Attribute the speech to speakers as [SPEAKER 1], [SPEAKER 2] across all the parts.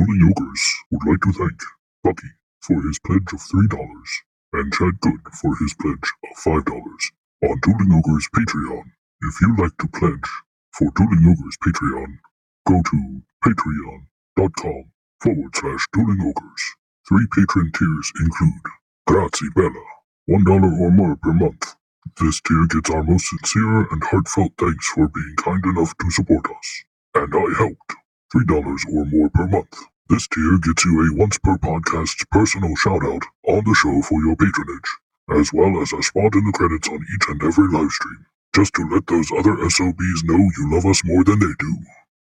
[SPEAKER 1] Dueling Ogres would like to thank Bucky for his pledge of $3 and Chad Good for his pledge of $5 on Dueling Ogres Patreon. If you'd like to pledge for Dueling Ogres Patreon, go to patreon.com/Dueling Ogres. 3 patron tiers include Grazie Bella, $1 or more per month. This tier gets our most sincere and heartfelt thanks for being kind enough to support us. And I helped, $3 or more per month. This tier gets you a once per podcast personal shout out on the show for your patronage, as well as a spot in the credits on each and every livestream, just to let those other SOBs know you love us more than they do.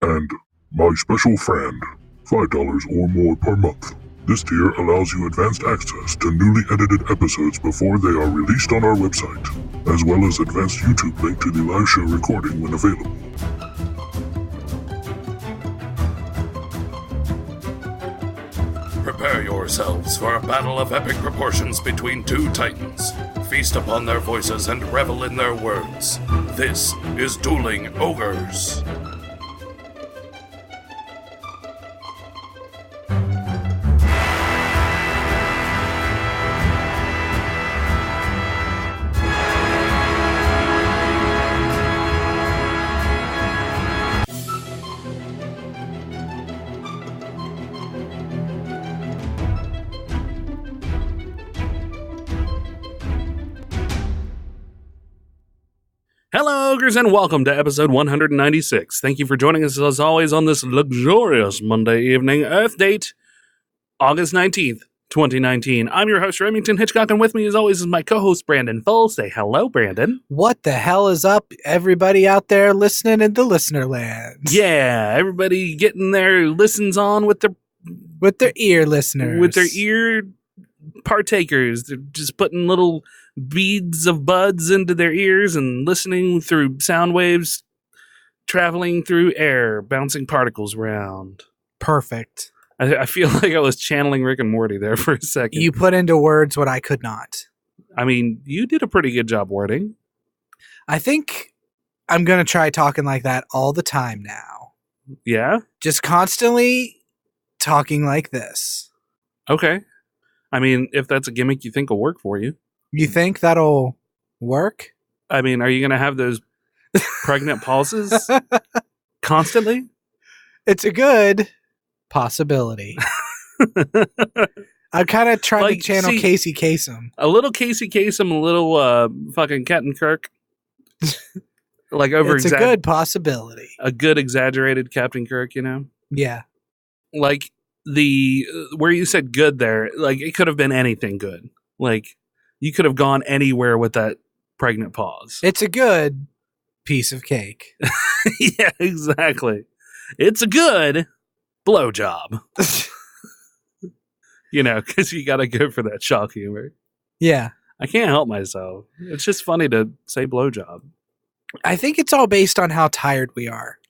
[SPEAKER 1] And my special friend, $5 or more per month. This tier allows you advanced access to newly edited episodes before they are released on our website, as well as advanced YouTube link to the live show recording when available.
[SPEAKER 2] Prepare yourselves for a battle of epic proportions between two titans. Feast upon their voices and revel in their words. This is Dueling Ogres.
[SPEAKER 3] Hello, Ogres, and welcome to episode 196. Thank you for joining us, as always, on this luxurious Monday evening. Earth date, August 19th, 2019. I'm your host, Remington Hitchcock, and with me, as always, is my co-host, Brandon Full. Say hello, Brandon.
[SPEAKER 4] What the hell is up, everybody out there listening in the listener land?
[SPEAKER 3] Yeah, everybody getting their listens on with their
[SPEAKER 4] ear listeners.
[SPEAKER 3] With their ear partakers. They're just putting little beads of buds into their ears and listening through sound waves traveling through air, bouncing particles around.
[SPEAKER 4] Perfect.
[SPEAKER 3] I feel like I was channeling Rick and Morty there for a second.
[SPEAKER 4] You put into words what I could not.
[SPEAKER 3] I mean, you did a pretty good job wording.
[SPEAKER 4] I think I'm going to try talking like that all the time now.
[SPEAKER 3] Yeah?
[SPEAKER 4] Just constantly talking like this.
[SPEAKER 3] Okay. I mean, if that's a gimmick you think will work for you.
[SPEAKER 4] You think that'll work?
[SPEAKER 3] I mean, are you going to have those pregnant pauses constantly?
[SPEAKER 4] It's a good possibility. I'm kind of trying to channel Casey Kasem.
[SPEAKER 3] A little Casey Kasem, a little fucking Captain Kirk. Like over.
[SPEAKER 4] It's a good possibility.
[SPEAKER 3] A good exaggerated Captain Kirk, you know?
[SPEAKER 4] Yeah.
[SPEAKER 3] Like where you said good there, like it could have been anything good. Like you could have gone anywhere with that pregnant pause.
[SPEAKER 4] It's a good piece of cake.
[SPEAKER 3] Yeah, exactly. It's a good blowjob. You know, because you got to go for that shock humor.
[SPEAKER 4] Yeah.
[SPEAKER 3] I can't help myself. It's just funny to say blowjob.
[SPEAKER 4] I think it's all based on how tired we are.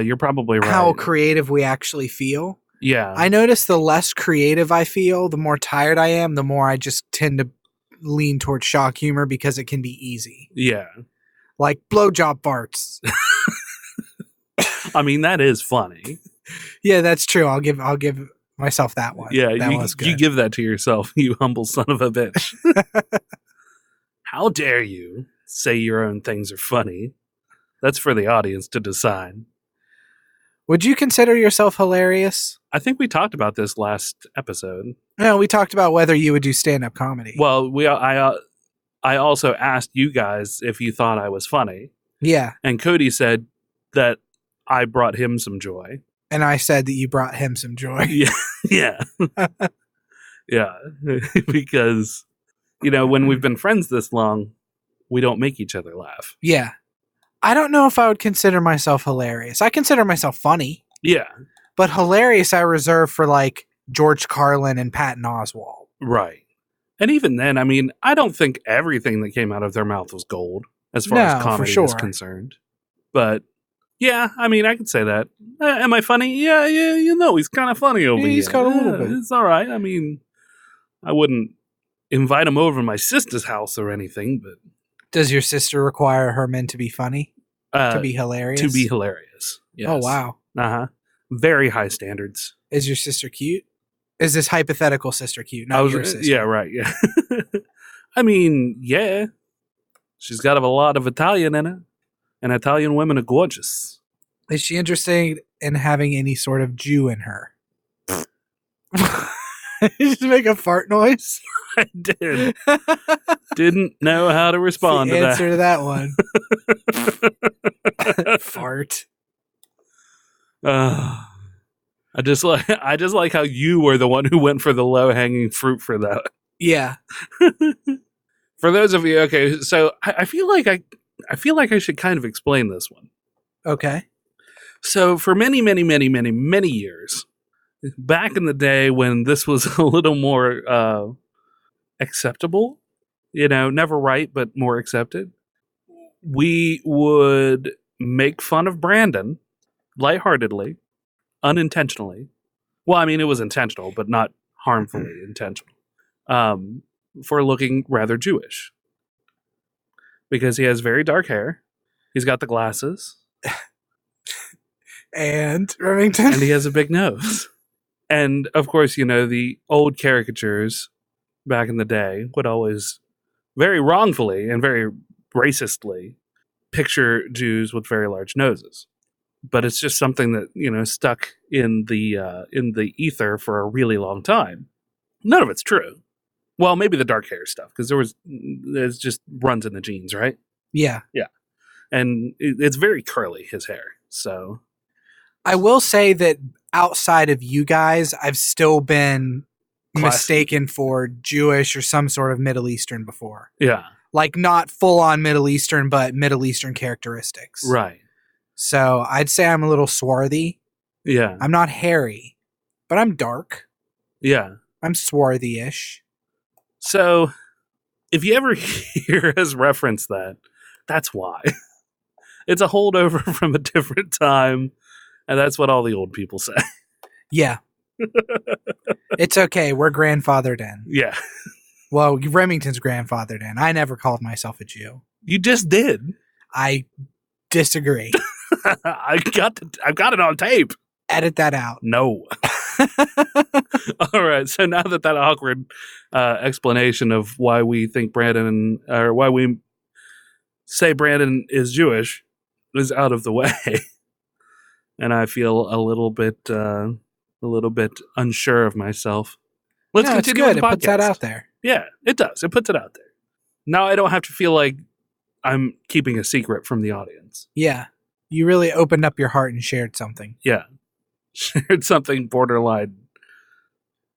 [SPEAKER 3] You're probably right.
[SPEAKER 4] How creative we actually feel.
[SPEAKER 3] Yeah.
[SPEAKER 4] I notice the less creative I feel, the more tired I am, the more I just tend to lean towards shock humor because it can be easy.
[SPEAKER 3] Yeah.
[SPEAKER 4] Like blowjob farts.
[SPEAKER 3] I mean, that is funny.
[SPEAKER 4] Yeah, that's true. I'll give myself that one.
[SPEAKER 3] Yeah,
[SPEAKER 4] that was good.
[SPEAKER 3] You give that to yourself, you humble son of a bitch. How dare you say your own things are funny? That's for the audience to decide.
[SPEAKER 4] Would you consider yourself hilarious?
[SPEAKER 3] I think we talked about this last episode.
[SPEAKER 4] No, we talked about whether you would do stand-up comedy.
[SPEAKER 3] Well, I also asked you guys if you thought I was funny.
[SPEAKER 4] Yeah.
[SPEAKER 3] And Cody said that I brought him some joy.
[SPEAKER 4] And I said that you brought him some joy.
[SPEAKER 3] Yeah. Yeah. Yeah. Because, you know, when we've been friends this long, we don't make each other laugh.
[SPEAKER 4] Yeah. I don't know if I would consider myself hilarious. I consider myself funny.
[SPEAKER 3] Yeah.
[SPEAKER 4] But hilarious I reserve for like George Carlin and Patton Oswalt.
[SPEAKER 3] Right. And even then, I mean, I don't think everything that came out of their mouth was gold as far as comedy is concerned. But yeah, I mean, I could say that. Am I funny? Yeah, you know, he's kind of funny over here.
[SPEAKER 4] He's got a little bit.
[SPEAKER 3] It's all right. I mean, I wouldn't invite him over to my sister's house or anything, but...
[SPEAKER 4] Does your sister require her men to be funny? To be hilarious?
[SPEAKER 3] To be hilarious, yes.
[SPEAKER 4] Oh, wow.
[SPEAKER 3] Uh-huh. Very high standards.
[SPEAKER 4] Is your sister cute? Is this hypothetical sister cute? Not your sister.
[SPEAKER 3] Yeah, right. Yeah. I mean, yeah. She's got a lot of Italian in it. And Italian women are gorgeous.
[SPEAKER 4] Is she interested in having any sort of Jew in her? You just make a fart noise?
[SPEAKER 3] I did. Didn't know how to respond to that.
[SPEAKER 4] Answer to that one. Fart.
[SPEAKER 3] I just like how you were the one who went for the low hanging fruit for that.
[SPEAKER 4] Yeah.
[SPEAKER 3] For those of you, okay, so I feel like I should kind of explain this one.
[SPEAKER 4] Okay.
[SPEAKER 3] So for many years, back in the day when this was a little more acceptable, never right, but more accepted, we would make fun of Brandon lightheartedly, unintentionally. Well, I mean, it was intentional, but not harmfully intentional, for looking rather Jewish. Because he has very dark hair. He's got the glasses.
[SPEAKER 4] And Remington.
[SPEAKER 3] And he has a big nose. And, of course, the old caricatures back in the day would always, very wrongfully and very racistly, picture Jews with very large noses. But it's just something that, stuck in the ether for a really long time. None of it's true. Well, maybe the dark hair stuff, because there's just runs in the genes, right?
[SPEAKER 4] Yeah.
[SPEAKER 3] Yeah. And it's very curly, his hair. So
[SPEAKER 4] I will say that outside of you guys, I've still been mistaken for Jewish or some sort of Middle Eastern before.
[SPEAKER 3] Yeah.
[SPEAKER 4] Like not full on Middle Eastern, but Middle Eastern characteristics.
[SPEAKER 3] Right.
[SPEAKER 4] So I'd say I'm a little swarthy.
[SPEAKER 3] Yeah.
[SPEAKER 4] I'm not hairy, but I'm dark.
[SPEAKER 3] Yeah.
[SPEAKER 4] I'm swarthy-ish.
[SPEAKER 3] So if you ever hear us reference that, that's why. It's a holdover from a different time, and that's what all the old people say.
[SPEAKER 4] Yeah. It's okay. We're grandfathered in.
[SPEAKER 3] Yeah.
[SPEAKER 4] Well, Remington's grandfathered in. I never called myself a Jew.
[SPEAKER 3] You just did.
[SPEAKER 4] I disagree.
[SPEAKER 3] I've got it on tape.
[SPEAKER 4] Edit that out.
[SPEAKER 3] No. All right. So now that awkward explanation of why we think Brandon, or why we say Brandon is Jewish, is out of the way, and I feel a little bit unsure of myself. Let's continue with the podcast.
[SPEAKER 4] It puts that out there.
[SPEAKER 3] Yeah, it does. It puts it out there. Now I don't have to feel like I'm keeping a secret from the audience.
[SPEAKER 4] Yeah. You really opened up your heart and shared something.
[SPEAKER 3] Yeah. Shared something borderline.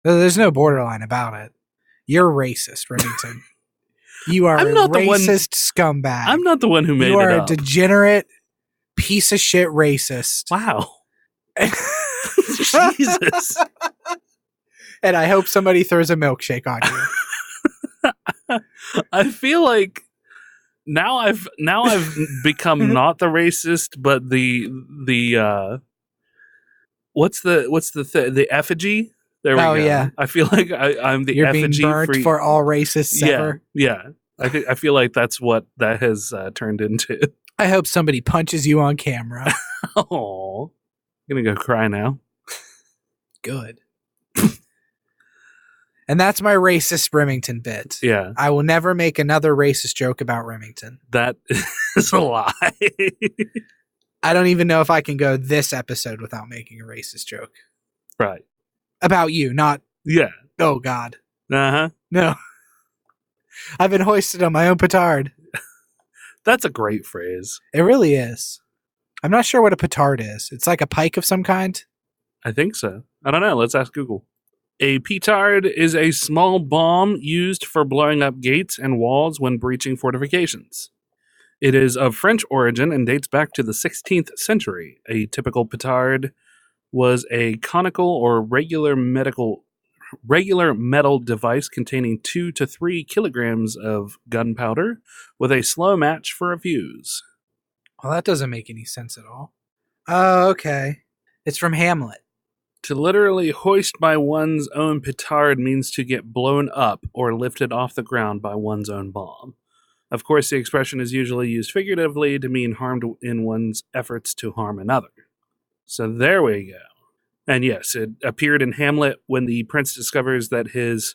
[SPEAKER 4] There's no borderline about it. You're racist, Remington. You are a racist scumbag.
[SPEAKER 3] I'm not the one who made it up.
[SPEAKER 4] You are a degenerate piece of shit racist.
[SPEAKER 3] Wow. Jesus.
[SPEAKER 4] And I hope somebody throws a milkshake on you.
[SPEAKER 3] I feel like now I've become not the racist, but the what's the effigy? There we go.
[SPEAKER 4] Yeah.
[SPEAKER 3] I feel like I'm the
[SPEAKER 4] You're
[SPEAKER 3] effigy
[SPEAKER 4] being burnt for all racists ever.
[SPEAKER 3] Yeah. I feel like that's what that has turned into.
[SPEAKER 4] I hope somebody punches you on camera.
[SPEAKER 3] Oh, gonna go cry now.
[SPEAKER 4] Good. And that's my racist Remington bit.
[SPEAKER 3] Yeah.
[SPEAKER 4] I will never make another racist joke about Remington.
[SPEAKER 3] That is a lie.
[SPEAKER 4] I don't even know if I can go this episode without making a racist joke.
[SPEAKER 3] Right.
[SPEAKER 4] About you, not...
[SPEAKER 3] Yeah.
[SPEAKER 4] Oh, God.
[SPEAKER 3] Uh-huh.
[SPEAKER 4] No. I've been hoisted on my own petard.
[SPEAKER 3] That's a great phrase.
[SPEAKER 4] It really is. I'm not sure what a petard is. It's like a pike of some kind?
[SPEAKER 3] I think so. I don't know. Let's ask Google. A petard is a small bomb used for blowing up gates and walls when breaching fortifications. It is of French origin and dates back to the 16th century. A typical petard was a conical or regular metal device containing 2 to 3 kilograms of gunpowder with a slow match for a fuse.
[SPEAKER 4] Well, that doesn't make any sense at all. Oh, okay. It's from Hamlet.
[SPEAKER 3] To literally hoist by one's own petard means to get blown up or lifted off the ground by one's own bomb. Of course, the expression is usually used figuratively to mean harmed in one's efforts to harm another. So there we go. And yes, it appeared in Hamlet when the prince discovers that his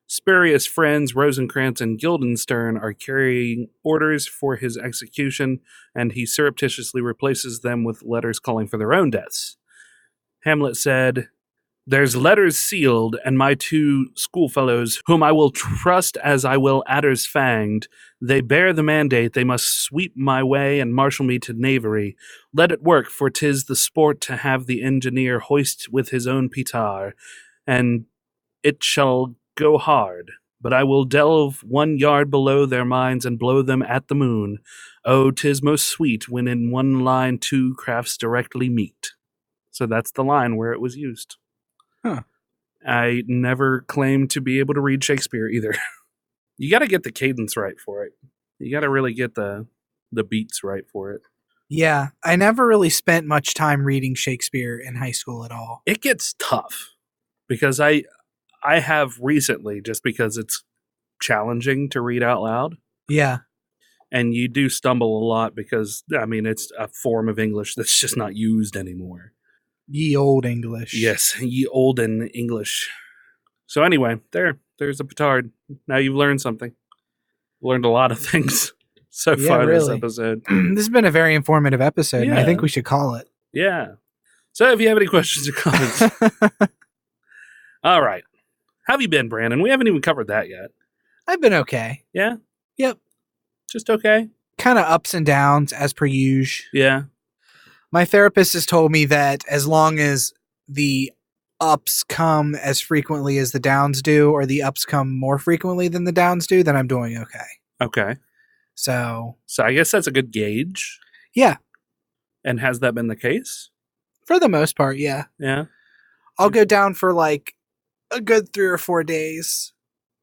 [SPEAKER 3] spurious friends Rosencrantz and Guildenstern are carrying orders for his execution, and he surreptitiously replaces them with letters calling for their own deaths. Hamlet said, "There's letters sealed, and my 2 schoolfellows, whom I will trust as I will adders fanged, they bear the mandate, they must sweep my way and marshal me to knavery. Let it work, for 'tis the sport to have the engineer hoist with his own petar, and it shall go hard. But I will delve 1 yard below their minds and blow them at the moon. Oh, 'tis most sweet when in one line 2 crafts directly meet." So that's the line where it was used.
[SPEAKER 4] Huh.
[SPEAKER 3] I never claimed to be able to read Shakespeare either. You got to get the cadence right for it. You got to really get the beats right for it.
[SPEAKER 4] Yeah, I never really spent much time reading Shakespeare in high school at all.
[SPEAKER 3] It gets tough because I have recently, just because it's challenging to read out loud.
[SPEAKER 4] Yeah.
[SPEAKER 3] And you do stumble a lot because, I mean, it's a form of English that's just not used anymore.
[SPEAKER 4] Ye old English.
[SPEAKER 3] Yes, ye olden English. So anyway, there's a petard. Now you've learned something. Learned a lot of things so far this episode.
[SPEAKER 4] This has been a very informative episode, and I think we should call it.
[SPEAKER 3] Yeah. So if you have any questions or comments. All right. How have you been, Brandon? We haven't even covered that yet.
[SPEAKER 4] I've been okay.
[SPEAKER 3] Yeah?
[SPEAKER 4] Yep.
[SPEAKER 3] Just okay?
[SPEAKER 4] Kind of ups and downs as per usual.
[SPEAKER 3] Yeah.
[SPEAKER 4] My therapist has told me that as long as the ups come as frequently as the downs do, or the ups come more frequently than the downs do, then I'm doing okay.
[SPEAKER 3] Okay.
[SPEAKER 4] So
[SPEAKER 3] I guess that's a good gauge.
[SPEAKER 4] Yeah.
[SPEAKER 3] And has that been the case?
[SPEAKER 4] For the most part, yeah.
[SPEAKER 3] Yeah.
[SPEAKER 4] I'll go down for like a good 3 or 4 days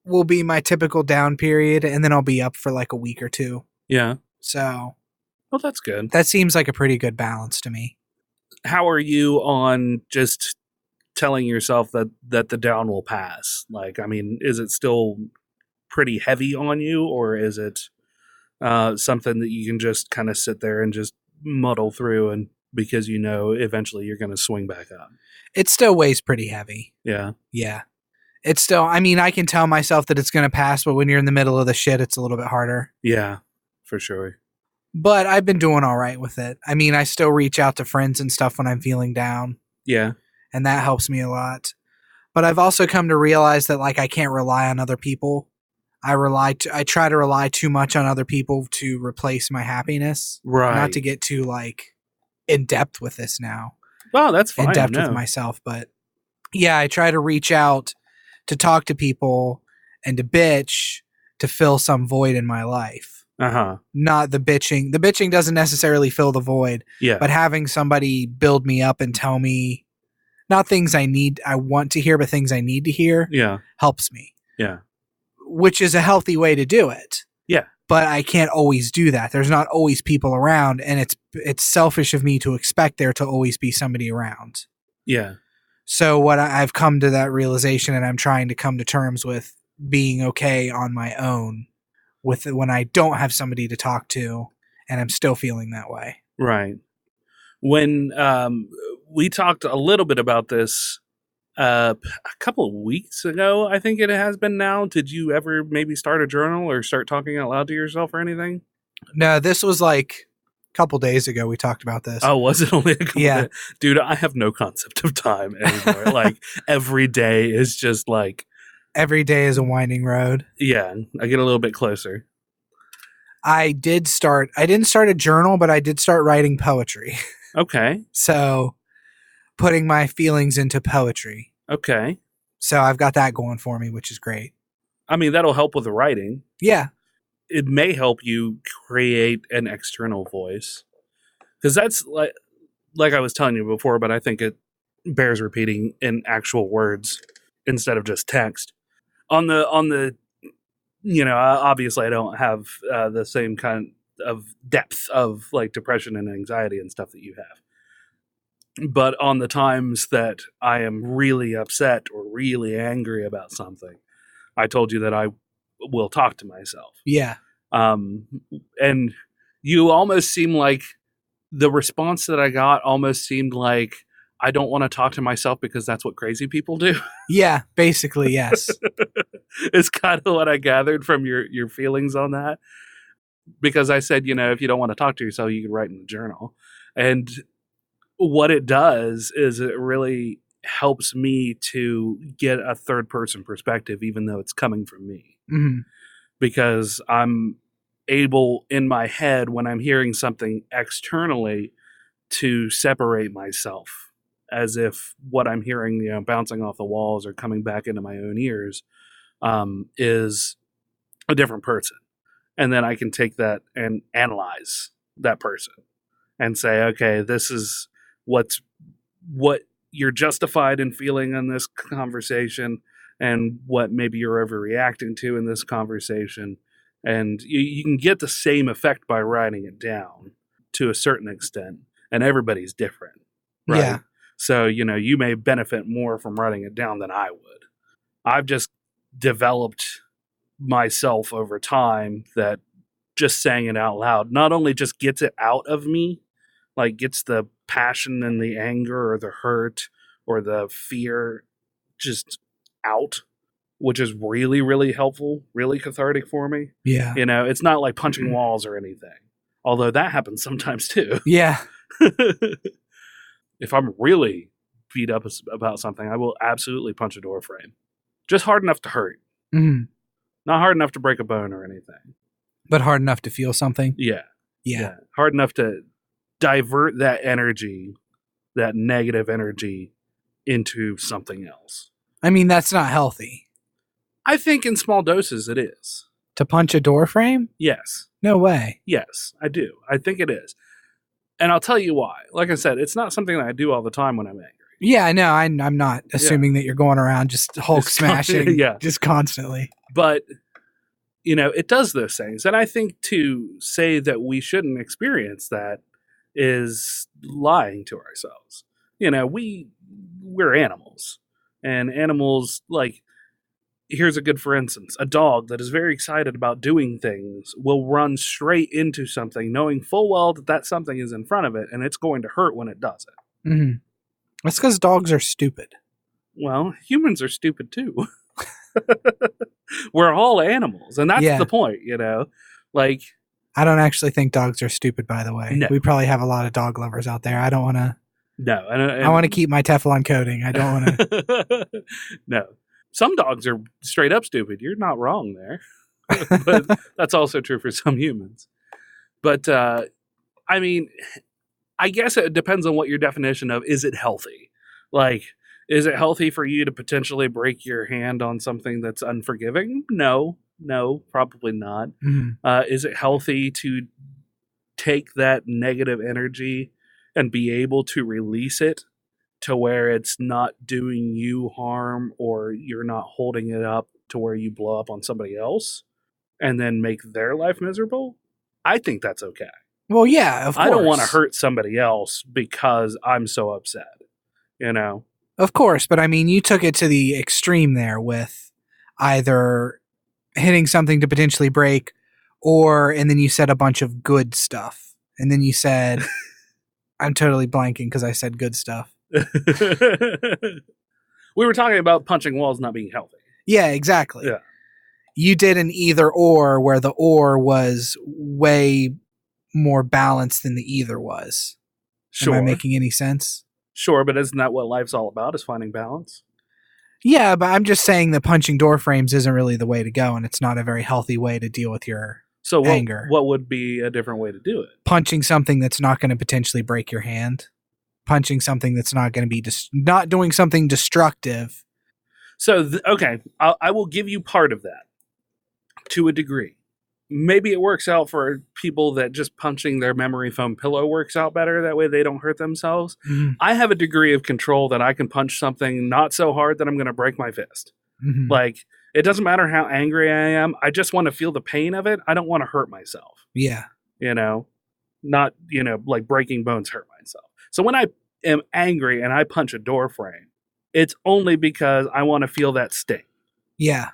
[SPEAKER 4] will be my typical down period, and then I'll be up for like a week or 2.
[SPEAKER 3] Yeah.
[SPEAKER 4] So
[SPEAKER 3] well, that's good.
[SPEAKER 4] That seems like a pretty good balance to me.
[SPEAKER 3] How are you on just telling yourself that the down will pass? Like, I mean, is it still pretty heavy on you, or is it something that you can just kind of sit there and just muddle through, and because you know eventually you're going to swing back up?
[SPEAKER 4] It still weighs pretty heavy.
[SPEAKER 3] Yeah.
[SPEAKER 4] Yeah. It's still, I mean, I can tell myself that it's going to pass, but when you're in the middle of the shit, it's a little bit harder.
[SPEAKER 3] Yeah, for sure.
[SPEAKER 4] But I've been doing all right with it. I mean, I still reach out to friends and stuff when I'm feeling down.
[SPEAKER 3] Yeah.
[SPEAKER 4] And that helps me a lot. But I've also come to realize that, like, I can't rely on other people. I try to rely too much on other people to replace my happiness.
[SPEAKER 3] Right.
[SPEAKER 4] Not to get too, like, in depth with this now.
[SPEAKER 3] Well, that's fine.
[SPEAKER 4] In depth with myself. But yeah, I try to reach out to talk to people and to bitch to fill some void in my life.
[SPEAKER 3] Uh-huh.
[SPEAKER 4] Not the bitching. The bitching doesn't necessarily fill the void.
[SPEAKER 3] Yeah.
[SPEAKER 4] But having somebody build me up and tell me not things I want to hear, but things I need to hear.
[SPEAKER 3] Yeah.
[SPEAKER 4] Helps me.
[SPEAKER 3] Yeah.
[SPEAKER 4] Which is a healthy way to do it.
[SPEAKER 3] Yeah.
[SPEAKER 4] But I can't always do that. There's not always people around, and it's selfish of me to expect there to always be somebody around.
[SPEAKER 3] Yeah.
[SPEAKER 4] So what I've come to that realization, and I'm trying to come to terms with being okay on my own with when I don't have somebody to talk to, and I'm still feeling that way.
[SPEAKER 3] Right. When we talked a little bit about this a couple of weeks ago, I think it has been now. Did you ever maybe start a journal or start talking out loud to yourself or anything?
[SPEAKER 4] No, this was like a couple days ago we talked about this.
[SPEAKER 3] Oh, was it only a couple
[SPEAKER 4] days?
[SPEAKER 3] Dude, I have no concept of time anymore. Like, every day is just like...
[SPEAKER 4] Every day is a winding road.
[SPEAKER 3] Yeah, I get a little bit closer.
[SPEAKER 4] I didn't start a journal, but I did start writing poetry.
[SPEAKER 3] Okay.
[SPEAKER 4] So, putting my feelings into poetry.
[SPEAKER 3] Okay.
[SPEAKER 4] So, I've got that going for me, which is great.
[SPEAKER 3] I mean, that'll help with the writing.
[SPEAKER 4] Yeah.
[SPEAKER 3] It may help you create an external voice. Because that's like I was telling you before, but I think it bears repeating in actual words instead of just text. On the you know, obviously I don't have the same kind of depth of like depression and anxiety and stuff that you have. But on the times that I am really upset or really angry about something, I told you that I will talk to myself.
[SPEAKER 4] Yeah.
[SPEAKER 3] And you almost seem like the response that I got almost seemed like I don't want to talk to myself because that's what crazy people do.
[SPEAKER 4] Yeah, basically, yes.
[SPEAKER 3] It's kind of what I gathered from your feelings on that. Because I said, if you don't want to talk to yourself, you can write in the journal. And what it does is it really helps me to get a third person perspective, even though it's coming from me.
[SPEAKER 4] Mm-hmm.
[SPEAKER 3] Because I'm able in my head, when I'm hearing something externally, to separate myself as if what I'm hearing, bouncing off the walls or coming back into my own ears, is a different person. And then I can take that and analyze that person and say, okay, this is what you're justified in feeling in this conversation and what maybe you're overreacting to in this conversation. And you can get the same effect by writing it down to a certain extent. And everybody's different, right?
[SPEAKER 4] Yeah.
[SPEAKER 3] So, you may benefit more from writing it down than I would. I've just developed myself over time that just saying it out loud not only just gets it out of me, like gets the passion and the anger or the hurt or the fear just out, which is really, really helpful, really cathartic for me.
[SPEAKER 4] Yeah.
[SPEAKER 3] It's not like punching walls or anything, although that happens sometimes too.
[SPEAKER 4] Yeah.
[SPEAKER 3] If I'm really beat up about something, I will absolutely punch a door frame. Just hard enough to hurt.
[SPEAKER 4] Mm-hmm.
[SPEAKER 3] Not hard enough to break a bone or anything.
[SPEAKER 4] But hard enough to feel something?
[SPEAKER 3] Yeah.
[SPEAKER 4] Yeah.
[SPEAKER 3] Hard enough to divert that energy, that negative energy, into something else.
[SPEAKER 4] I mean, that's not healthy.
[SPEAKER 3] I think in small doses it is.
[SPEAKER 4] To punch a door frame?
[SPEAKER 3] Yes.
[SPEAKER 4] No way.
[SPEAKER 3] Yes, I do. I think it is. And I'll tell you why. Like I said, it's not something that I do all the time when I'm angry.
[SPEAKER 4] Yeah, no, I'm not assuming that you're going around just Hulk smashing just constantly.
[SPEAKER 3] But, it does those things. And I think to say that we shouldn't experience that is lying to ourselves. We're animals. And animals, like, here's a good for instance. A dog that is very excited about doing things will run straight into something knowing full well that something is in front of it and it's going to hurt when it does it.
[SPEAKER 4] Mm-hmm. That's because dogs are stupid.
[SPEAKER 3] Well, humans are stupid too. We're all animals, and that's the point, Like,
[SPEAKER 4] I don't actually think dogs are stupid, by the way.
[SPEAKER 3] No.
[SPEAKER 4] We probably have a lot of dog lovers out there. I don't want to...
[SPEAKER 3] No.
[SPEAKER 4] I want to keep my Teflon coating. I don't want to...
[SPEAKER 3] No. Some dogs are straight up stupid. You're not wrong there. But that's also true for some humans. But, I mean, I guess it depends on what your definition of, is it healthy? Like, is it healthy for you to potentially break your hand on something that's unforgiving? No, probably not.
[SPEAKER 4] Mm-hmm.
[SPEAKER 3] Is it healthy to take that negative energy and be able to release it to where it's not doing you harm or you're not holding it up to where you blow up on somebody else and then make their life miserable? I think that's okay.
[SPEAKER 4] Well, yeah, of course.
[SPEAKER 3] I don't want to hurt somebody else because I'm so upset, Of
[SPEAKER 4] course, but I mean, you took it to the extreme there with either hitting something to potentially break and then you said a bunch of good stuff. And then you said, I'm totally blanking because I said good stuff.
[SPEAKER 3] We were talking about punching walls not being healthy.
[SPEAKER 4] Yeah, exactly.
[SPEAKER 3] Yeah.
[SPEAKER 4] You did an either or where the or was way more balanced than the either was.
[SPEAKER 3] Sure.
[SPEAKER 4] Am I making any sense?
[SPEAKER 3] Sure, but isn't that what life's all about, is finding balance?
[SPEAKER 4] Yeah, but I'm just saying that punching door frames isn't really the way to go, and it's not a very healthy way to deal with your anger.
[SPEAKER 3] What would be a different way to do it?
[SPEAKER 4] Punching something that's not going to potentially break your hand. Punching something that's not going to be not doing something destructive.
[SPEAKER 3] So, okay, I will give you part of that to a degree. Maybe it works out for people that just punching their memory foam pillow works out better. That way they don't hurt themselves.
[SPEAKER 4] Mm-hmm.
[SPEAKER 3] I have a degree of control that I can punch something not so hard that I'm going to break my fist.
[SPEAKER 4] Mm-hmm.
[SPEAKER 3] Like, it doesn't matter how angry I am. I just want to feel the pain of it. I don't want to hurt myself.
[SPEAKER 4] Yeah.
[SPEAKER 3] Not, like breaking bones hurt myself. So when I am angry and I punch a door frame, it's only because I want to feel that sting.
[SPEAKER 4] Yeah.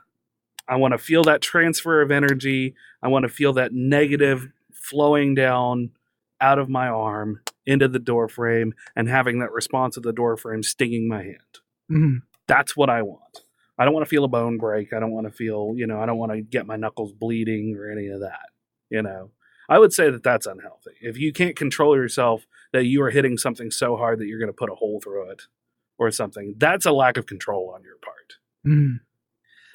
[SPEAKER 3] I want to feel that transfer of energy. I want to feel that negative flowing down out of my arm into the door frame and having that response of the door frame stinging my hand.
[SPEAKER 4] Mm-hmm.
[SPEAKER 3] That's what I want. I don't want to feel a bone break. I don't want to feel, I don't want to get my knuckles bleeding or any of that, I would say that that's unhealthy. If you can't control yourself, that you are hitting something so hard that you're going to put a hole through it or something, that's a lack of control on your part.
[SPEAKER 4] Mm-hmm.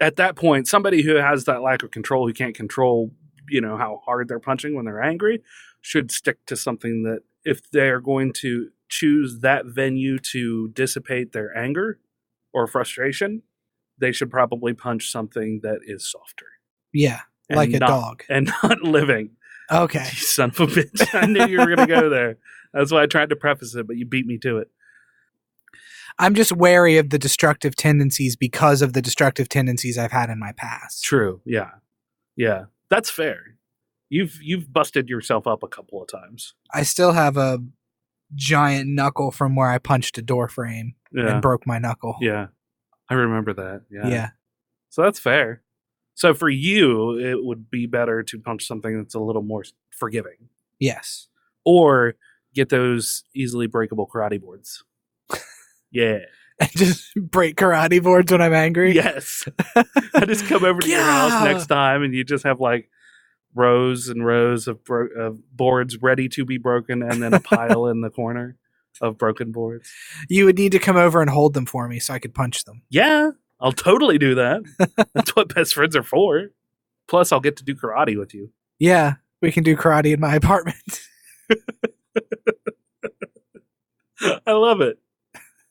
[SPEAKER 3] At that point, somebody who has that lack of control, who can't control, how hard they're punching when they're angry, should stick to something that if they're going to choose that venue to dissipate their anger or frustration, they should probably punch something that is softer.
[SPEAKER 4] Yeah, like a dog.
[SPEAKER 3] And not living.
[SPEAKER 4] Okay.
[SPEAKER 3] You son of a bitch. I knew you were going to go there. That's why I tried to preface it, but you beat me to it.
[SPEAKER 4] I'm just wary of the destructive tendencies because of the destructive tendencies I've had in my past.
[SPEAKER 3] True. Yeah. Yeah. That's fair. You've busted yourself up a couple of times.
[SPEAKER 4] I still have a giant knuckle from where I punched a door frame and broke my knuckle.
[SPEAKER 3] Yeah. I remember that. Yeah.
[SPEAKER 4] Yeah.
[SPEAKER 3] So that's fair. So for you, it would be better to punch something that's a little more forgiving.
[SPEAKER 4] Yes.
[SPEAKER 3] Or get those easily breakable karate boards. Yeah.
[SPEAKER 4] I just break karate boards when I'm angry?
[SPEAKER 3] Yes. I just come over to your house next time and you just have like rows and rows of boards ready to be broken and then a pile in the corner of broken boards.
[SPEAKER 4] You would need to come over and hold them for me so I could punch them.
[SPEAKER 3] Yeah, I'll totally do that. That's what best friends are for. Plus, I'll get to do karate with you.
[SPEAKER 4] Yeah, we can do karate in my apartment.
[SPEAKER 3] I love it.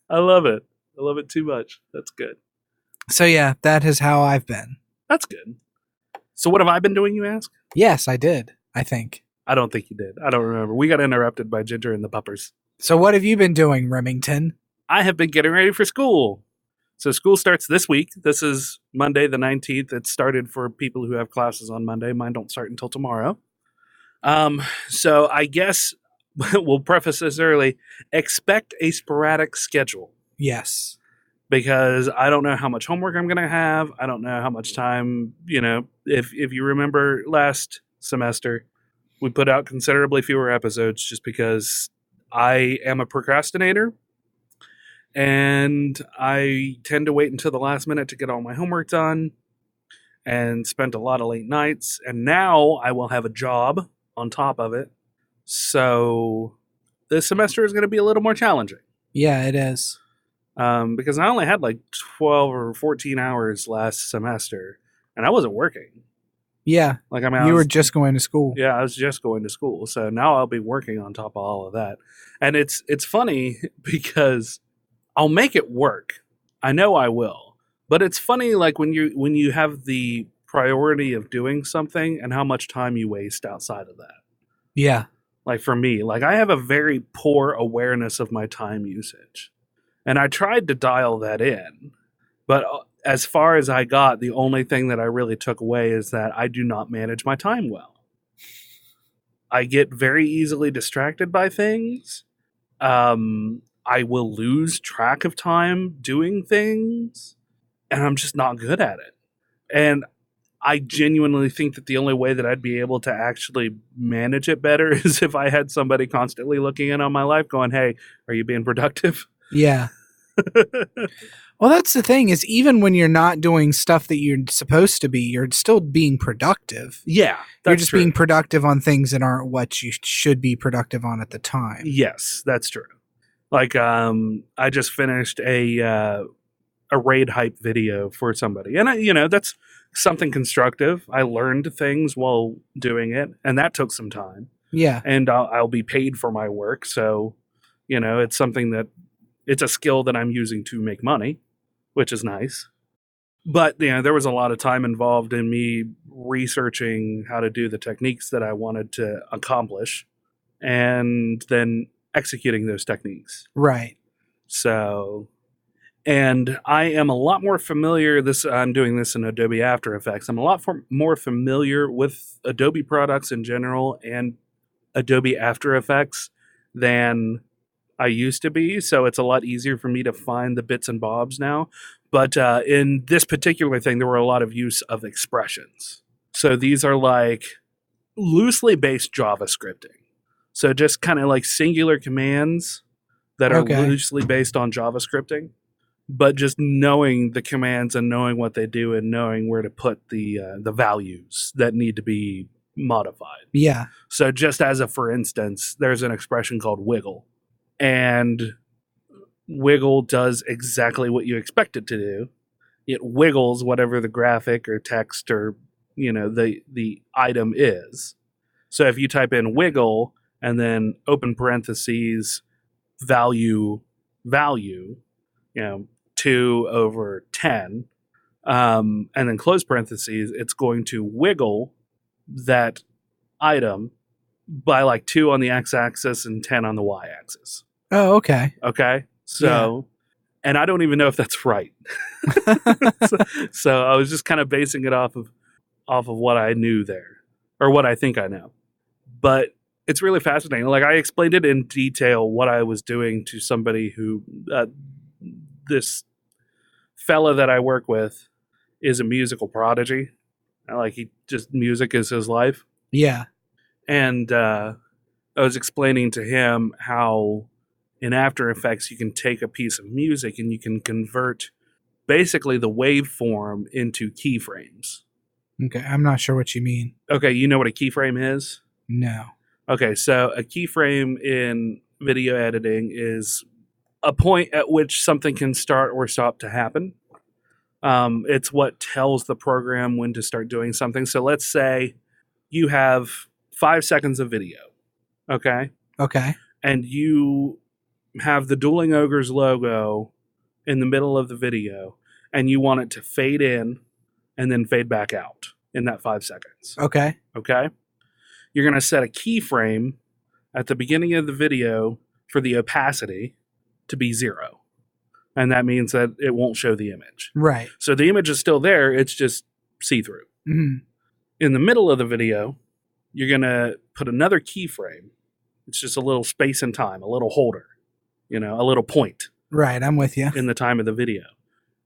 [SPEAKER 3] I love it. I love it too much. That's good.
[SPEAKER 4] So yeah, that is how I've been.
[SPEAKER 3] That's good. So what have I been doing, you ask?
[SPEAKER 4] Yes, I did, I think.
[SPEAKER 3] I don't think you did. I don't remember. We got interrupted by Ginger and the puppers.
[SPEAKER 4] So what have you been doing, Remington?
[SPEAKER 3] I have been getting ready for school. So school starts this week. This is Monday the 19th. It started for people who have classes on Monday. Mine don't start until tomorrow. So I guess we'll preface this early. Expect a sporadic schedule.
[SPEAKER 4] Yes.
[SPEAKER 3] Because I don't know how much homework I'm going to have. I don't know how much time, if you remember last semester, we put out considerably fewer episodes just because I am a procrastinator and I tend to wait until the last minute to get all my homework done and spent a lot of late nights. And now I will have a job on top of it. So this semester is going to be a little more challenging.
[SPEAKER 4] Yeah, it is.
[SPEAKER 3] Because I only had like 12 or 14 hours last semester and I wasn't working.
[SPEAKER 4] Yeah.
[SPEAKER 3] Like, I mean,
[SPEAKER 4] you were just going to school.
[SPEAKER 3] Yeah, I was just going to school. So now I'll be working on top of all of that. And it's funny because I'll make it work. I know I will. But it's funny, like, when you have the priority of doing something and how much time you waste outside of that.
[SPEAKER 4] Yeah.
[SPEAKER 3] Like, for me, like, I have a very poor awareness of my time usage. And I tried to dial that in. But as far as I got, the only thing that I really took away is that I do not manage my time well. I get very easily distracted by things. I will lose track of time doing things. And I'm just not good at it. And I genuinely think that the only way that I'd be able to actually manage it better is if I had somebody constantly looking in on my life going, hey, are you being productive?
[SPEAKER 4] Yeah. Well, that's the thing is even when you're not doing stuff that you're supposed to be, you're still being productive.
[SPEAKER 3] Yeah.
[SPEAKER 4] You're just being productive on things that aren't what you should be productive on at the time.
[SPEAKER 3] Yes, that's true. Like, I just finished a raid hype video for somebody. And, that's something constructive. I learned things while doing it, and that took some time.
[SPEAKER 4] Yeah.
[SPEAKER 3] And I'll be paid for my work. So, it's something that it's a skill that I'm using to make money, which is nice. But, there was a lot of time involved in me researching how to do the techniques that I wanted to accomplish and then executing those techniques.
[SPEAKER 4] Right.
[SPEAKER 3] So, and I am a lot more familiar, I'm doing this in Adobe After Effects. I'm a lot more familiar with Adobe products in general and Adobe After Effects than I used to be, so it's a lot easier for me to find the bits and bobs now. But in this particular thing, there were a lot of use of expressions. So these are like loosely based JavaScripting. So just kind of like singular commands that are
[SPEAKER 4] Okay.
[SPEAKER 3] loosely based on JavaScripting, but just knowing the commands and knowing what they do and knowing where to put the values that need to be modified.
[SPEAKER 4] Yeah.
[SPEAKER 3] So just as a for instance, there's an expression called wiggle, and wiggle does exactly what you expect it to do. It wiggles whatever the graphic or text or the item is. So if you type in wiggle and then open parentheses value 2/10, and then close parentheses, it's going to wiggle that item by like 2 on the x-axis and 10 on the y-axis.
[SPEAKER 4] Oh, okay.
[SPEAKER 3] Okay? So, and I don't even know if that's right. so I was just kind of basing it off of what I knew there, or what I think I know. But it's really fascinating. Like, I explained it in detail what I was doing to somebody who, this fella that I work with is a musical prodigy. Like, music is his life.
[SPEAKER 4] Yeah.
[SPEAKER 3] And I was explaining to him how in After Effects you can take a piece of music and you can convert basically the waveform into keyframes.
[SPEAKER 4] Okay. I'm not sure what you mean.
[SPEAKER 3] Okay, you know what a keyframe is?
[SPEAKER 4] No.
[SPEAKER 3] Okay, so a keyframe in video editing is a point at which something can start or stop to happen. It's what tells the program when to start doing something. So let's say you have 5 seconds of video, okay?
[SPEAKER 4] Okay.
[SPEAKER 3] And you have the Dueling Ogres logo in the middle of the video, and you want it to fade in and then fade back out in that 5 seconds.
[SPEAKER 4] Okay.
[SPEAKER 3] Okay? You're going to set a keyframe at the beginning of the video for the opacity to be 0. And that means that it won't show the image.
[SPEAKER 4] Right.
[SPEAKER 3] So the image is still there, it's just see-through.
[SPEAKER 4] Mm-hmm.
[SPEAKER 3] In the middle of the video, you're going to put another keyframe. It's just a little space and time, a little holder, a little point
[SPEAKER 4] Right. I'm with you.
[SPEAKER 3] in the time of the video.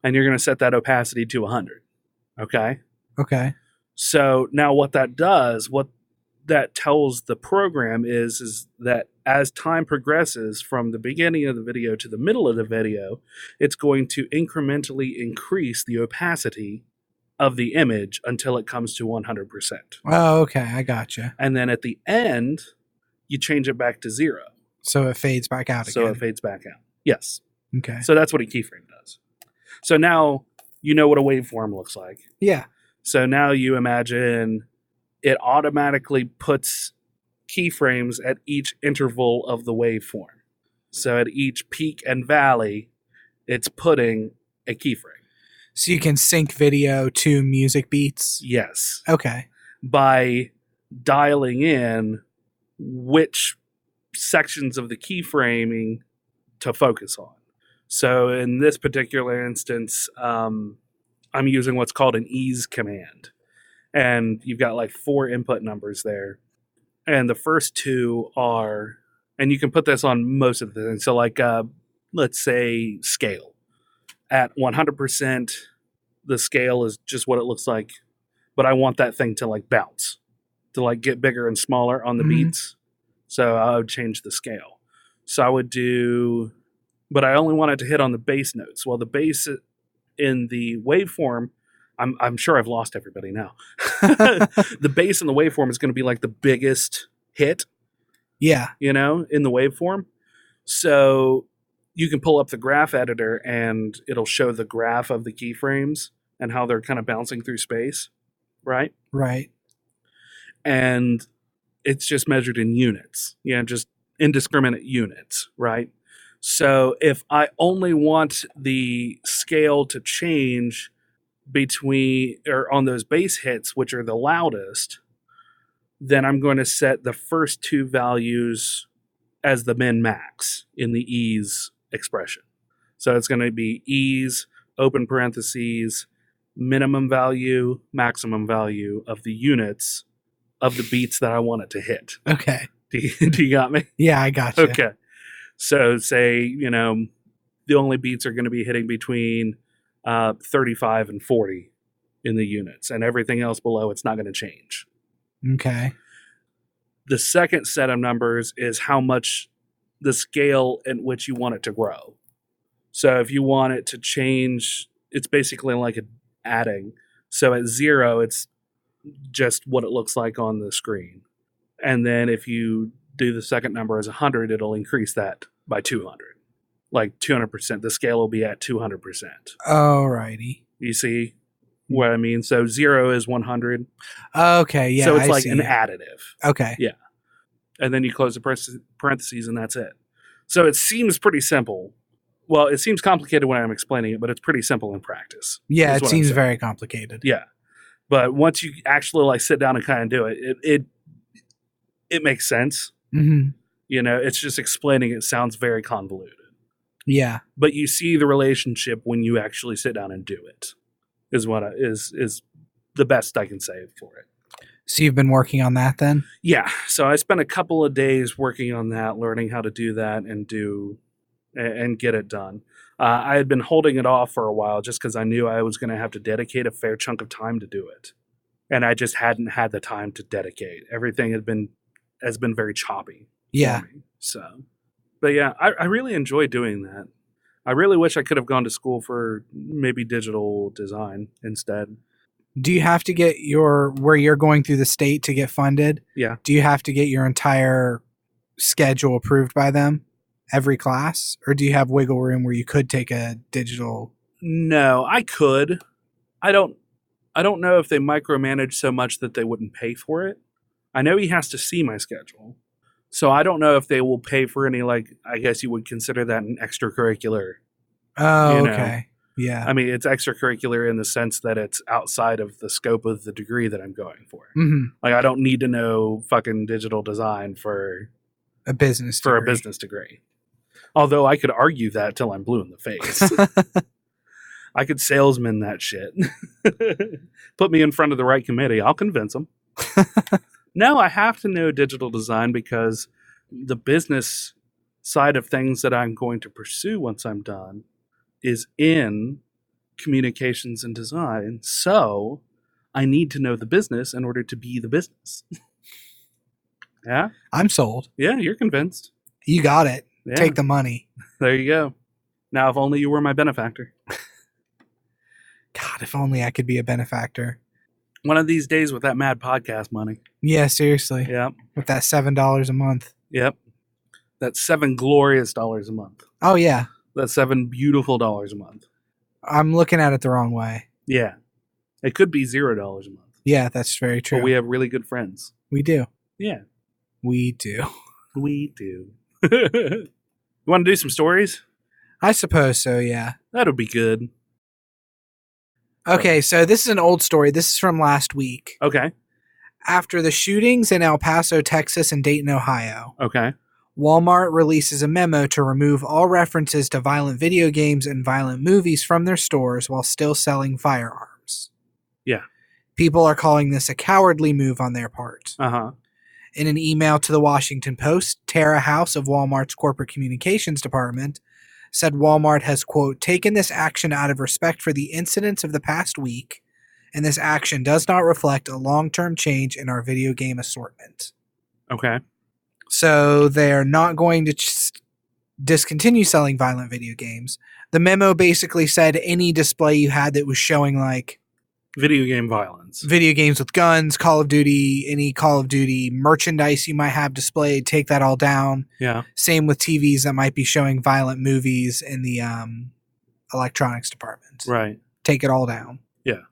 [SPEAKER 3] And you're going to set that opacity to 100. Okay?
[SPEAKER 4] Okay.
[SPEAKER 3] So now what that does, what that tells the program is that as time progresses from the beginning of the video to the middle of the video, it's going to incrementally increase the opacity of the image until it comes to 100%.
[SPEAKER 4] Oh, okay. I gotcha.
[SPEAKER 3] And then at the end, you change it back to 0.
[SPEAKER 4] So it fades back out
[SPEAKER 3] So
[SPEAKER 4] again.
[SPEAKER 3] it fades back out. Yes.
[SPEAKER 4] Okay.
[SPEAKER 3] So that's what a keyframe does. So now you know what a waveform looks like.
[SPEAKER 4] Yeah.
[SPEAKER 3] So now you imagine it automatically puts keyframes at each interval of the waveform. So at each peak and valley, it's putting a keyframe.
[SPEAKER 4] So you can sync video to music beats?
[SPEAKER 3] Yes.
[SPEAKER 4] Okay.
[SPEAKER 3] By dialing in which sections of the keyframing to focus on. So in this particular instance, I'm using what's called an ease command. And you've got like 4 input numbers there. And the first 2 are, and you can put this on most of the things. So like, let's say scale. At 100%, the scale is just what it looks like. But I want that thing to like bounce, to like get bigger and smaller on the beats. So I would change the scale. So I would do, but I only want it to hit on the bass notes. Well, the bass in the waveform, I'm sure I've lost everybody now. The bass in the waveform is going to be like the biggest hit.
[SPEAKER 4] Yeah.
[SPEAKER 3] In the waveform. So you can pull up the graph editor and it'll show the graph of the keyframes and how they're kind of bouncing through space. Right?
[SPEAKER 4] Right.
[SPEAKER 3] And it's just measured in units. Just indiscriminate units. Right? So if I only want the scale to change between or on those bass hits, which are the loudest, then I'm going to set the first 2 values as the min max in the ease expression. So it's going to be ease, open parentheses, minimum value, maximum value of the units of the beats that I want it to hit.
[SPEAKER 4] Okay.
[SPEAKER 3] Do you got me?
[SPEAKER 4] Yeah, I got you.
[SPEAKER 3] Okay. So say, the only beats are going to be hitting between 35 and 40 in the units, and everything else below it's not going to change.
[SPEAKER 4] Okay.
[SPEAKER 3] The second set of numbers is how much the scale at which you want it to grow. So if you want it to change, it's basically like adding. So at 0, it's just what it looks like on the screen. And then if you do the second number as 100, it'll increase that by 200. Like 200%. The scale will be at 200%.
[SPEAKER 4] Alrighty.
[SPEAKER 3] You see what I mean? So 0 is 100.
[SPEAKER 4] Okay, yeah.
[SPEAKER 3] So it's
[SPEAKER 4] I
[SPEAKER 3] like
[SPEAKER 4] see.
[SPEAKER 3] an additive.
[SPEAKER 4] Okay.
[SPEAKER 3] Yeah. And then you close the parentheses and that's it. So it seems pretty simple. Well, it seems complicated when I'm explaining it, but it's pretty simple in practice.
[SPEAKER 4] Yeah,
[SPEAKER 3] is
[SPEAKER 4] it
[SPEAKER 3] what I'm
[SPEAKER 4] seems
[SPEAKER 3] saying.
[SPEAKER 4] very complicated.
[SPEAKER 3] Yeah. But once you actually like sit down and kind of do it, it makes sense.
[SPEAKER 4] Mm-hmm.
[SPEAKER 3] You know, it's just explaining it sounds very convoluted.
[SPEAKER 4] Yeah.
[SPEAKER 3] But you see the relationship when you actually sit down and do it. Is what is the best I can say for it.
[SPEAKER 4] So you've been working on that then?
[SPEAKER 3] Yeah. So I spent a couple of days working on that, learning how to do that and get it done. I had been holding it off for a while just because I knew I was going to have to dedicate a fair chunk of time to do it. And I just hadn't had the time to dedicate. Everything has been very choppy.
[SPEAKER 4] Yeah.
[SPEAKER 3] For me. So, but yeah, I really enjoy doing that. I really wish I could have gone to school for maybe digital design instead.
[SPEAKER 4] Do you have to get where you're going through the state to get funded?
[SPEAKER 3] Yeah.
[SPEAKER 4] Do you have to get your entire schedule approved by them? Every class? Or do you have wiggle room where you could take a digital?
[SPEAKER 3] No, I could. I don't know if they micromanage so much that they wouldn't pay for it. I know he has to see my schedule. So I don't know if they will pay for any, like, I guess you would consider that an extracurricular.
[SPEAKER 4] Oh,
[SPEAKER 3] You know.
[SPEAKER 4] okay. Yeah.
[SPEAKER 3] I mean, it's extracurricular in the sense that it's outside of the scope of the degree that I'm going for.
[SPEAKER 4] Mm-hmm.
[SPEAKER 3] Like, I don't need to know fucking digital design for
[SPEAKER 4] A business
[SPEAKER 3] a
[SPEAKER 4] degree.
[SPEAKER 3] business degree. Although I could argue that till I'm blue in the face. I could salesman that shit. Put me in front of the right committee. I'll convince them. No, I have to know digital design because the business side of things that I'm going to pursue once I'm done is in communications and design. So I need to know the business in order to be the business. Yeah?
[SPEAKER 4] I'm sold.
[SPEAKER 3] Yeah, you're convinced.
[SPEAKER 4] You got it.
[SPEAKER 3] Yeah.
[SPEAKER 4] Take the money.
[SPEAKER 3] There you go. Now, if only you were my benefactor.
[SPEAKER 4] God, if only I could be a benefactor.
[SPEAKER 3] One of these days with that mad podcast money.
[SPEAKER 4] Yeah, seriously.
[SPEAKER 3] Yep.
[SPEAKER 4] With that $7 a month.
[SPEAKER 3] Yep. That's $7 glorious dollars a month.
[SPEAKER 4] Oh, yeah.
[SPEAKER 3] That's $7 beautiful dollars a month.
[SPEAKER 4] I'm looking at it the wrong way.
[SPEAKER 3] Yeah. It could be $0 a month.
[SPEAKER 4] Yeah, that's very true.
[SPEAKER 3] But we have really good friends.
[SPEAKER 4] We do.
[SPEAKER 3] Yeah.
[SPEAKER 4] We do.
[SPEAKER 3] We do. You want to do some stories?
[SPEAKER 4] I suppose so, yeah.
[SPEAKER 3] That'll be good.
[SPEAKER 4] Okay, so this is an old story. This is from last week.
[SPEAKER 3] Okay.
[SPEAKER 4] After the shootings in El Paso, Texas and Dayton, Ohio,
[SPEAKER 3] Okay.
[SPEAKER 4] Walmart releases a memo to remove all references to violent video games and violent movies from their stores while still selling firearms.
[SPEAKER 3] Yeah.
[SPEAKER 4] People are calling this a cowardly move on their part.
[SPEAKER 3] Uh-huh.
[SPEAKER 4] In an email to the Washington Post, Tara House of Walmart's corporate communications department said Walmart has, quote, taken this action out of respect for the incidents of the past week, and this action does not reflect a long-term change in our video game assortment.
[SPEAKER 3] Okay.
[SPEAKER 4] So they're not going to discontinue selling violent video games. The memo basically said any display you had that was showing like
[SPEAKER 3] Video game violence.
[SPEAKER 4] video games with guns, Call of Duty, any Call of Duty merchandise you might have displayed, take that all down.
[SPEAKER 3] Yeah.
[SPEAKER 4] Same with TVs that might be showing violent movies in the electronics department.
[SPEAKER 3] Right.
[SPEAKER 4] Take it all down.
[SPEAKER 3] Yeah.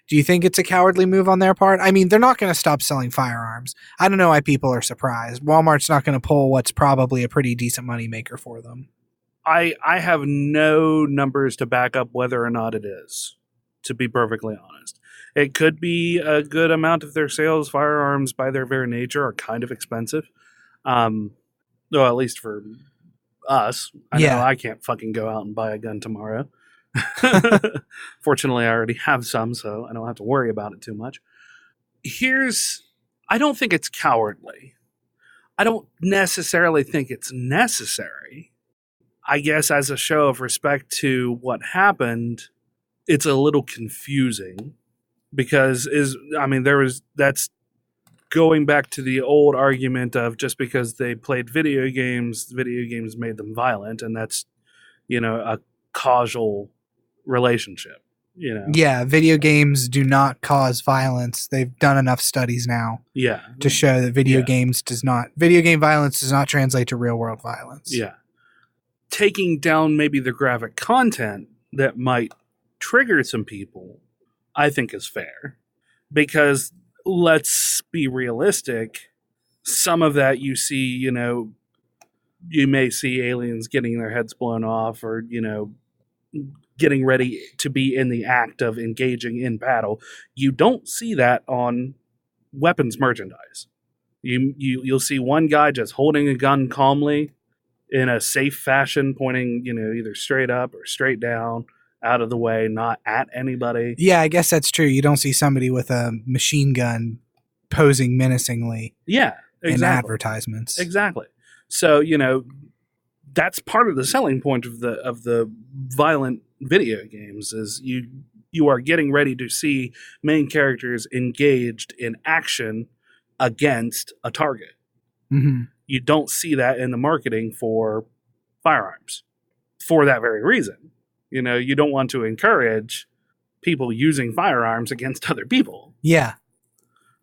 [SPEAKER 4] Do you think it's a cowardly move on their part? I mean, they're not going to stop selling firearms. I don't know why people are surprised. Walmart's not going to pull what's probably a pretty decent moneymaker for them.
[SPEAKER 3] I have no numbers to back up whether or not it is, to be perfectly honest. It could be a good amount of their sales. Firearms, by their very nature, are kind of expensive. Though at least for us. I know I can't fucking go out and buy a gun tomorrow. Fortunately, I already have some, so I don't have to worry about it too much. I don't think it's cowardly. I don't necessarily think it's necessary. I guess as a show of respect to what happened, it's a little confusing because that's going back to the old argument of just because they played video games made them violent, and that's, a causal relationship,
[SPEAKER 4] Yeah, video games do not cause violence. They've done enough studies now to show that video game violence does not translate to real world violence.
[SPEAKER 3] Yeah. Taking down maybe the graphic content that might trigger some people, I think is fair. Because let's be realistic, some of that you see, you may see aliens getting their heads blown off, or, getting ready to be in the act of engaging in battle. You don't see that on weapons merchandise. You'll see one guy just holding a gun calmly in a safe fashion, pointing, either straight up or straight down, out of the way, not at anybody.
[SPEAKER 4] Yeah, I guess that's true. You don't see somebody with a machine gun posing menacingly.
[SPEAKER 3] Yeah, exactly.
[SPEAKER 4] In advertisements.
[SPEAKER 3] Exactly. So, that's part of the selling point of the violent video games is you are getting ready to see main characters engaged in action against a target.
[SPEAKER 4] Mm-hmm.
[SPEAKER 3] You don't see that in the marketing for firearms for that very reason. You don't want to encourage people using firearms against other people.
[SPEAKER 4] Yeah.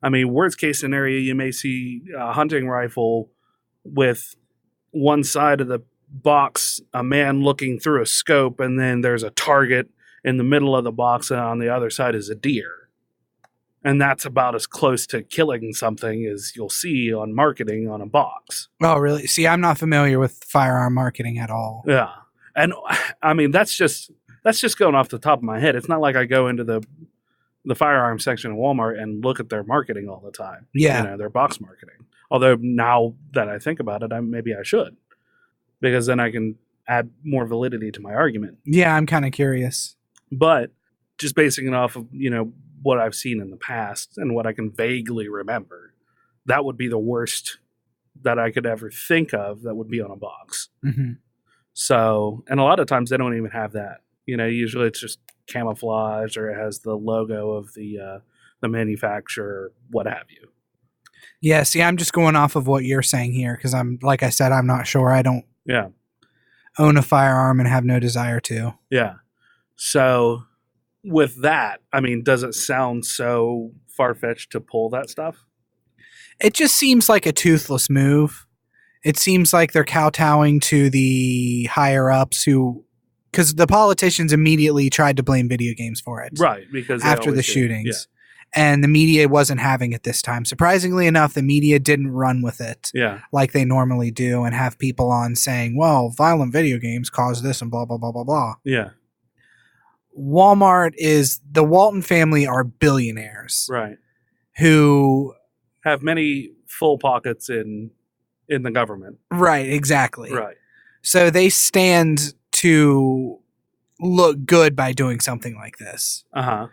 [SPEAKER 3] I mean, worst case scenario, you may see a hunting rifle with one side of the box, a man looking through a scope, and then there's a target in the middle of the box, and on the other side is a deer. And that's about as close to killing something as you'll see on marketing on a box.
[SPEAKER 4] Oh, really? See, I'm not familiar with firearm marketing at all.
[SPEAKER 3] Yeah. And I mean, that's just going off the top of my head. It's not like I go into the firearm section of Walmart and look at their marketing all the time.
[SPEAKER 4] Yeah.
[SPEAKER 3] Their box marketing. Although now that I think about it, maybe I should. Because then I can add more validity to my argument.
[SPEAKER 4] Yeah, I'm kind of curious.
[SPEAKER 3] But just basing it off of, what I've seen in the past and what I can vaguely remember, that would be the worst that I could ever think of that would be on a box.
[SPEAKER 4] Mm-hmm.
[SPEAKER 3] So, and a lot of times they don't even have that. Usually it's just camouflage, or it has the logo of the manufacturer, what have you.
[SPEAKER 4] Yeah, see, I'm just going off of what you're saying here because like I said, I'm not sure. I don't own a firearm and have no desire to.
[SPEAKER 3] Yeah. So with that, I mean, does it sound so far-fetched to pull that stuff?
[SPEAKER 4] It just seems like a toothless move. It seems like they're kowtowing to the higher-ups because the politicians immediately tried to blame video games for it.
[SPEAKER 3] Right, because
[SPEAKER 4] after the shootings. Yeah. And the media wasn't having it this time. Surprisingly enough, the media didn't run with it like they normally do and have people on saying, well, violent video games cause this and blah, blah, blah, blah, blah.
[SPEAKER 3] Yeah.
[SPEAKER 4] The Walton family are billionaires.
[SPEAKER 3] Right.
[SPEAKER 4] Who
[SPEAKER 3] have many full pockets in the government.
[SPEAKER 4] Right, exactly.
[SPEAKER 3] Right.
[SPEAKER 4] So they stand to look good by doing something like this.
[SPEAKER 3] Uh-huh.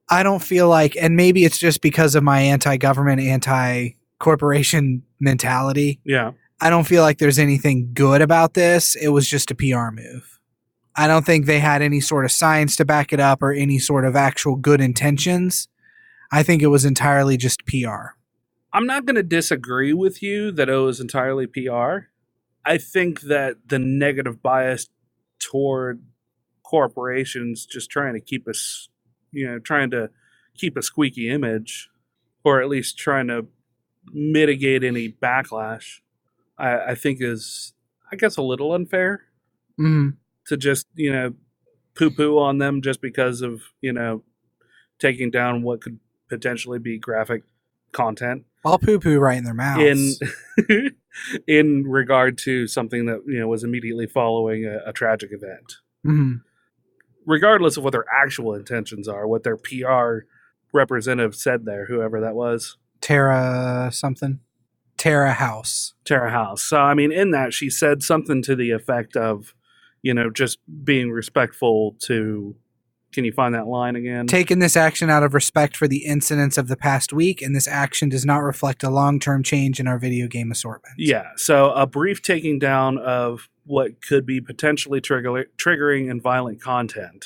[SPEAKER 4] I don't feel like, and maybe it's just because of my anti-government, anti-corporation mentality.
[SPEAKER 3] Yeah.
[SPEAKER 4] I don't feel like there's anything good about this. It was just a PR move. I don't think they had any sort of science to back it up or any sort of actual good intentions. I think it was entirely just PR.
[SPEAKER 3] I'm not going to disagree with you that it was entirely PR. I think that the negative bias toward corporations just trying to keep us, trying to keep a squeaky image, or at least trying to mitigate any backlash, I think is, I guess, a little unfair.
[SPEAKER 4] Mm-hmm.
[SPEAKER 3] To just, poo-poo on them just because of, taking down what could potentially be graphic content.
[SPEAKER 4] I'll poo-poo right in their mouths.
[SPEAKER 3] In regard to something that, was immediately following a tragic event.
[SPEAKER 4] Mm-hmm.
[SPEAKER 3] Regardless of what their actual intentions are, what their PR representative said there, whoever that was.
[SPEAKER 4] Tara House.
[SPEAKER 3] So, I mean, in that, she said something to the effect of, just being respectful to, can you find that line again?
[SPEAKER 4] Taking this action out of respect for the incidents of the past week, and this action does not reflect a long-term change in our video game assortment.
[SPEAKER 3] Yeah, so a brief taking down of what could be potentially triggering and violent content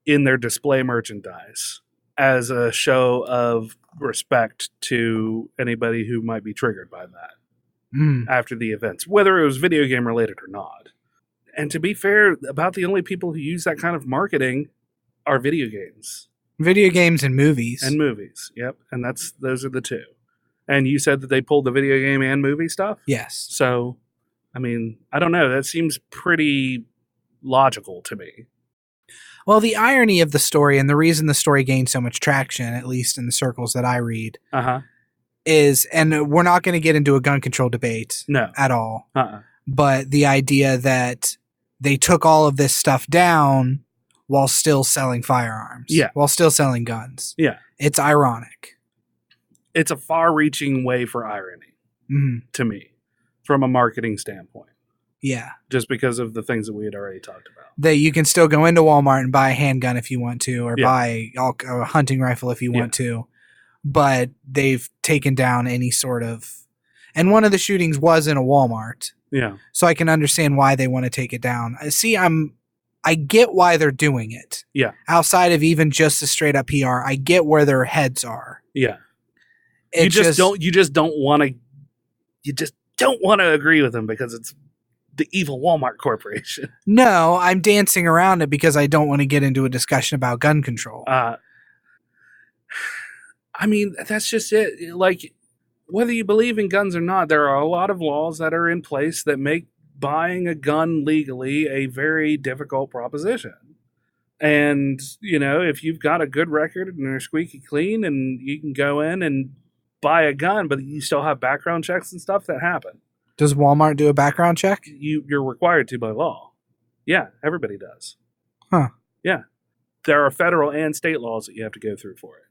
[SPEAKER 3] in their display merchandise as a show of respect to anybody who might be triggered by that after the events, whether it was video game related or not. And to be fair, about the only people who use that kind of marketing are video games.
[SPEAKER 4] Video games and movies.
[SPEAKER 3] And movies, yep. And those are the two. And you said that they pulled the video game and movie stuff?
[SPEAKER 4] Yes.
[SPEAKER 3] So, I mean, I don't know. That seems pretty logical to me.
[SPEAKER 4] Well, the irony of the story, and the reason the story gained so much traction, at least in the circles that I read, is, and we're not going to get into a gun control debate at all, but the idea that they took all of this stuff down while still selling firearms.
[SPEAKER 3] Yeah.
[SPEAKER 4] While still selling guns.
[SPEAKER 3] Yeah.
[SPEAKER 4] It's ironic.
[SPEAKER 3] It's a far-reaching way for irony to me, from a marketing standpoint.
[SPEAKER 4] Yeah.
[SPEAKER 3] Just because of the things that we had already talked about.
[SPEAKER 4] That you can still go into Walmart and buy a handgun if you want to, or buy a hunting rifle if you want to. But they've taken down any sort of... And one of the shootings was in a Walmart.
[SPEAKER 3] Yeah.
[SPEAKER 4] So I can understand why they want to take it down. See, I get why they're doing it.
[SPEAKER 3] Yeah.
[SPEAKER 4] Outside of even just the straight up PR, I get where their heads are.
[SPEAKER 3] Yeah. You just don't want to agree with them because it's the evil Walmart corporation.
[SPEAKER 4] No, I'm dancing around it because I don't want to get into a discussion about gun control.
[SPEAKER 3] I mean, that's just it. Like, whether you believe in guns or not, there are a lot of laws that are in place that make buying a gun legally a very difficult proposition. And, you know, if you've got a good record and they're squeaky clean and you can go in and buy a gun, but you still have background checks and stuff that happen.
[SPEAKER 4] Does Walmart do a background check?
[SPEAKER 3] You're required to by law. Yeah, everybody does.
[SPEAKER 4] Huh.
[SPEAKER 3] Yeah. There are federal and state laws that you have to go through for it.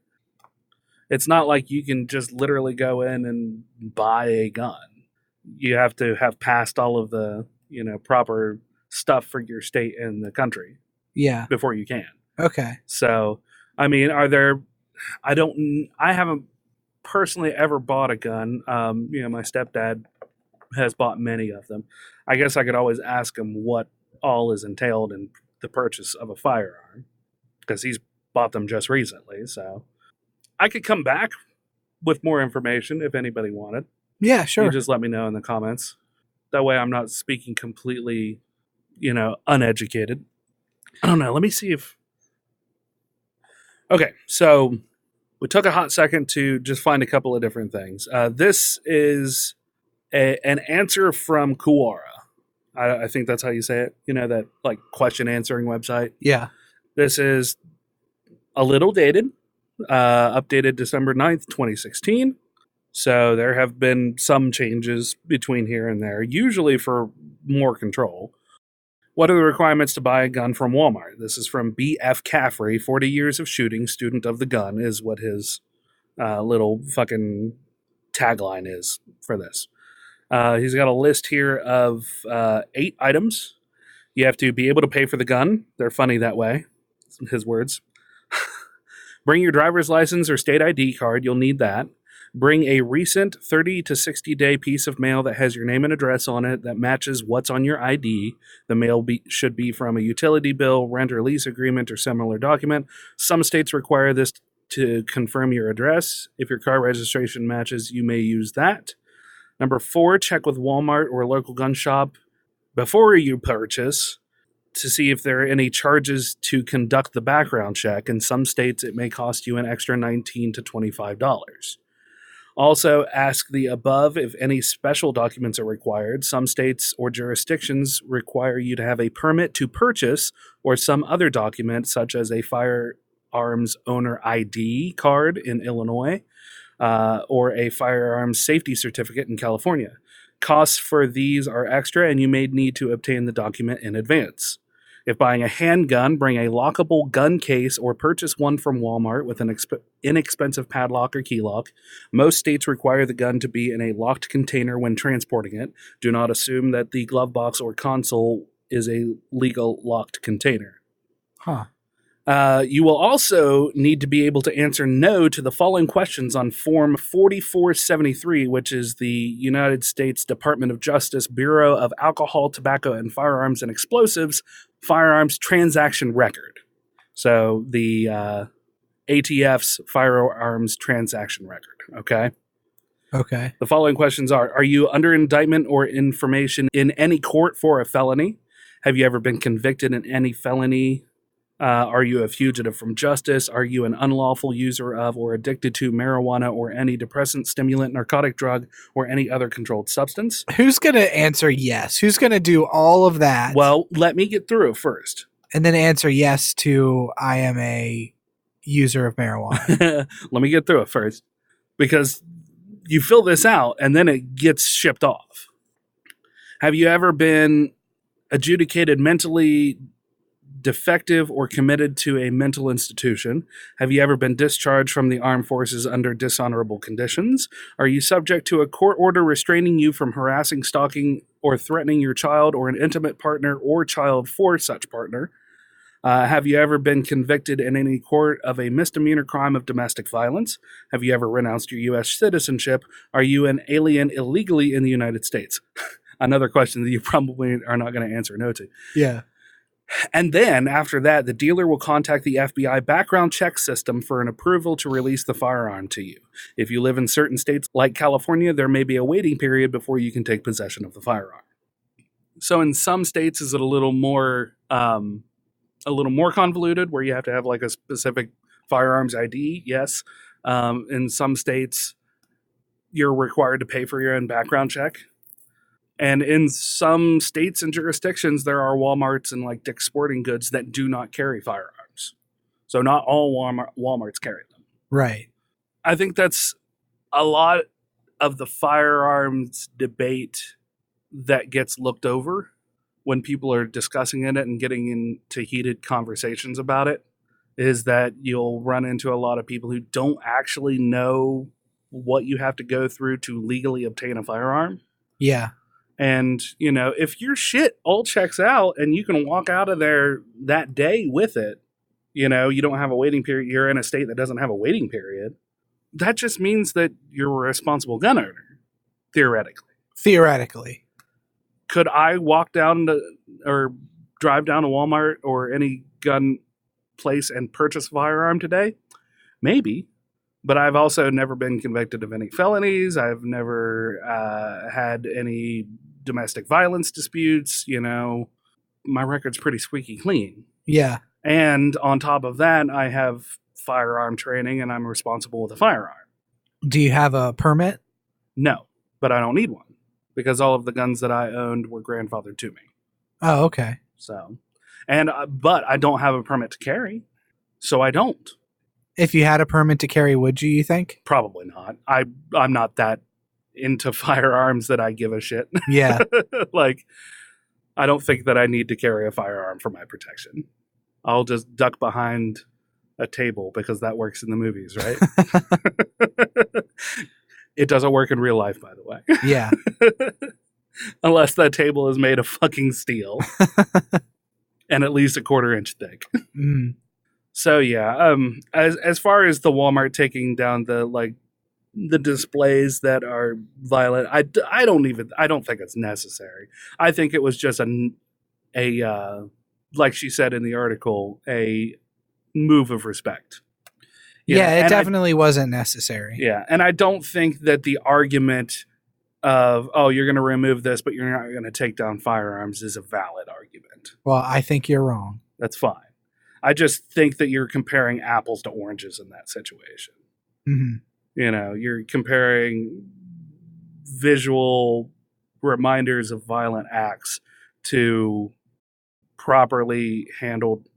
[SPEAKER 3] It's not like you can just literally go in and buy a gun. You have to have passed all of the, you know, proper stuff for your state and the country.
[SPEAKER 4] Yeah.
[SPEAKER 3] Before you can.
[SPEAKER 4] Okay.
[SPEAKER 3] So, I mean, I haven't personally ever bought a gun. You know, my stepdad has bought many of them. I guess I could always ask him what all is entailed in the purchase of a firearm because he's bought them just recently. So I could come back with more information if anybody wanted.
[SPEAKER 4] Yeah, sure.
[SPEAKER 3] You just let me know in the comments. That way I'm not speaking completely, you know, uneducated. I don't know. Let me see if... Okay, so we took a hot second to just find a couple of different things. This is an answer from Quora. I think that's how you say it. You know, that like question answering website.
[SPEAKER 4] Yeah.
[SPEAKER 3] This is a little dated, updated December 9th, 2016. So there have been some changes between here and there, usually for more control. What are the requirements to buy a gun from Walmart? This is from B.F. Caffrey, 40 years of shooting, student of the gun, is what his little fucking tagline is for this. He's got a list here of 8 items. You have to be able to pay for the gun. They're funny that way. His words. Bring your driver's license or state ID card. You'll need that. Bring a recent 30 to 60 day piece of mail that has your name and address on it that matches what's on your ID. The mail should be from a utility bill, rent or lease agreement, or similar document. Some states require this to confirm your address. If your car registration matches, you may use that. Number 4, check with Walmart or a local gun shop before you purchase to see if there are any charges to conduct the background check. In some states, it may cost you an extra $19 to $25. Also, ask the above if any special documents are required. Some states or jurisdictions require you to have a permit to purchase or some other document, such as a firearms owner ID card in Illinois or a firearms safety certificate in California. Costs for these are extra, and you may need to obtain the document in advance. If buying a handgun, bring a lockable gun case or purchase one from Walmart with an inexpensive padlock or key lock. Most states require the gun to be in a locked container when transporting it. Do not assume that the glove box or console is a legal locked container.
[SPEAKER 4] Huh.
[SPEAKER 3] You will also need to be able to answer no to the following questions on Form 4473, which is the United States Department of Justice Bureau of Alcohol, Tobacco, and Firearms and Explosives Firearms Transaction Record. So the ATF's firearms transaction record. Okay.
[SPEAKER 4] Okay.
[SPEAKER 3] The following questions are you under indictment or information in any court for a felony? Have you ever been convicted in any felony? Are you a fugitive from justice? Are you an unlawful user of or addicted to marijuana or any depressant, stimulant, narcotic drug, or any other controlled substance?
[SPEAKER 4] Who's going to answer yes? Who's going to do all of that?
[SPEAKER 3] Well, let me get through it first.
[SPEAKER 4] And then answer yes to I am a user of marijuana.
[SPEAKER 3] Let me get through it first. Because you fill this out and then it gets shipped off. Have you ever been adjudicated mentally defective or committed to a mental institution? Have you ever been discharged from the armed forces under dishonorable conditions? Are you subject to a court order restraining you from harassing, stalking, or threatening your child or an intimate partner or child for such partner? Have you ever been convicted in any court of a misdemeanor crime of domestic violence? Have you ever renounced your U.S. citizenship? Are you an alien illegally in the United States? Another question that you probably are not going to answer no to.
[SPEAKER 4] Yeah.
[SPEAKER 3] And then, after that, the dealer will contact the FBI background check system for an approval to release the firearm to you. If you live in certain states like California, there may be a waiting period before you can take possession of the firearm. So in some states, is it a little more convoluted, where you have to have like a specific firearms ID? Yes. In some states, you're required to pay for your own background check. And in some states and jurisdictions, there are Walmarts and like Dick's Sporting Goods that do not carry firearms. So not all Walmarts carry them.
[SPEAKER 4] Right.
[SPEAKER 3] I think that's a lot of the firearms debate that gets looked over when people are discussing it and getting into heated conversations about it, is that you'll run into a lot of people who don't actually know what you have to go through to legally obtain a firearm.
[SPEAKER 4] Yeah.
[SPEAKER 3] And, you know, if your shit all checks out and you can walk out of there that day with it, you know, you don't have a waiting period, you're in a state that doesn't have a waiting period, that just means that you're a responsible gun owner, theoretically.
[SPEAKER 4] Theoretically.
[SPEAKER 3] Could I walk down or drive down to Walmart or any gun place and purchase a firearm today? Maybe. But I've also never been convicted of any felonies. I've never had any domestic violence disputes. You know, my record's pretty squeaky clean.
[SPEAKER 4] Yeah.
[SPEAKER 3] And on top of that, I have firearm training and I'm responsible with a firearm.
[SPEAKER 4] Do you have a permit?
[SPEAKER 3] No, but I don't need one because all of the guns that I owned were grandfathered to me.
[SPEAKER 4] Oh, okay.
[SPEAKER 3] So, and but I don't have a permit to carry, so I don't.
[SPEAKER 4] If you had a permit to carry, would you think?
[SPEAKER 3] Probably not. I'm not that into firearms that I give a shit.
[SPEAKER 4] Yeah.
[SPEAKER 3] Like, I don't think that I need to carry a firearm for my protection. I'll just duck behind a table because that works in the movies, right? It doesn't work in real life, by the way.
[SPEAKER 4] Yeah.
[SPEAKER 3] Unless that table is made of fucking steel and at least a 1/4 inch thick.
[SPEAKER 4] Mm.
[SPEAKER 3] So yeah, as far as the Walmart taking down the displays that are violent, I don't think it's necessary. I think it was just a like she said in the article, a move of respect.
[SPEAKER 4] Yeah, it definitely wasn't necessary.
[SPEAKER 3] Yeah, and I don't think that the argument of, oh, you're going to remove this, but you're not going to take down firearms is a valid argument.
[SPEAKER 4] Well, I think you're wrong.
[SPEAKER 3] That's fine. I just think that you're comparing apples to oranges in that situation.
[SPEAKER 4] Mm-hmm.
[SPEAKER 3] You know, you're comparing visual reminders of violent acts to properly handled,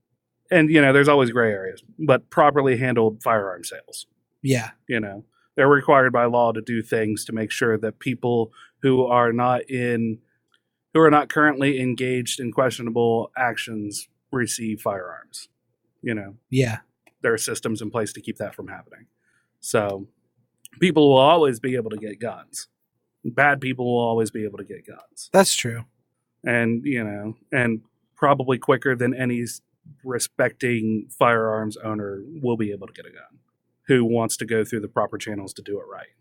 [SPEAKER 3] and, you know, there's always gray areas, but properly handled firearm sales.
[SPEAKER 4] Yeah.
[SPEAKER 3] You know, they're required by law to do things to make sure that people who are not currently engaged in questionable actions receive firearms. You know,
[SPEAKER 4] yeah,
[SPEAKER 3] there are systems in place to keep that from happening. So people will always be able to get guns. Bad people will always be able to get guns.
[SPEAKER 4] That's true.
[SPEAKER 3] And, you know, and probably quicker than any respecting firearms owner will be able to get a gun who wants to go through the proper channels to do it right.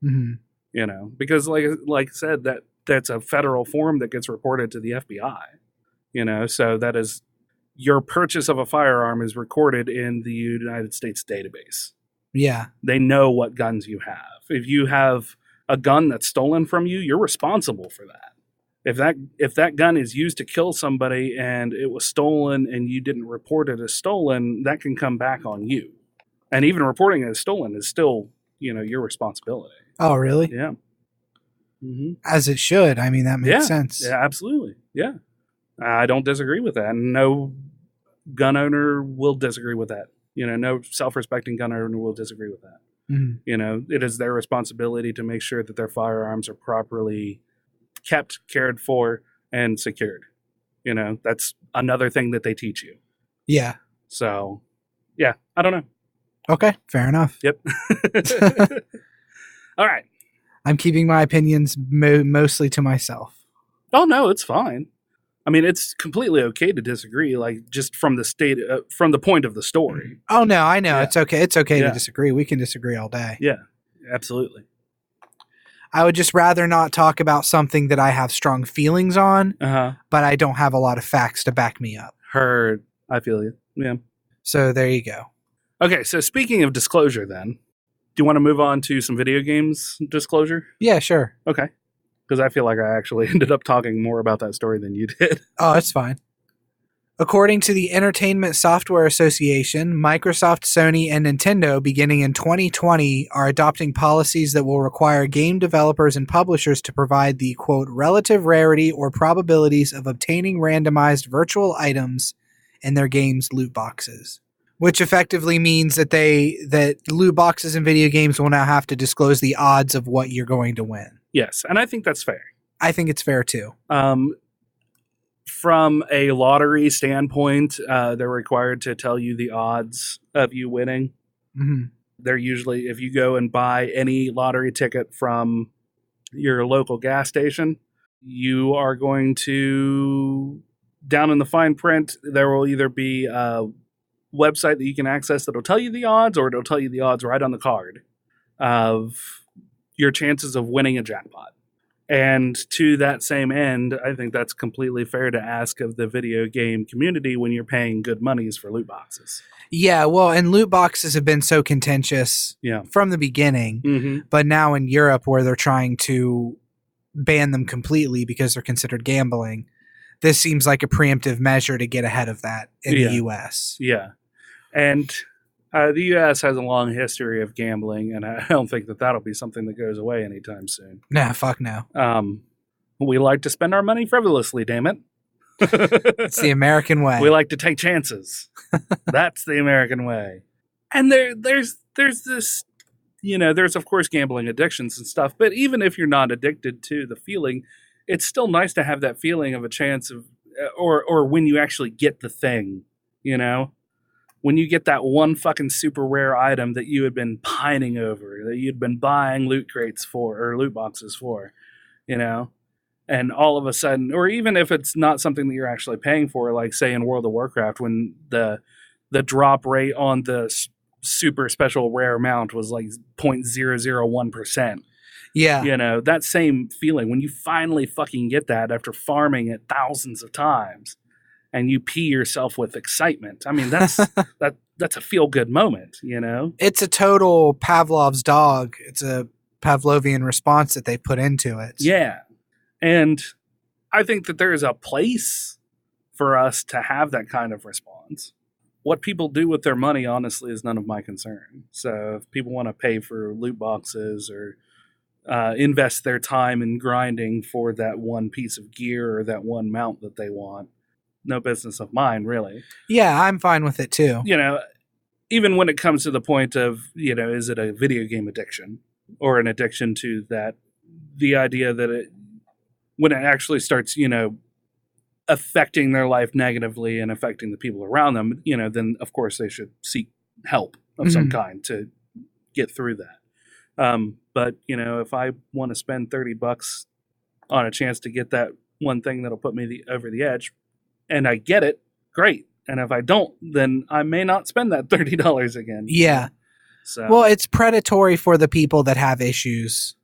[SPEAKER 4] Mm-hmm.
[SPEAKER 3] You know, because like I said, that's a federal form that gets reported to the FBI. You know, so that is your purchase of a firearm is recorded in the United States database.
[SPEAKER 4] Yeah.
[SPEAKER 3] They know what guns you have. If you have a gun that's stolen from you, you're responsible for that. If that gun is used to kill somebody and it was stolen and you didn't report it as stolen, that can come back on you. And even reporting it as stolen is still, your responsibility.
[SPEAKER 4] Oh, really?
[SPEAKER 3] Yeah. Mm-hmm.
[SPEAKER 4] As it should. I mean, that makes sense.
[SPEAKER 3] Yeah, absolutely. Yeah. I don't disagree with that. No gun owner will disagree with that. No self-respecting gun owner will disagree with that.
[SPEAKER 4] Mm-hmm.
[SPEAKER 3] It is their responsibility to make sure that their firearms are properly kept, cared for, and secured. That's another thing that they teach you.
[SPEAKER 4] Yeah.
[SPEAKER 3] So, yeah, I don't know.
[SPEAKER 4] Okay, fair enough.
[SPEAKER 3] Yep. All right.
[SPEAKER 4] I'm keeping my opinions mostly to myself.
[SPEAKER 3] Oh, no, it's fine. I mean, it's completely okay to disagree, like just from the point of the story.
[SPEAKER 4] Oh, no, I know.
[SPEAKER 3] Yeah.
[SPEAKER 4] It's okay. It's okay
[SPEAKER 3] Yeah.
[SPEAKER 4] to disagree. We can disagree all day.
[SPEAKER 3] Yeah, absolutely.
[SPEAKER 4] I would just rather not talk about something that I have strong feelings on, but I don't have a lot of facts to back me up.
[SPEAKER 3] Heard. I feel you. Yeah.
[SPEAKER 4] So there you go.
[SPEAKER 3] Okay, so speaking of disclosure then, do you want to move on to some video games disclosure?
[SPEAKER 4] Yeah, sure.
[SPEAKER 3] Okay. Because I feel like I actually ended up talking more about that story than you did.
[SPEAKER 4] Oh, that's fine. According to the Entertainment Software Association, Microsoft, Sony, and Nintendo, beginning in 2020, are adopting policies that will require game developers and publishers to provide the, quote, relative rarity or probabilities of obtaining randomized virtual items in their games' loot boxes. Which effectively means that loot boxes in video games will now have to disclose the odds of what you're going to win.
[SPEAKER 3] Yes, and I think that's fair.
[SPEAKER 4] I think it's fair too.
[SPEAKER 3] From a lottery standpoint, they're required to tell you the odds of you winning.
[SPEAKER 4] Mm-hmm.
[SPEAKER 3] They're usually, if you go and buy any lottery ticket from your local gas station, you are going to, down in the fine print, there will either be a website that you can access that'll tell you the odds, or it'll tell you the odds right on the card of your chances of winning a jackpot. And to that same end, I think that's completely fair to ask of the video game community when you're paying good monies for loot boxes.
[SPEAKER 4] Yeah, well, and loot boxes have been so contentious from the beginning,
[SPEAKER 3] Mm-hmm.
[SPEAKER 4] but now in Europe where they're trying to ban them completely because they're considered gambling, this seems like a preemptive measure to get ahead of that in the U.S.
[SPEAKER 3] Yeah. And the U.S. has a long history of gambling, and I don't think that that'll be something that goes away anytime soon.
[SPEAKER 4] Nah, fuck no.
[SPEAKER 3] We like to spend our money frivolously, damn it.
[SPEAKER 4] It's the American way.
[SPEAKER 3] We like to take chances. That's the American way. And there's this, there's of course gambling addictions and stuff, but even if you're not addicted to the feeling, it's still nice to have that feeling of a chance of, or when you actually get the thing, when you get that one fucking super rare item that you had been pining over, that you'd been buying loot crates for, or loot boxes for, and all of a sudden, or even if it's not something that you're actually paying for, like say in World of Warcraft, when the drop rate on the super special rare mount was like 0.001%.
[SPEAKER 4] Yeah.
[SPEAKER 3] That same feeling when you finally fucking get that after farming it thousands of times and you pee yourself with excitement. I mean, that's a feel-good moment,
[SPEAKER 4] It's a total Pavlov's dog. It's a Pavlovian response that they put into it.
[SPEAKER 3] Yeah. And I think that there is a place for us to have that kind of response. What people do with their money, honestly, is none of my concern. So if people want to pay for loot boxes or invest their time in grinding for that one piece of gear or that one mount that they want, no business of mine, really.
[SPEAKER 4] Yeah, I'm fine with it too.
[SPEAKER 3] Even when it comes to the point of, is it a video game addiction or an addiction to that, the idea that when it actually starts, affecting their life negatively and affecting the people around them, then of course they should seek help of some kind to get through that. But, if I want to spend $30 on a chance to get that one thing that'll put me over the edge, and I get it, great. And if I don't, then I may not spend that $30 again.
[SPEAKER 4] Yeah.
[SPEAKER 3] So,
[SPEAKER 4] well, it's predatory for the people that have issues.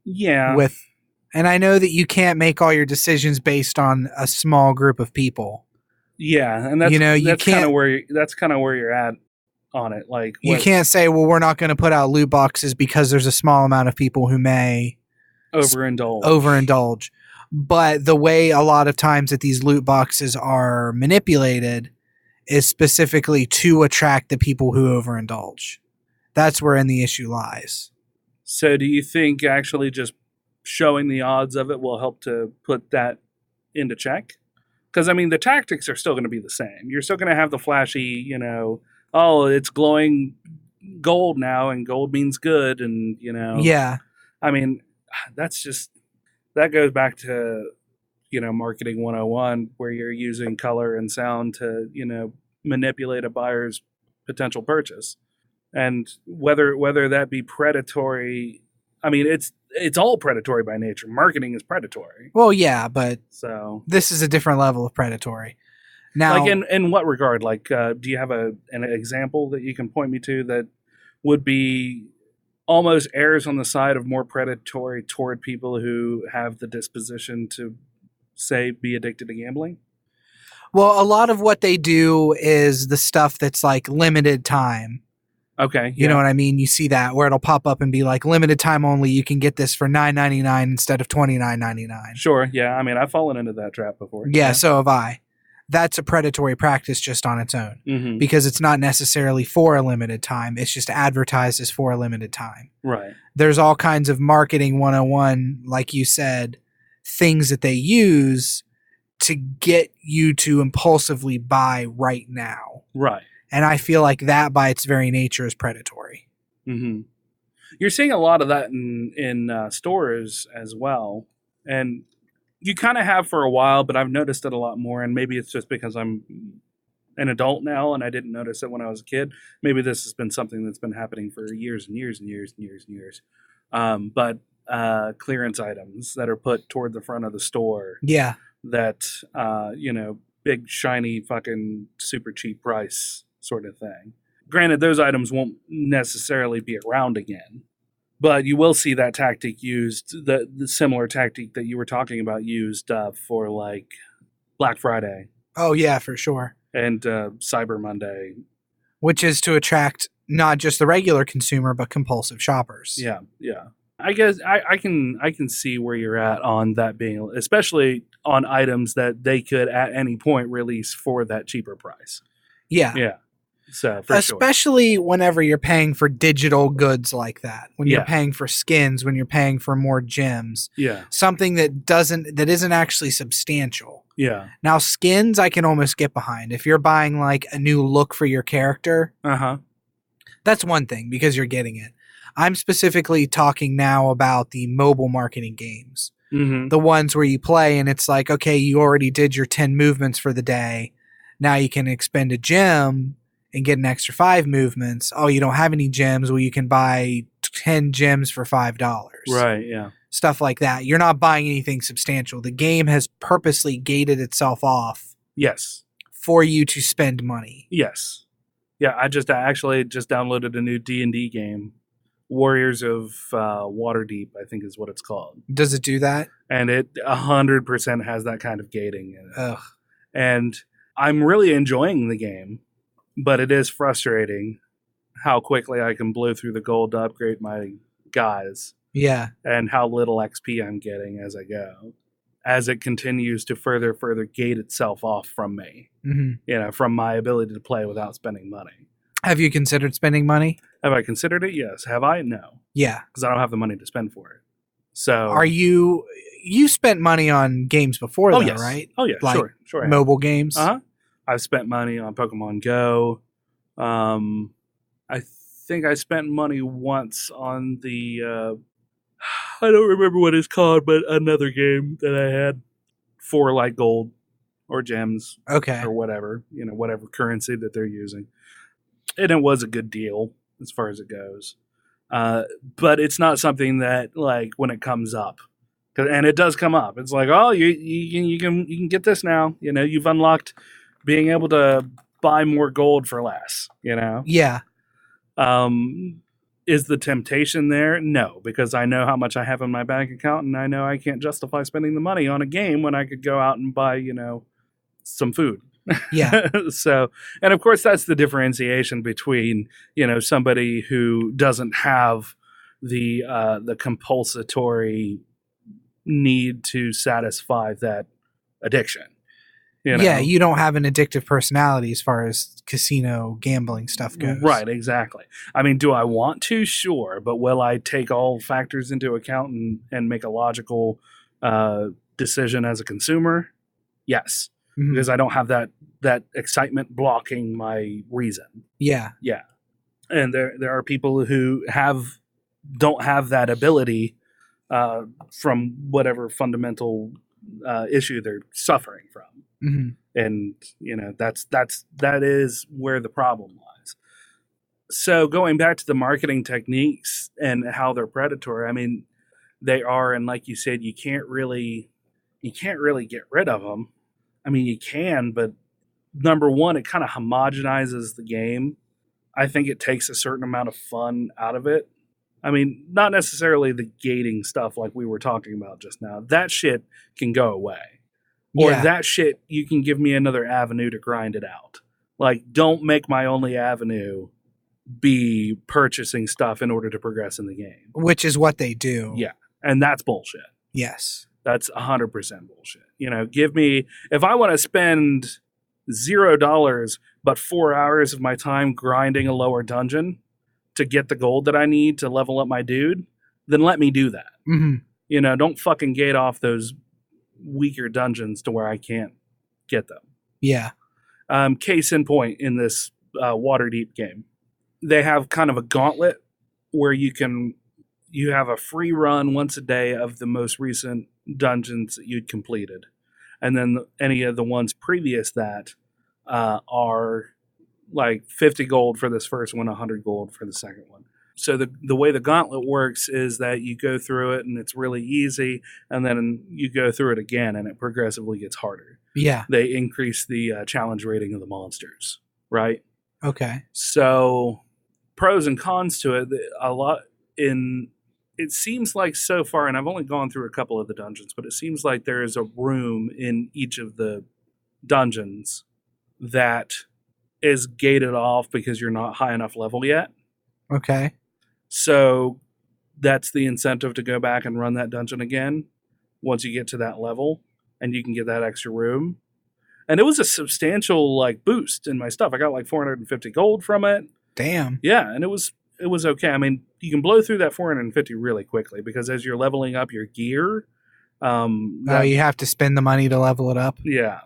[SPEAKER 3] Yeah.
[SPEAKER 4] And I know that you can't make all your decisions based on a small group of people.
[SPEAKER 3] Yeah, and that's
[SPEAKER 4] You know, you
[SPEAKER 3] that's kind of
[SPEAKER 4] can't-
[SPEAKER 3] where you're at on it. Like
[SPEAKER 4] You can't say, well, we're not going to put out loot boxes because there's a small amount of people who may overindulge. But the way a lot of times that these loot boxes are manipulated is specifically to attract the people who overindulge. That's wherein the issue lies.
[SPEAKER 3] So do you think actually just showing the odds of it will help to put that into check? Because, I mean, the tactics are still going to be the same. You're still going to have the flashy, oh, it's glowing gold now, and gold means good, and,
[SPEAKER 4] Yeah.
[SPEAKER 3] I mean, that goes back to, marketing 101, where you're using color and sound to, manipulate a buyer's potential purchase. And whether that be predatory, I mean, it's all predatory by nature. Marketing is predatory.
[SPEAKER 4] Well, yeah, but
[SPEAKER 3] So
[SPEAKER 4] this is a different level of predatory. Now,
[SPEAKER 3] like in what regard? Like, do you have an example that you can point me to that would be almost errs on the side of more predatory toward people who have the disposition to, say, be addicted to gambling?
[SPEAKER 4] well, a lot of what they do is the stuff that's like limited time.
[SPEAKER 3] Okay.
[SPEAKER 4] You know what I mean? You see that where it'll pop up and be like limited time only. You can get this for $9.99 instead of $29.99.
[SPEAKER 3] Sure. Yeah. I mean, I've fallen into that trap before.
[SPEAKER 4] Yeah, so have I. That's a predatory practice just on its own
[SPEAKER 3] Mm-hmm.
[SPEAKER 4] because it's not necessarily for a limited time. It's just advertised as for a limited time.
[SPEAKER 3] Right.
[SPEAKER 4] There's all kinds of marketing 101, like you said, things that they use to get you to impulsively buy right now.
[SPEAKER 3] Right.
[SPEAKER 4] And I feel like that by its very nature is predatory.
[SPEAKER 3] Mm-hmm. You're seeing a lot of that in stores as well. And you kind of have for a while, but I've noticed it a lot more. And maybe it's just because I'm an adult now and I didn't notice it when I was a kid. Maybe this has been something that's been happening for years and years and years and years and years. But clearance items that are put toward the front of the store
[SPEAKER 4] Yeah.
[SPEAKER 3] that, big, shiny, fucking super cheap price sort of thing. Granted, those items won't necessarily be around again, but you will see that tactic used, the similar tactic that you were talking about used for like Black Friday
[SPEAKER 4] Oh, yeah, for sure.
[SPEAKER 3] and Cyber Monday.
[SPEAKER 4] Which is to attract not just the regular consumer, but compulsive shoppers.
[SPEAKER 3] Yeah, yeah. I guess I can see where you're at on that being, especially on items that they could at any point release for that cheaper price.
[SPEAKER 4] Yeah.
[SPEAKER 3] Yeah. So for sure.
[SPEAKER 4] Especially whenever you're paying for digital goods like that, when you're
[SPEAKER 3] Yeah.
[SPEAKER 4] paying for skins, when you're paying for more gems,
[SPEAKER 3] Yeah.
[SPEAKER 4] something that isn't actually substantial.
[SPEAKER 3] Yeah.
[SPEAKER 4] Now, skins I can almost get behind. If you're buying like a new look for your character,
[SPEAKER 3] Uh-huh.
[SPEAKER 4] that's one thing because you're getting it. I'm specifically talking now about the mobile marketing games,
[SPEAKER 3] Mm-hmm.
[SPEAKER 4] the ones where you play and it's like, okay, you already did your 10 movements for the day. Now you can expend a gem and get an extra 5 movements. Oh, you don't have any gems? Well, you can buy 10 gems for $5.
[SPEAKER 3] Right, yeah.
[SPEAKER 4] Stuff like that. You're not buying anything substantial. The game has purposely gated itself off
[SPEAKER 3] Yes.
[SPEAKER 4] for you to spend money.
[SPEAKER 3] Yes. Yeah, I actually just downloaded a new D&D game. Warriors of Waterdeep, I think is what it's called.
[SPEAKER 4] Does it do that?
[SPEAKER 3] And it 100% has that kind of gating in it.
[SPEAKER 4] Ugh.
[SPEAKER 3] And I'm really enjoying the game, but it is frustrating how quickly I can blow through the gold to upgrade my guys
[SPEAKER 4] Yeah.
[SPEAKER 3] and how little XP I'm getting as I go, as it continues to further gate itself off from me,
[SPEAKER 4] hmm
[SPEAKER 3] from my ability to play without spending money.
[SPEAKER 4] Have you considered spending money?
[SPEAKER 3] Have I considered it? Yes. Have I? No,
[SPEAKER 4] Yeah.
[SPEAKER 3] because I don't have the money to spend for it. So
[SPEAKER 4] Are you spent money on games before
[SPEAKER 3] Oh
[SPEAKER 4] though,
[SPEAKER 3] yes.
[SPEAKER 4] right?
[SPEAKER 3] Oh yeah.
[SPEAKER 4] Like
[SPEAKER 3] Sure. I have.
[SPEAKER 4] Mobile games?
[SPEAKER 3] Uh-huh. I've spent money on Pokemon Go. I think I spent money once on the I don't remember what it's called, but another game that I had for like gold or gems
[SPEAKER 4] Okay.
[SPEAKER 3] or whatever, whatever currency that they're using. And it was a good deal as far as it goes. But it's not something that, like, when it comes up, and it does come up, it's like, oh, you can get this now. You've unlocked being able to buy more gold for less.
[SPEAKER 4] Yeah.
[SPEAKER 3] Is the temptation there? No, because I know how much I have in my bank account, and I know I can't justify spending the money on a game when I could go out and buy, some food.
[SPEAKER 4] Yeah.
[SPEAKER 3] So, and of course, that's the differentiation between, somebody who doesn't have the compulsory need to satisfy that addiction.
[SPEAKER 4] Yeah, you don't have an addictive personality as far as casino gambling stuff goes.
[SPEAKER 3] Right, exactly. I mean, do I want to? Sure. But will I take all factors into account and make a logical decision as a consumer? Yes.
[SPEAKER 4] Mhm.
[SPEAKER 3] Because I don't have that excitement blocking my reason.
[SPEAKER 4] Yeah.
[SPEAKER 3] Yeah. And there are people who don't have that ability from whatever fundamental issue they're suffering from.
[SPEAKER 4] Mhm.
[SPEAKER 3] And that is where the problem lies. So going back to the marketing techniques and how they're predatory, I mean, they are, and like you said, you can't really get rid of them. I mean, you can, but number one, it kind of homogenizes the game. I think it takes a certain amount of fun out of it. I mean, not necessarily the gating stuff like we were talking about just now. That shit can go away. Or that shit, you can give me another avenue to grind it out. Like, don't make my only avenue be purchasing stuff in order to progress in the game.
[SPEAKER 4] Which is what they do.
[SPEAKER 3] Yeah. And that's bullshit.
[SPEAKER 4] Yes.
[SPEAKER 3] That's 100% bullshit. Give me, if I want to spend $0, but 4 hours of my time grinding a lower dungeon to get the gold that I need to level up my dude, then let me do that.
[SPEAKER 4] Mm-hmm.
[SPEAKER 3] Don't fucking gate off those weaker dungeons to where I can't get them.
[SPEAKER 4] Yeah.
[SPEAKER 3] Case in point in this Waterdeep game, they have kind of a gauntlet where you have a free run once a day of the most recent dungeons that you'd completed, and then any of the ones previous that are like 50 gold for this first one, 100 gold for the second one. So the way the gauntlet works is that you go through it and it's really easy, and then you go through it again and it progressively gets harder.
[SPEAKER 4] Yeah.
[SPEAKER 3] They increase the challenge rating of the monsters, right?
[SPEAKER 4] Okay.
[SPEAKER 3] So pros and cons to it, it seems like so far, and I've only gone through a couple of the dungeons, but it seems like there is a room in each of the dungeons that is gated off because you're not high enough level yet.
[SPEAKER 4] Okay.
[SPEAKER 3] So that's the incentive to go back and run that dungeon again once you get to that level, and you can get that extra room. And it was a substantial boost in my stuff. I got 450 gold from it.
[SPEAKER 4] Damn.
[SPEAKER 3] Yeah, and it was okay. I mean, you can blow through that 450 really quickly because as you're leveling up your gear,
[SPEAKER 4] you have to spend the money to level it up.
[SPEAKER 3] Yeah.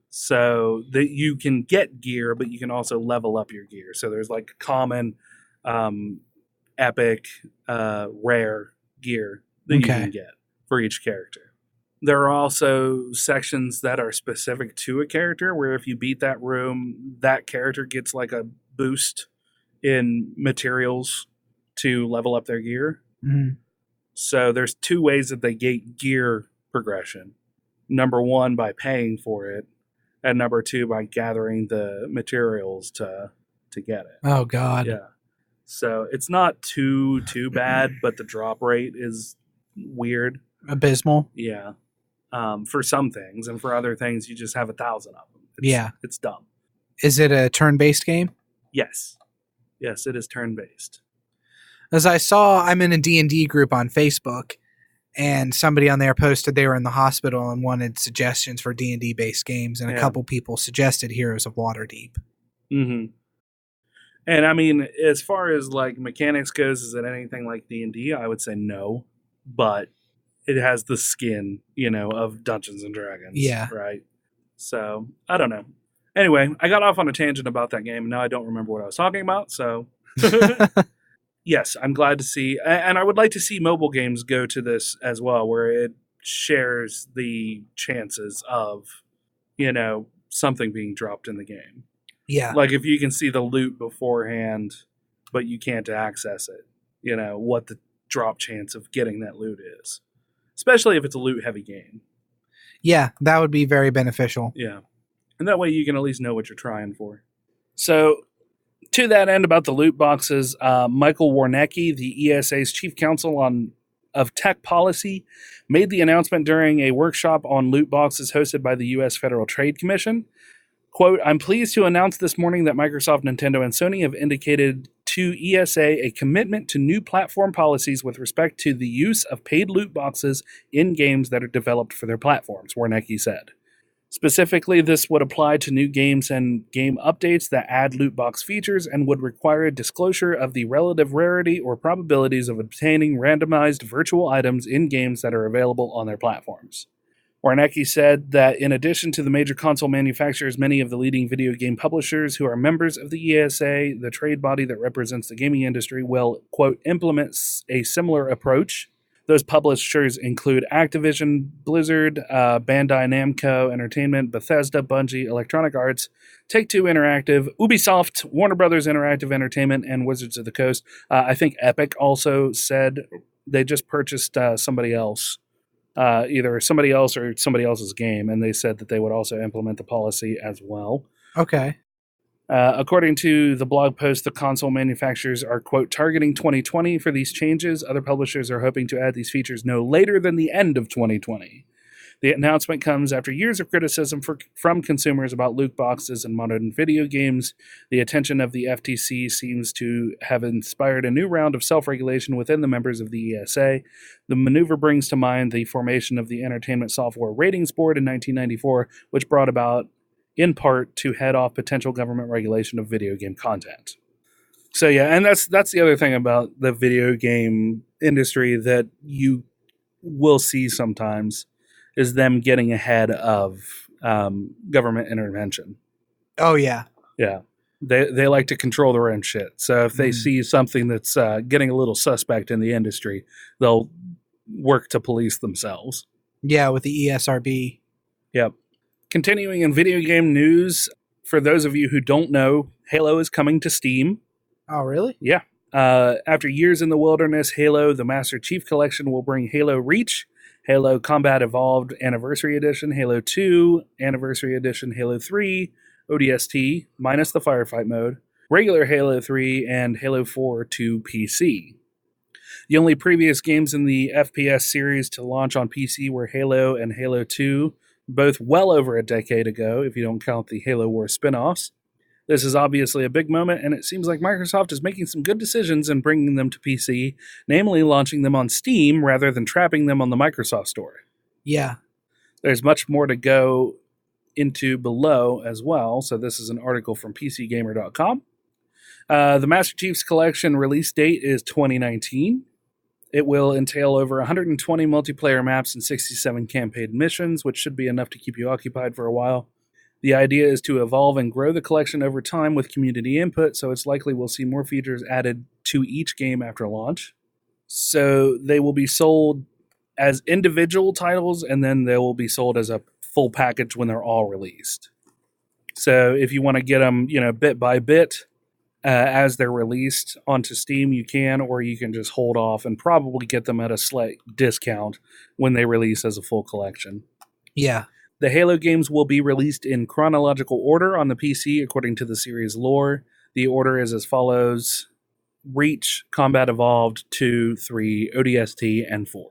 [SPEAKER 3] So that you can get gear, but you can also level up your gear. So there's common, epic, rare gear that you can get for each character. There are also sections that are specific to a character where if you beat that room, that character gets a boost in materials to level up their gear.
[SPEAKER 4] Mm-hmm.
[SPEAKER 3] So there's two ways that they gate gear progression. Number one, by paying for it, and number two, by gathering the materials to get it.
[SPEAKER 4] Oh God.
[SPEAKER 3] Yeah. So it's not too bad, but the drop rate is weird.
[SPEAKER 4] Abysmal.
[SPEAKER 3] Yeah. For some things, and for other things, you just have 1,000 of them. It's dumb.
[SPEAKER 4] Is it a turn-based game?
[SPEAKER 3] Yes. Yes, it is turn-based.
[SPEAKER 4] As I saw, I'm in a D&D group on Facebook, and somebody on there posted they were in the hospital and wanted suggestions for D&D based games, and a couple people suggested Heroes of Waterdeep.
[SPEAKER 3] Mm-hmm. And I mean, as far as mechanics goes, is it anything like D&D? I would say no, but it has the skin, of Dungeons and Dragons.
[SPEAKER 4] Yeah.
[SPEAKER 3] Right. So I don't know. Anyway, I got off on a tangent about that game, and now I don't remember what I was talking about. So yes, I'm glad to see, and I would like to see mobile games go to this as well, where it shares the chances of, something being dropped in the game.
[SPEAKER 4] Yeah.
[SPEAKER 3] If you can see the loot beforehand, but you can't access it, what the drop chance of getting that loot is. Especially if it's a loot-heavy game.
[SPEAKER 4] Yeah, that would be very beneficial.
[SPEAKER 3] Yeah. And that way you can at least know what you're trying for. So, to that end about the loot boxes, Michael Warnecki, the ESA's chief counsel of tech policy, made the announcement during a workshop on loot boxes hosted by the U.S. Federal Trade Commission. Quote, I'm pleased to announce this morning that Microsoft, Nintendo, and Sony have indicated to ESA a commitment to new platform policies with respect to the use of paid loot boxes in games that are developed for their platforms, Warnecki said. Specifically, this would apply to new games and game updates that add loot box features and would require disclosure of the relative rarity or probabilities of obtaining randomized virtual items in games that are available on their platforms. Warnecki said that in addition to the major console manufacturers, many of the leading video game publishers who are members of the ESA, the trade body that represents the gaming industry, will, quote, implement a similar approach. Those publishers include Activision, Blizzard, Bandai Namco Entertainment, Bethesda, Bungie, Electronic Arts, Take-Two Interactive, Ubisoft, Warner Brothers Interactive Entertainment, and Wizards of the Coast. I think Epic also said they just purchased somebody else. Either somebody else or somebody else's game, and they said that they would also implement the policy as well.
[SPEAKER 4] Okay.
[SPEAKER 3] According to the blog post, the console manufacturers are, quote, targeting 2020 for these changes. Other publishers are hoping to add these features no later than the end of 2020. The announcement comes after years of criticism from consumers about loot boxes and modern video games. The attention of the FTC seems to have inspired a new round of self-regulation within the members of the ESA. The maneuver brings to mind the formation of the Entertainment Software Ratings Board in 1994, which brought about, in part, to head off potential government regulation of video game content. So yeah, and that's the other thing about the video game industry that you will see sometimes, is them getting ahead of government intervention.
[SPEAKER 4] Oh, yeah.
[SPEAKER 3] Yeah. They like to control their own shit. So if they see something that's getting a little suspect in the industry, they'll work to police themselves.
[SPEAKER 4] Yeah, with the ESRB.
[SPEAKER 3] Yep. Continuing in video game news, for those of you who don't know, Halo is coming to Steam.
[SPEAKER 4] Oh, really?
[SPEAKER 3] Yeah. After years in the wilderness, Halo, the Master Chief Collection, will bring Halo Reach, Halo Combat Evolved Anniversary Edition, Halo 2 Anniversary Edition, Halo 3, ODST, minus the firefight mode, regular Halo 3, and Halo 4 to PC. The only previous games in the FPS series to launch on PC were Halo and Halo 2, both well over a decade ago, if you don't count the Halo Wars spin-offs. This is obviously a big moment, and it seems like Microsoft is making some good decisions in bringing them to PC, namely launching them on Steam rather than trapping them on the Microsoft Store.
[SPEAKER 4] Yeah.
[SPEAKER 3] There's much more to go into below as well, so this is an article from PCGamer.com. The Master Chief's Collection release date is 2019. It will entail over 120 multiplayer maps and 67 campaign missions, which should be enough to keep you occupied for a while. The idea is to evolve and grow the collection over time with community input, so it's likely we'll see more features added to each game after launch. So they will be sold as individual titles, and then they will be sold as a full package when they're all released. So if you want to get them, bit by bit as they're released onto Steam, you can, or you can just hold off and probably get them at a slight discount when they release as a full collection.
[SPEAKER 4] Yeah.
[SPEAKER 3] The Halo games will be released in chronological order on the PC according to the series lore. The order is as follows: Reach, Combat Evolved, 2, 3, ODST, and 4.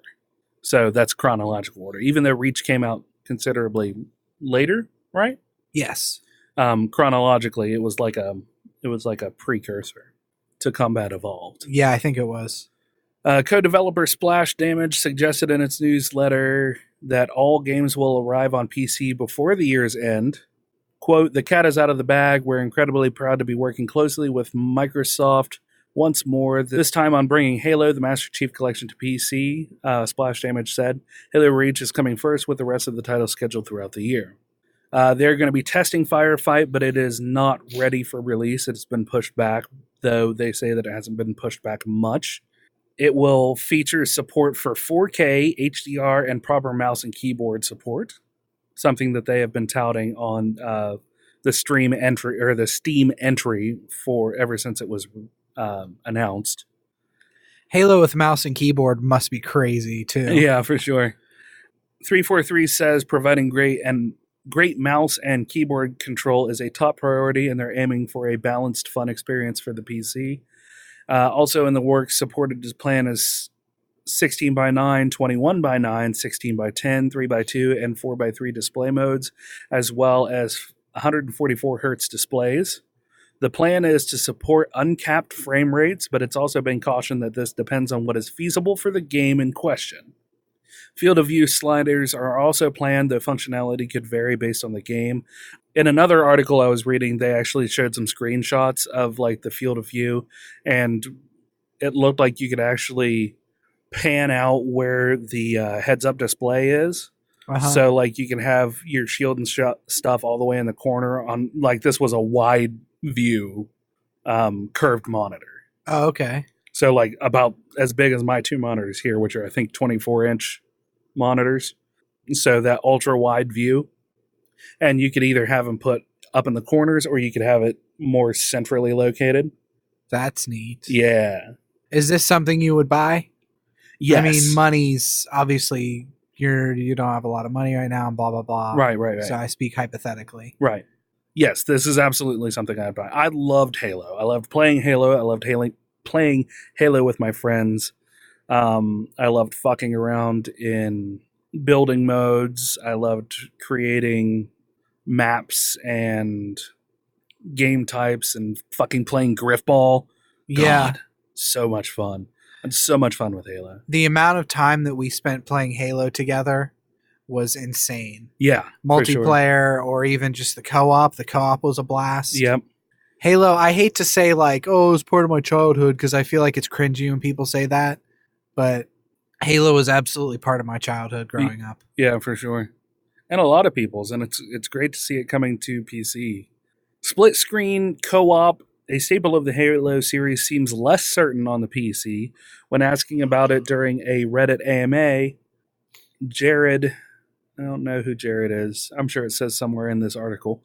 [SPEAKER 3] So that's chronological order, even though Reach came out considerably later, right?
[SPEAKER 4] Yes.
[SPEAKER 3] Chronologically, it was like a precursor to Combat Evolved.
[SPEAKER 4] Yeah, I think it was.
[SPEAKER 3] Co-developer Splash Damage suggested in its newsletter that all games will arrive on PC before the year's end. Quote, the cat is out of the bag. We're incredibly proud to be working closely with Microsoft once more, this time on bringing Halo, the Master Chief Collection to PC, Splash Damage said. Halo Reach is coming first with the rest of the titles scheduled throughout the year. They're going to be testing Firefight, but it is not ready for release. It's been pushed back, though they say that it hasn't been pushed back much. It will feature support for 4K, HDR, and proper mouse and keyboard support, something that they have been touting on the Steam entry for ever since it was announced.
[SPEAKER 4] Halo with mouse and keyboard must be crazy, too.
[SPEAKER 3] Yeah, for sure. 343 says providing great mouse and keyboard control is a top priority, and they're aiming for a balanced, fun experience for the PC. Also in the works, supported plan is 16:9, 21:9, 16:10, 3:2, and 4:3 display modes, as well as 144 hertz displays. The plan is to support uncapped frame rates, but it's also been cautioned that this depends on what is feasible for the game in question. Field of view sliders are also planned, though functionality could vary based on the game. In another article I was reading, they actually showed some screenshots of like the field of view, and it looked like you could actually pan out where the heads-up display is. So like you can have your shield and stuff all the way in the corner on, like, this was a wide view curved monitor.
[SPEAKER 4] Oh, okay.
[SPEAKER 3] So like about as big as my two monitors here, which are I think 24-inch monitors. So that ultra wide view, and you could either have them put up in the corners or you could have it more centrally located.
[SPEAKER 4] That's neat.
[SPEAKER 3] Yeah.
[SPEAKER 4] Is this something you would buy?
[SPEAKER 3] Yes.
[SPEAKER 4] I mean, money's obviously you don't have a lot of money right now and blah, blah, blah.
[SPEAKER 3] Right.
[SPEAKER 4] So I speak hypothetically.
[SPEAKER 3] Right. Yes, this is absolutely something I'd buy. I loved Halo. I loved playing Halo. I loved playing Halo with my friends. I loved fucking around in building modes. I loved creating maps and game types and fucking playing Griffball.
[SPEAKER 4] Yeah.
[SPEAKER 3] God, so much fun. And so much fun with Halo.
[SPEAKER 4] The amount of time that we spent playing Halo together was insane.
[SPEAKER 3] Yeah.
[SPEAKER 4] Multiplayer or even just the co-op. The co-op was a blast.
[SPEAKER 3] Yep.
[SPEAKER 4] Halo, I hate to say like, oh, it was part of my childhood because I feel like it's cringy when people say that. But Halo was absolutely part of my childhood growing up.
[SPEAKER 3] Yeah, for sure. And a lot of people's, and it's great to see it coming to PC. Split screen co-op, a staple of the Halo series, seems less certain on the PC. When asking about it during a Reddit AMA, Jared, I don't know who Jared is. I'm sure it says somewhere in this article.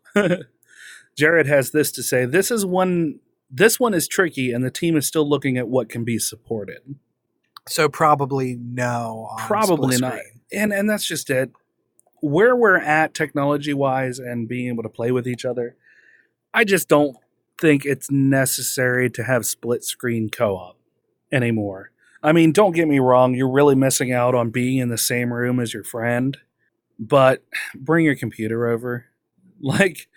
[SPEAKER 3] Jared has this to say: this one is tricky, and the team is still looking at what can be supported.
[SPEAKER 4] So probably no. On
[SPEAKER 3] Probably
[SPEAKER 4] split
[SPEAKER 3] not.
[SPEAKER 4] screen.
[SPEAKER 3] And that's just it. Where we're at technology-wise and being able to play with each other, I just don't think it's necessary to have split-screen co-op anymore. I mean, don't get me wrong, you're really missing out on being in the same room as your friend, but bring your computer over. Like,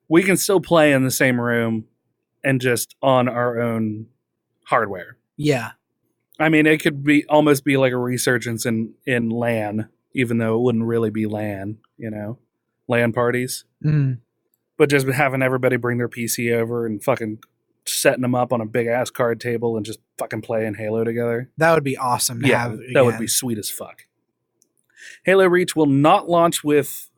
[SPEAKER 3] we can still play in the same room and just on our own hardware.
[SPEAKER 4] Yeah.
[SPEAKER 3] I mean, it could almost be like a resurgence in LAN, even though it wouldn't really be LAN, LAN parties.
[SPEAKER 4] Mm.
[SPEAKER 3] But just having everybody bring their PC over and fucking setting them up on a big-ass card table and just fucking playing Halo together.
[SPEAKER 4] That would be awesome to have again.
[SPEAKER 3] That would be sweet as fuck. Halo Reach will not launch with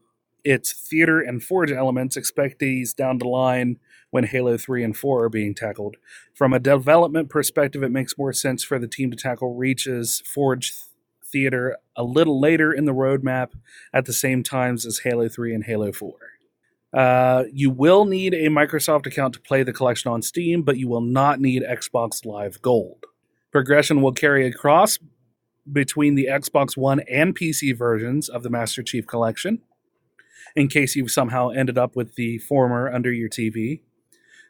[SPEAKER 3] its theater and forge elements. Expect these down the line when Halo 3 and 4 are being tackled. From a development perspective, it makes more sense for the team to tackle Reach's forge theater a little later in the roadmap at the same times as Halo 3 and Halo 4. You will need a Microsoft account to play the collection on Steam, but you will not need Xbox Live Gold. Progression will carry across between the Xbox One and PC versions of the Master Chief Collection, in case you've somehow ended up with the former under your TV.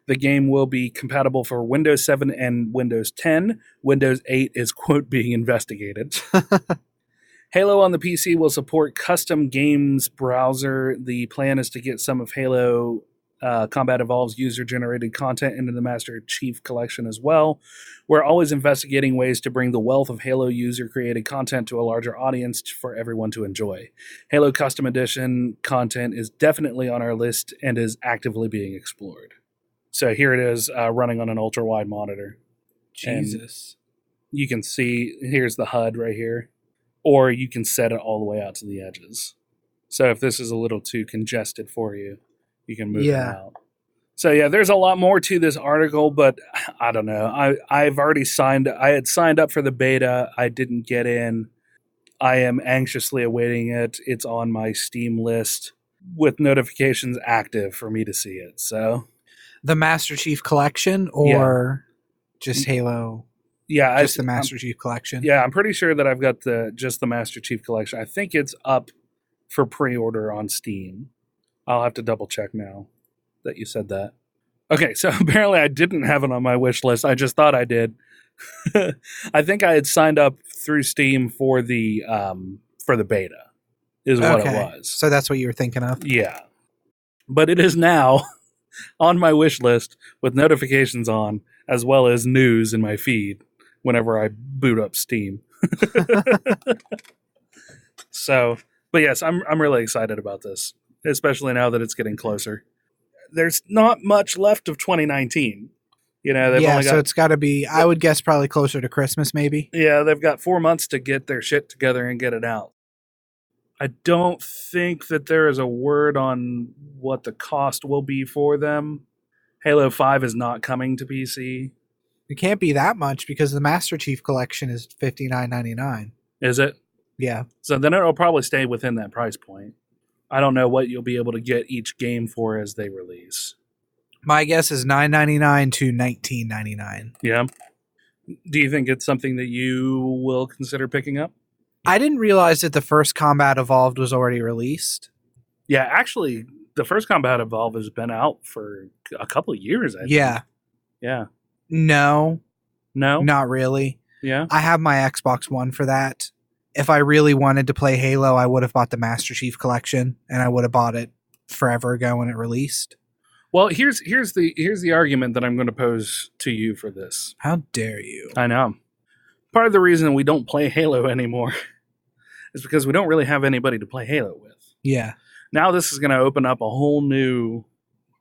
[SPEAKER 3] The game will be compatible for Windows 7 and Windows 10. Windows 8 is, quote, being investigated. Halo on the PC will support custom games browser. The plan is to get some of Halo Combat Evolved's user-generated content into the Master Chief Collection as well. We're always investigating ways to bring the wealth of Halo user-created content to a larger audience for everyone to enjoy. Halo Custom Edition content is definitely on our list and is actively being explored. So here it is running on an ultra-wide monitor.
[SPEAKER 4] Jesus.
[SPEAKER 3] And you can see, here's the HUD right here. Or you can set it all the way out to the edges. So if this is a little too congested for you, you can move it out. So yeah, there's a lot more to this article, but I don't know. I had signed up for the beta. I didn't get in. I am anxiously awaiting it. It's on my Steam list with notifications active for me to see it. So
[SPEAKER 4] the Master Chief Collection or just Halo?
[SPEAKER 3] Yeah,
[SPEAKER 4] just the Master Chief Collection.
[SPEAKER 3] Yeah, I'm pretty sure that I've got just the Master Chief Collection. I think it's up for pre-order on Steam. I'll have to double check now that you said that. Okay, so apparently I didn't have it on my wish list. I just thought I did. I think I had signed up through Steam for the beta, is what it was.
[SPEAKER 4] So that's what you were thinking of?
[SPEAKER 3] Yeah. But it is now on my wish list with notifications on, as well as news in my feed whenever I boot up Steam. So, but yes, I'm really excited about this, especially now that it's getting closer. There's not much left of 2019. You know, they've only got,
[SPEAKER 4] so it's got to be, I would guess, probably closer to Christmas, maybe.
[SPEAKER 3] Yeah, they've got 4 months to get their shit together and get it out. I don't think that there is a word on what the cost will be for them. Halo 5 is not coming to PC.
[SPEAKER 4] It can't be that much because the Master Chief Collection is $59.99.
[SPEAKER 3] Is it?
[SPEAKER 4] Yeah.
[SPEAKER 3] So then it'll probably stay within that price point. I don't know what you'll be able to get each game for as they release.
[SPEAKER 4] My guess is $9.99 to $19.99.
[SPEAKER 3] Yeah. Do you think it's something that you will consider picking up?
[SPEAKER 4] I didn't realize that the first Combat Evolved was already released.
[SPEAKER 3] Yeah, actually, the first Combat Evolved has been out for a couple of years, I think.
[SPEAKER 4] Yeah.
[SPEAKER 3] Yeah.
[SPEAKER 4] No,
[SPEAKER 3] No?
[SPEAKER 4] not really.
[SPEAKER 3] Yeah?
[SPEAKER 4] I have my Xbox One for that. If I really wanted to play Halo, I would have bought the Master Chief Collection, and I would have bought it forever ago when it released.
[SPEAKER 3] Well, here's the argument that I'm going to pose to you for this.
[SPEAKER 4] How dare you?
[SPEAKER 3] I know. Part of the reason we don't play Halo anymore is because we don't really have anybody to play Halo with.
[SPEAKER 4] Yeah.
[SPEAKER 3] Now this is going to open up a whole new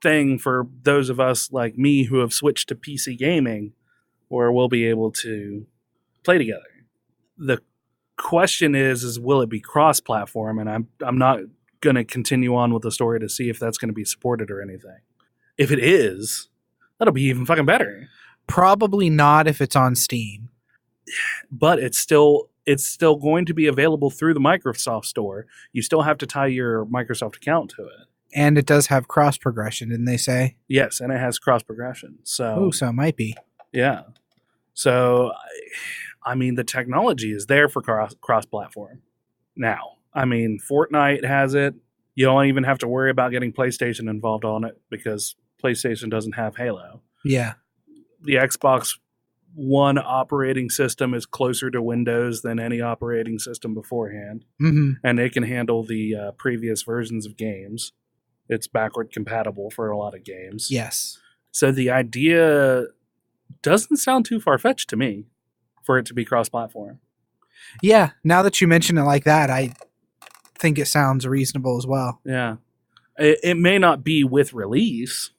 [SPEAKER 3] thing for those of us like me who have switched to PC gaming, where we'll be able to play together. The question is will it be cross-platform? And I'm not going to continue on with the story to see if that's going to be supported or anything. If it is, that'll be even fucking better.
[SPEAKER 4] Probably not if it's on Steam.
[SPEAKER 3] But it's still going to be available through the Microsoft Store. You still have to tie your Microsoft account to it.
[SPEAKER 4] And it does have cross progression, didn't they say?
[SPEAKER 3] Yes, and it has cross progression. So
[SPEAKER 4] So it might be.
[SPEAKER 3] yeah. So I mean, the technology is there for cross platform. Now, I mean, Fortnite has it. You don't even have to worry about getting PlayStation involved on it because PlayStation doesn't have Halo.
[SPEAKER 4] Yeah.
[SPEAKER 3] The Xbox One operating system is closer to Windows than any operating system beforehand.
[SPEAKER 4] Mm-hmm.
[SPEAKER 3] And it can handle the previous versions of games. It's backward compatible for a lot of games.
[SPEAKER 4] Yes.
[SPEAKER 3] So the idea doesn't sound too far-fetched to me for it to be cross-platform.
[SPEAKER 4] Yeah. Now that you mention it like that, I think it sounds reasonable as well.
[SPEAKER 3] Yeah. It may not be with release.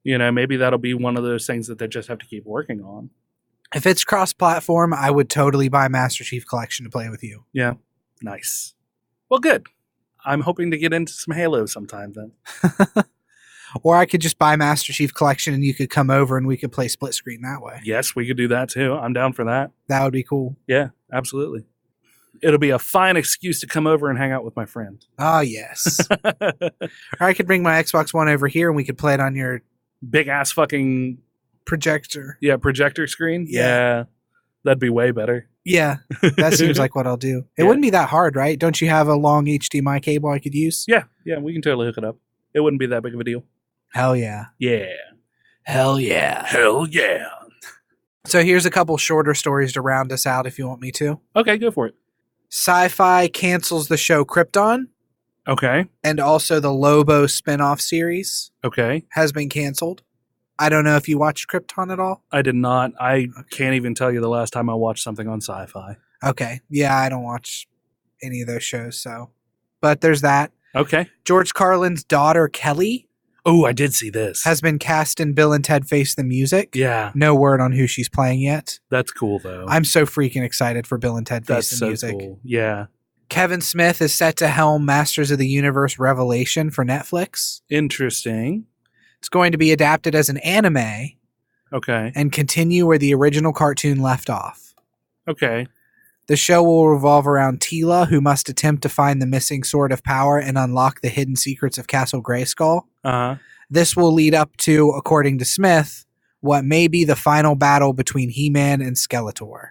[SPEAKER 3] You know, maybe that'll be one of those things that they just have to keep working on.
[SPEAKER 4] If it's cross-platform, I would totally buy Master Chief Collection to play with you.
[SPEAKER 3] Yeah. Nice. Well, good. I'm hoping to get into some Halo sometime then.
[SPEAKER 4] Or I could just buy Master Chief Collection and you could come over and we could play split screen that way.
[SPEAKER 3] Yes, we could do that too. I'm down for that.
[SPEAKER 4] That would be cool.
[SPEAKER 3] Yeah, absolutely. It'll be a fine excuse to come over and hang out with my friend.
[SPEAKER 4] Oh, yes. Or I could bring my Xbox One over here and we could play it on your
[SPEAKER 3] Big ass fucking
[SPEAKER 4] projector.
[SPEAKER 3] Yeah, projector screen.
[SPEAKER 4] Yeah.
[SPEAKER 3] That'd be way better.
[SPEAKER 4] Yeah, that seems like what I'll do. It
[SPEAKER 3] Yeah.
[SPEAKER 4] wouldn't be that hard, right? Don't you have a long HDMI cable I could use?
[SPEAKER 3] Yeah, we can totally hook it up. It wouldn't be that big of a deal.
[SPEAKER 4] Hell yeah.
[SPEAKER 3] Yeah.
[SPEAKER 4] Hell yeah.
[SPEAKER 3] Hell yeah.
[SPEAKER 4] So here's a couple shorter stories to round us out if you want me to.
[SPEAKER 3] Okay, go for it.
[SPEAKER 4] Syfy cancels the show Krypton,
[SPEAKER 3] Okay.
[SPEAKER 4] and also the Lobo spin-off series
[SPEAKER 3] Okay.
[SPEAKER 4] has been canceled. I don't know if you watched Krypton at all.
[SPEAKER 3] I did not. I can't even tell you the last time I watched something on Syfy.
[SPEAKER 4] Okay. Yeah, I don't watch any of those shows, so. But there's that.
[SPEAKER 3] Okay.
[SPEAKER 4] George Carlin's daughter, Kelly,
[SPEAKER 3] Oh, I did see this.
[SPEAKER 4] has been cast in Bill and Ted Face the Music.
[SPEAKER 3] Yeah,
[SPEAKER 4] No word on who she's playing yet.
[SPEAKER 3] that's cool though.
[SPEAKER 4] I'm so freaking excited for Bill and Ted
[SPEAKER 3] That's
[SPEAKER 4] Face the
[SPEAKER 3] so
[SPEAKER 4] Music.
[SPEAKER 3] cool. Yeah.
[SPEAKER 4] Kevin Smith is set to helm Masters of the Universe Revelation for Netflix.
[SPEAKER 3] Interesting.
[SPEAKER 4] It's going to be adapted as an anime
[SPEAKER 3] Okay.
[SPEAKER 4] and continue where the original cartoon left off.
[SPEAKER 3] Okay.
[SPEAKER 4] The show will revolve around Tila, who must attempt to find the missing Sword of Power and unlock the hidden secrets of Castle Grayskull.
[SPEAKER 3] Uh-huh.
[SPEAKER 4] This will lead up to, according to Smith, what may be the final battle between He-Man and Skeletor.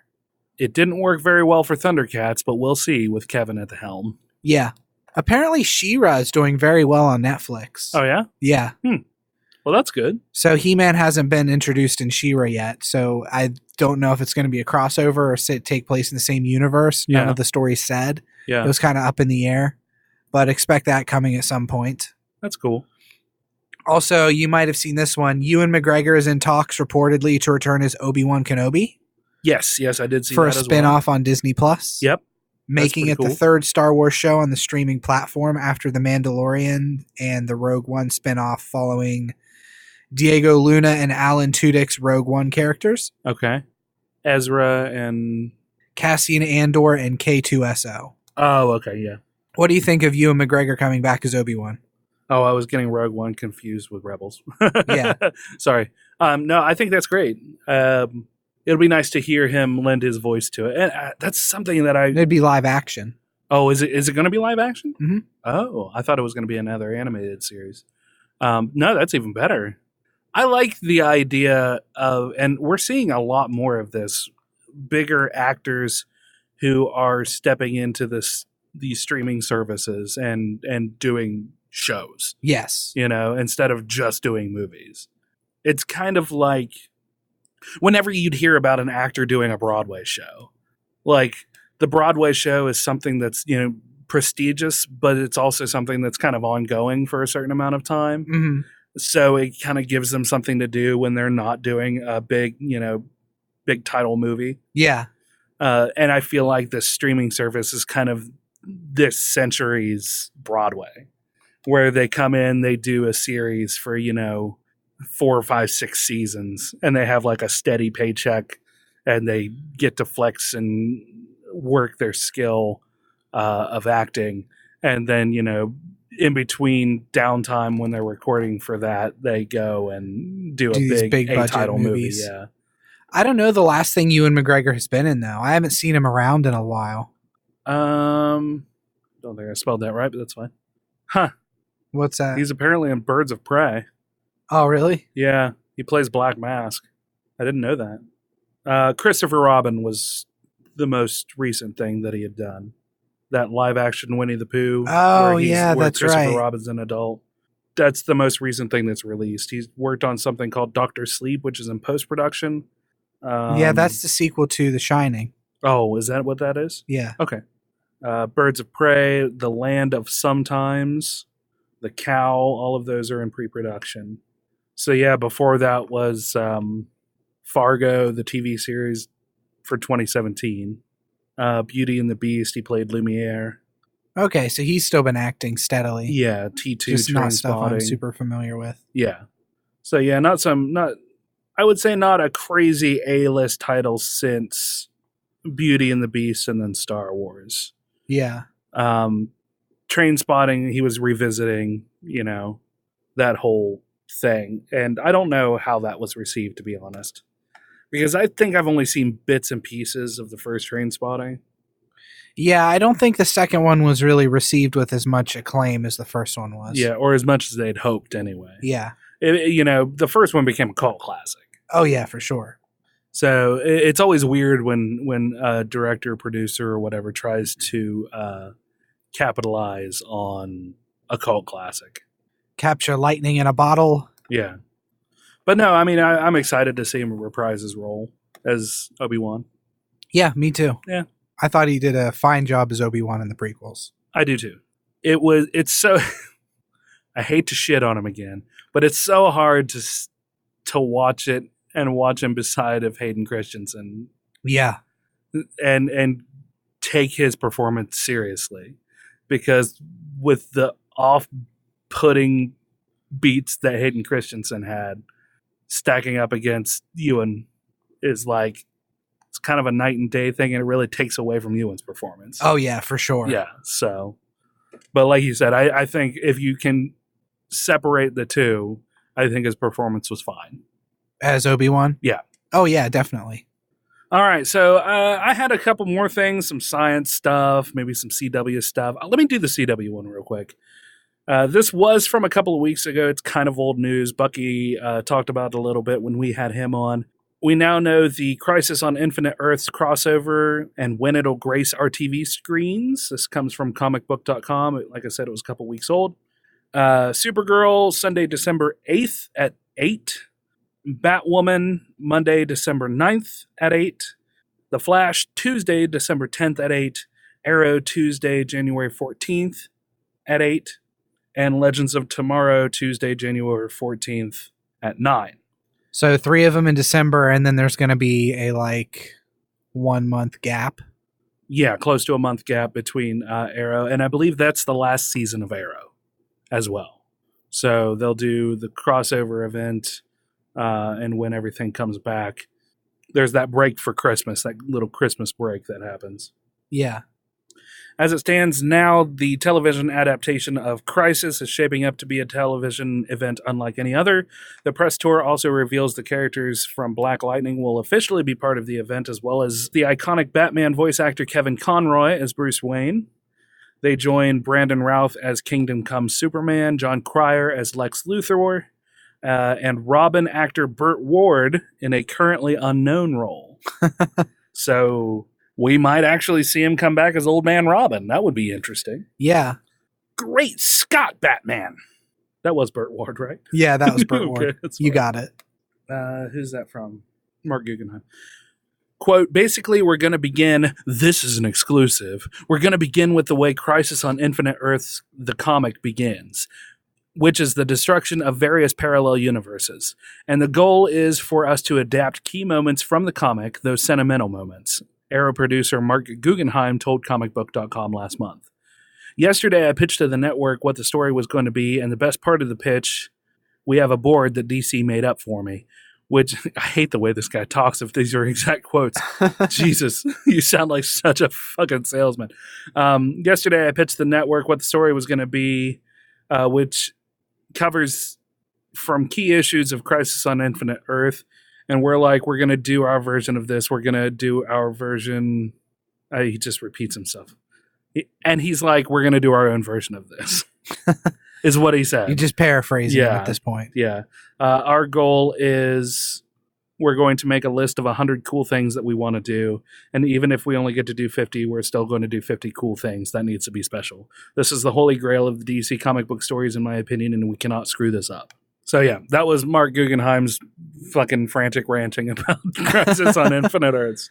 [SPEAKER 3] It didn't work very well for Thundercats, but we'll see with Kevin at the helm.
[SPEAKER 4] Yeah. Apparently She-Ra is doing very well on Netflix.
[SPEAKER 3] Oh, yeah?
[SPEAKER 4] Yeah.
[SPEAKER 3] Well, that's good.
[SPEAKER 4] So He-Man hasn't been introduced in She-Ra yet, so I don't know if it's going to be a crossover or take place in the same universe. None
[SPEAKER 3] Yeah.
[SPEAKER 4] of the stories said.
[SPEAKER 3] Yeah.
[SPEAKER 4] It was kind of up in the air, but expect that coming at some point.
[SPEAKER 3] That's cool.
[SPEAKER 4] Also, you might have seen this one. Ewan McGregor is in talks reportedly to return as Obi-Wan Kenobi
[SPEAKER 3] Yes, I did see
[SPEAKER 4] for a
[SPEAKER 3] that as well.
[SPEAKER 4] spin-off on Disney Plus.
[SPEAKER 3] Yep.
[SPEAKER 4] Making it
[SPEAKER 3] pretty
[SPEAKER 4] the
[SPEAKER 3] cool.
[SPEAKER 4] third Star Wars show on the streaming platform after The Mandalorian and the Rogue One spin-off following Diego Luna and Alan Tudyk's Rogue One characters.
[SPEAKER 3] Okay. Ezra and...
[SPEAKER 4] Cassian Andor and K2SO.
[SPEAKER 3] Oh, okay, yeah.
[SPEAKER 4] What do you think of Ewan McGregor coming back as Obi-Wan?
[SPEAKER 3] Oh, I was getting Rogue One confused with Rebels.
[SPEAKER 4] Yeah.
[SPEAKER 3] Sorry. No, I think that's great. It'll be nice to hear him lend his voice to it. And that's something that
[SPEAKER 4] It'd be live action.
[SPEAKER 3] Oh, is it going to be live action?
[SPEAKER 4] Mhm.
[SPEAKER 3] Oh, I thought it was going to be another animated series. No, that's even better. I like the idea of, and we're seeing a lot more of this, bigger actors who are stepping into these streaming services and doing shows,
[SPEAKER 4] Yes.
[SPEAKER 3] instead of just doing movies. It's kind of like whenever you'd hear about an actor doing a Broadway show, like the Broadway show is something that's, prestigious, but it's also something that's kind of ongoing for a certain amount of time.
[SPEAKER 4] Mm-hmm.
[SPEAKER 3] So it kind of gives them something to do when they're not doing a big title movie.
[SPEAKER 4] Yeah.
[SPEAKER 3] And I feel like this streaming service is kind of this century's Broadway, where they come in, they do a series for, 4, 5, 6 seasons, and they have like a steady paycheck, and they get to flex and work their skill of acting. And then, in between downtime when they're recording for that, they go and do
[SPEAKER 4] these
[SPEAKER 3] a
[SPEAKER 4] big budget
[SPEAKER 3] title movie.
[SPEAKER 4] movies.
[SPEAKER 3] Yeah.
[SPEAKER 4] I don't know the last thing Ewan McGregor has been in, though. I haven't seen him around in a while.
[SPEAKER 3] Don't think I spelled that right, but that's fine. Huh.
[SPEAKER 4] What's that?
[SPEAKER 3] He's apparently in Birds of Prey.
[SPEAKER 4] Oh, really?
[SPEAKER 3] Yeah. He plays Black Mask. I didn't know that. Christopher Robin was the most recent thing that he had done. That live action Winnie the Pooh.
[SPEAKER 4] Oh,
[SPEAKER 3] where
[SPEAKER 4] that's
[SPEAKER 3] Christopher
[SPEAKER 4] right.
[SPEAKER 3] Robin's an adult. That's the most recent thing that's released. He's worked on something called Dr. Sleep, which is in post-production.
[SPEAKER 4] Yeah, that's the sequel to The Shining.
[SPEAKER 3] Oh, is that what that is?
[SPEAKER 4] Yeah.
[SPEAKER 3] Okay. Birds of Prey, The Land of Sometimes, The Cow, all of those are in pre-production. So yeah, before that was Fargo, the TV series for 2017. Beauty and the Beast, he played Lumiere.
[SPEAKER 4] Okay, so he's still been acting steadily.
[SPEAKER 3] Yeah, T2,
[SPEAKER 4] Just not stuff I'm
[SPEAKER 3] Trainspotting.
[SPEAKER 4] super familiar with.
[SPEAKER 3] Yeah. So yeah, I would say not a crazy A-list title since Beauty and the Beast and then Star Wars.
[SPEAKER 4] Yeah.
[SPEAKER 3] Trainspotting, he was revisiting, that whole thing. And I don't know how that was received, to be honest. Because I think I've only seen bits and pieces of the first Trainspotting.
[SPEAKER 4] Yeah, I don't think the second one was really received with as much acclaim as the first one was.
[SPEAKER 3] Yeah, or as much as they'd hoped anyway.
[SPEAKER 4] Yeah.
[SPEAKER 3] The first one became a cult classic.
[SPEAKER 4] Oh, yeah, for sure.
[SPEAKER 3] So it's always weird when a director, producer, or whatever tries to capitalize on a cult classic.
[SPEAKER 4] Capture lightning in a bottle.
[SPEAKER 3] Yeah. But no, I mean, I'm excited to see him reprise his role as Obi-Wan.
[SPEAKER 4] Yeah, me too.
[SPEAKER 3] Yeah.
[SPEAKER 4] I thought he did a fine job as Obi-Wan in the prequels.
[SPEAKER 3] I do too. It's so, I hate to shit on him again, but it's so hard to watch it and watch him beside of Hayden Christensen.
[SPEAKER 4] Yeah.
[SPEAKER 3] And take his performance seriously, because with the off-putting beats that Hayden Christensen had, stacking up against Ewan is like, it's kind of a night and day thing, and it really takes away from Ewan's performance.
[SPEAKER 4] Oh, yeah, for sure.
[SPEAKER 3] Yeah, so, but like you said, I think if you can separate the two, I think his performance was fine.
[SPEAKER 4] As Obi-Wan?
[SPEAKER 3] Yeah.
[SPEAKER 4] Oh, yeah, definitely.
[SPEAKER 3] All right, so I had a couple more things, some science stuff, maybe some CW stuff. Let me do the CW one real quick. This was from a couple of weeks ago. It's kind of old news. Bucky talked about it a little bit when we had him on. We now know the Crisis on Infinite Earths crossover and when it'll grace our TV screens. This comes from comicbook.com. Like I said, it was a couple weeks old. Supergirl, Sunday, December 8th at 8. Batwoman, Monday, December 9th at 8. The Flash, Tuesday, December 10th at 8. Arrow, Tuesday, January 14th at 8. and Legends of Tomorrow, Tuesday, January 14th at 9.
[SPEAKER 4] So 3 of them in December, and then there's going to be a 1 month gap.
[SPEAKER 3] Yeah, close to a month gap between Arrow, and I believe that's the last season of Arrow as well. So they'll do the crossover event, and when everything comes back, there's that break for Christmas, that little Christmas break that happens.
[SPEAKER 4] Yeah.
[SPEAKER 3] As it stands now, the television adaptation of Crisis is shaping up to be a television event unlike any other. The press tour also reveals the characters from Black Lightning will officially be part of the event, as well as the iconic Batman voice actor Kevin Conroy as Bruce Wayne. They join Brandon Routh as Kingdom Come Superman, John Cryer as Lex Luthor, and Robin actor Burt Ward in a currently unknown role. So we might actually see him come back as Old Man Robin. That would be interesting.
[SPEAKER 4] Yeah.
[SPEAKER 3] Great Scott, Batman. That was Burt Ward, right?
[SPEAKER 4] Yeah, that was Burt Ward.
[SPEAKER 3] Okay,
[SPEAKER 4] You got it.
[SPEAKER 3] Who's that from? Mark Guggenheim. Quote, basically, we're going to begin, this is an exclusive, we're going to begin with the way Crisis on Infinite Earths, the comic, begins, which is the destruction of various parallel universes. And the goal is for us to adapt key moments from the comic, those sentimental moments. Arrow producer Mark Guggenheim told comicbook.com last month. Yesterday, I pitched to the network what the story was going to be, and the best part of the pitch, we have a board that DC made up for me, which I hate the way this guy talks if these are exact quotes. Jesus, you sound like such a fucking salesman. Yesterday, I pitched the network what the story was going to be, which covers from key issues of Crisis on Infinite Earth. And we're going to do our version of this. We're going to do our version. He just repeats himself. And he's like, we're going to do our own version of this, is what he said.
[SPEAKER 4] You just paraphrasing him at this point.
[SPEAKER 3] Yeah. Our goal is we're going to make a list of 100 cool things that we want to do. And even if we only get to do 50, we're still going to do 50 cool things. That needs to be special. This is the holy grail of the DC comic book stories, in my opinion, and we cannot screw this up. So yeah, that was Mark Guggenheim's fucking frantic ranting about Crisis on Infinite Earths.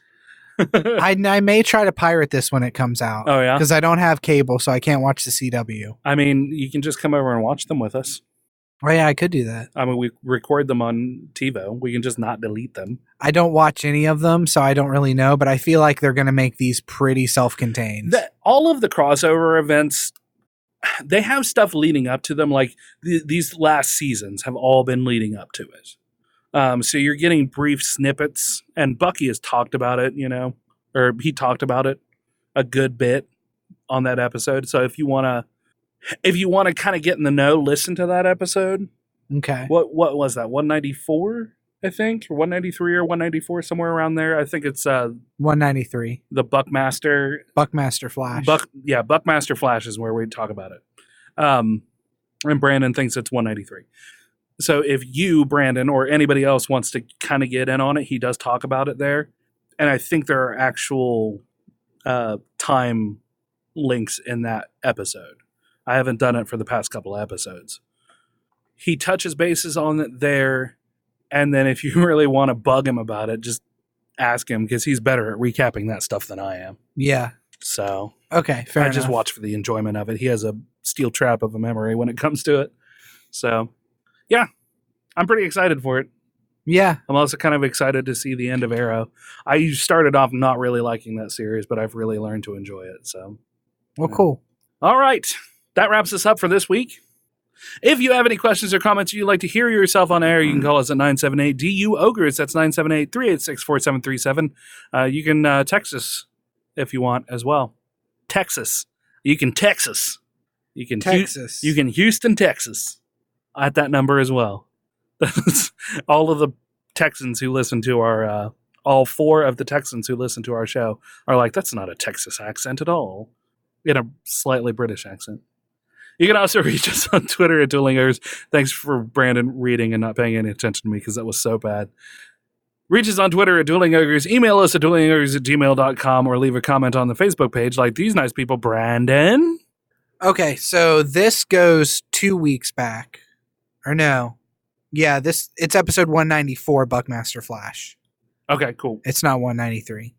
[SPEAKER 4] I may try to pirate this when it comes out.
[SPEAKER 3] Oh yeah?
[SPEAKER 4] Because I don't have cable, so I can't watch the CW.
[SPEAKER 3] I mean, you can just come over and watch them with us.
[SPEAKER 4] Oh yeah, I could do that.
[SPEAKER 3] I mean, we record them on TiVo. We can just not delete them.
[SPEAKER 4] I don't watch any of them, so I don't really know, but I feel like they're going to make these pretty self-contained.
[SPEAKER 3] All of the crossover events, they have stuff leading up to them. Like these last seasons have all been leading up to it. So you're getting brief snippets, and Bucky has talked about it, or he talked about it a good bit on that episode. So if you want to kind of get in the know, listen to that episode.
[SPEAKER 4] Okay.
[SPEAKER 3] What was that? 194, I think, or 193 or 194, somewhere around there. I think it's
[SPEAKER 4] 193.
[SPEAKER 3] The Buckmaster
[SPEAKER 4] Flash.
[SPEAKER 3] Buckmaster Flash is where we talk about it. And Brandon thinks it's 193. So if you, Brandon, or anybody else wants to kind of get in on it, he does talk about it there. And I think there are actual time links in that episode. I haven't done it for the past couple of episodes. He touches bases on it there. And then if you really want to bug him about it, just ask him, because he's better at recapping that stuff than I am.
[SPEAKER 4] Yeah.
[SPEAKER 3] So
[SPEAKER 4] okay, fair enough.
[SPEAKER 3] I just watch for the enjoyment of it. He has a steel trap of a memory when it comes to it. So yeah, I'm pretty excited for it.
[SPEAKER 4] Yeah.
[SPEAKER 3] I'm also kind of excited to see the end of Arrow. I started off not really liking that series, but I've really learned to enjoy it. So,
[SPEAKER 4] well, cool.
[SPEAKER 3] All right. That wraps us up for this week. If you have any questions or comments you'd like to hear yourself on air, you can call us at 978 DU-OGRES. That's 978-386-4737. You can text us if you want as well. Texas. You can text us. You can
[SPEAKER 4] Texas.
[SPEAKER 3] You can Houston, Texas at that number as well. All of the Texans who listen to our, all 4 of the Texans who listen to our show are like, that's not a Texas accent at all. In a slightly British accent. You can also reach us on Twitter at Dueling Ogres. Thanks for Brandon reading and not paying any attention to me, because that was so bad. Reach us on Twitter at Dueling Ogres. Email us at duelingogres@gmail.com, or leave a comment on the Facebook page like these nice people. Brandon?
[SPEAKER 4] Okay, so this goes 2 weeks back. Or no. Yeah, it's episode 194, Buckmaster Flash.
[SPEAKER 3] Okay, cool.
[SPEAKER 4] It's not 193.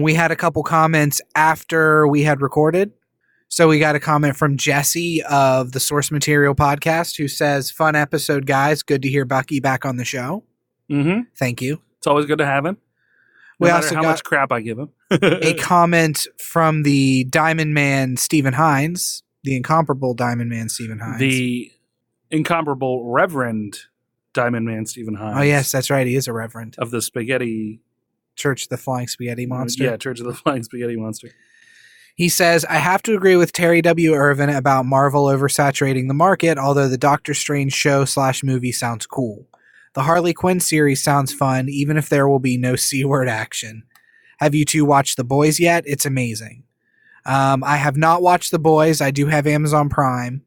[SPEAKER 4] We had a couple comments after we had recorded. So we got a comment from Jesse of the Source Material podcast who says, fun episode, guys. Good to hear Bucky back on the show.
[SPEAKER 3] Mm-hmm.
[SPEAKER 4] Thank you.
[SPEAKER 3] It's always good to have him. No
[SPEAKER 4] We
[SPEAKER 3] matter
[SPEAKER 4] also
[SPEAKER 3] how
[SPEAKER 4] got
[SPEAKER 3] much crap I give him.
[SPEAKER 4] a comment from the Diamond Man Stephen Hines, the incomparable Diamond Man Stephen Hines.
[SPEAKER 3] The incomparable Reverend Diamond Man Stephen Hines.
[SPEAKER 4] Oh, yes, that's right. He is a reverend.
[SPEAKER 3] Of the Spaghetti...
[SPEAKER 4] Church of the Flying Spaghetti Monster.
[SPEAKER 3] Yeah, Church of the Flying Spaghetti Monster.
[SPEAKER 4] He says, I have to agree with Terry W. Irvin about Marvel oversaturating the market, although the Doctor Strange show/movie sounds cool. The Harley Quinn series sounds fun, even if there will be no C-word action. Have you two watched The Boys yet? It's amazing. I have not watched The Boys. I do have Amazon Prime,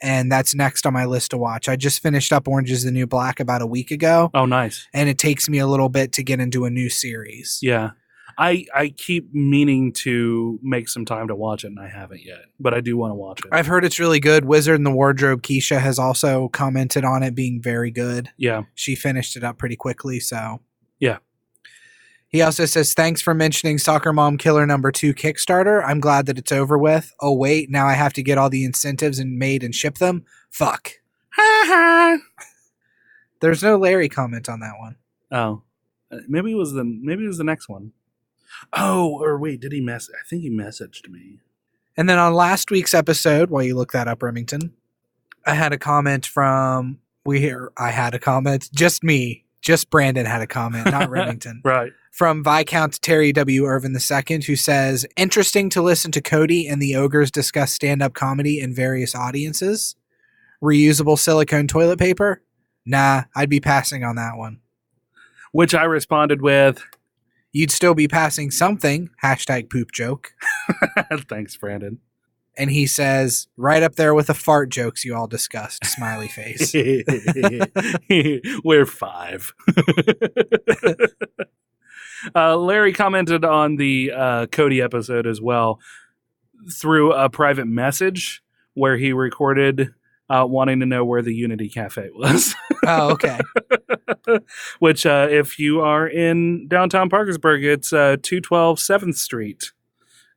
[SPEAKER 4] and that's next on my list to watch. I just finished up Orange is the New Black about a week ago.
[SPEAKER 3] Oh, nice.
[SPEAKER 4] And it takes me a little bit to get into a new series.
[SPEAKER 3] Yeah. I keep meaning to make some time to watch it, and I haven't yet. But I do want to watch it.
[SPEAKER 4] I've heard it's really good. Wizard in the Wardrobe, Keisha, has also commented on it being very good.
[SPEAKER 3] Yeah.
[SPEAKER 4] She finished it up pretty quickly, so.
[SPEAKER 3] Yeah.
[SPEAKER 4] He also says, thanks for mentioning Soccer Mom Killer #2 Kickstarter. I'm glad that it's over with. Oh, wait, now I have to get all the incentives and made and ship them? Fuck. There's no Larry comment on that one.
[SPEAKER 3] Oh. Maybe it was the next one. Oh, or wait, did he mess? I think he messaged me.
[SPEAKER 4] And then on last week's episode, while you look that up, Remington, I had a comment from just me. Just Brandon had a comment, not Remington.
[SPEAKER 3] Right.
[SPEAKER 4] From Viscount Terry W. Irvin II, who says, interesting to listen to Cody and the Ogres discuss stand-up comedy in various audiences. Reusable silicone toilet paper? Nah, I'd be passing on that one.
[SPEAKER 3] Which I responded with,
[SPEAKER 4] You'd still be passing something, #poop joke.
[SPEAKER 3] thanks, Brandon.
[SPEAKER 4] And he says, right up there with the fart jokes you all discussed, smiley face.
[SPEAKER 3] We're 5. Larry commented on the Cody episode as well through a private message where he recorded wanting to know where the Unity Cafe was.
[SPEAKER 4] Oh, okay.
[SPEAKER 3] Which, if you are in downtown Parkersburg, it's 212 7th Street.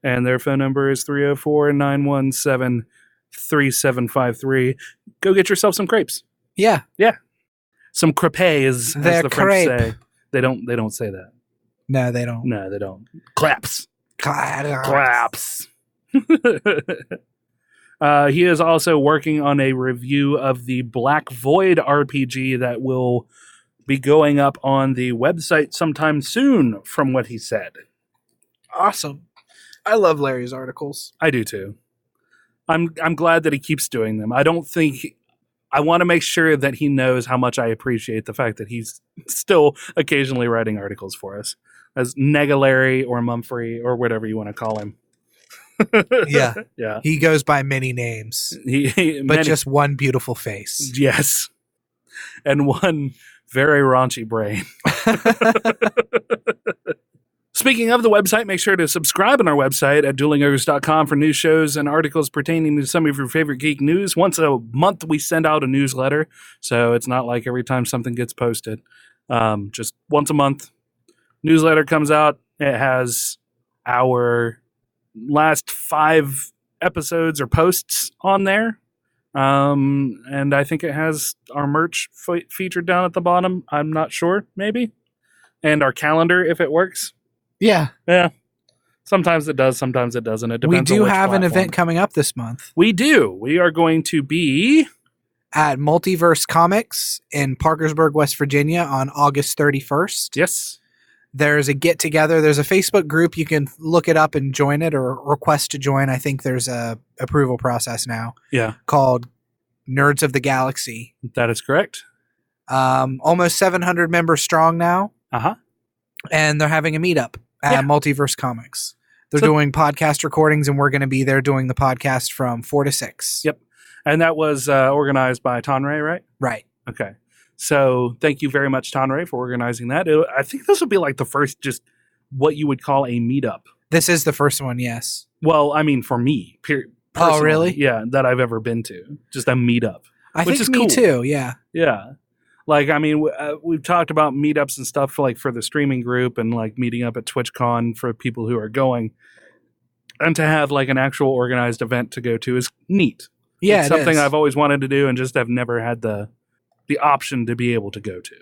[SPEAKER 3] And their phone number is 304-917-3753. Go get yourself some crepes.
[SPEAKER 4] Yeah.
[SPEAKER 3] Yeah. Some crepes, as
[SPEAKER 4] They're
[SPEAKER 3] the French
[SPEAKER 4] crepe.
[SPEAKER 3] say. They don't say that.
[SPEAKER 4] No, they don't.
[SPEAKER 3] No, they don't. Claps.
[SPEAKER 4] Claps.
[SPEAKER 3] He is also working on a review of the Black Void RPG that will be going up on the website sometime soon, from what he said.
[SPEAKER 4] Awesome. I love Larry's articles.
[SPEAKER 3] I do too. I'm glad that he keeps doing them. I want to make sure that he knows how much I appreciate the fact that he's still occasionally writing articles for us, as Negalary or Mumfrey or whatever you want to call him.
[SPEAKER 4] Yeah.
[SPEAKER 3] Yeah.
[SPEAKER 4] He goes by many names, but just one beautiful face.
[SPEAKER 3] Yes. And one very raunchy brain. Speaking of the website, make sure to subscribe on our website at duelingogres.com for news shows and articles pertaining to some of your favorite geek news. Once a month, we send out a newsletter, so it's not like every time something gets posted. Just once a month, newsletter comes out. It has our last 5 episodes or posts on there. And I think it has our merch featured down at the bottom. I'm not sure, maybe. And our calendar, if it works.
[SPEAKER 4] Yeah.
[SPEAKER 3] Yeah. Sometimes it does, sometimes it doesn't. It depends.
[SPEAKER 4] We do
[SPEAKER 3] on which
[SPEAKER 4] have an
[SPEAKER 3] platform.
[SPEAKER 4] event coming up this month.
[SPEAKER 3] We do. We are going to be
[SPEAKER 4] at Multiverse Comics in Parkersburg, West Virginia on August 31st.
[SPEAKER 3] Yes.
[SPEAKER 4] There's a get together. There's a Facebook group. You can look it up and join it or request to join. I think there's a approval process now.
[SPEAKER 3] Yeah.
[SPEAKER 4] Called Nerds of the Galaxy.
[SPEAKER 3] That is correct.
[SPEAKER 4] Almost 700 members strong now.
[SPEAKER 3] Uh-huh.
[SPEAKER 4] And they're having a meetup at Multiverse Comics. They're doing podcast recordings, and we're going to be there doing the podcast from 4 to 6.
[SPEAKER 3] Yep. And that was organized by Tonray, right?
[SPEAKER 4] Right.
[SPEAKER 3] Okay. So thank you very much, Tonray, for organizing that. I think this will be like the first, just what you would call a meetup.
[SPEAKER 4] This is the first one, yes.
[SPEAKER 3] Well, I mean, for me,
[SPEAKER 4] oh, really?
[SPEAKER 3] Yeah, that I've ever been to. Just a meetup.
[SPEAKER 4] I
[SPEAKER 3] which
[SPEAKER 4] think
[SPEAKER 3] is
[SPEAKER 4] me
[SPEAKER 3] cool.
[SPEAKER 4] too, yeah.
[SPEAKER 3] Yeah. Like, I mean, we've talked about meetups and stuff for the streaming group and like meeting up at TwitchCon for people who are going. And to have like an actual organized event to go to is neat.
[SPEAKER 4] Yeah,
[SPEAKER 3] it's something I've always wanted to do and just have never had the option to be able to go to.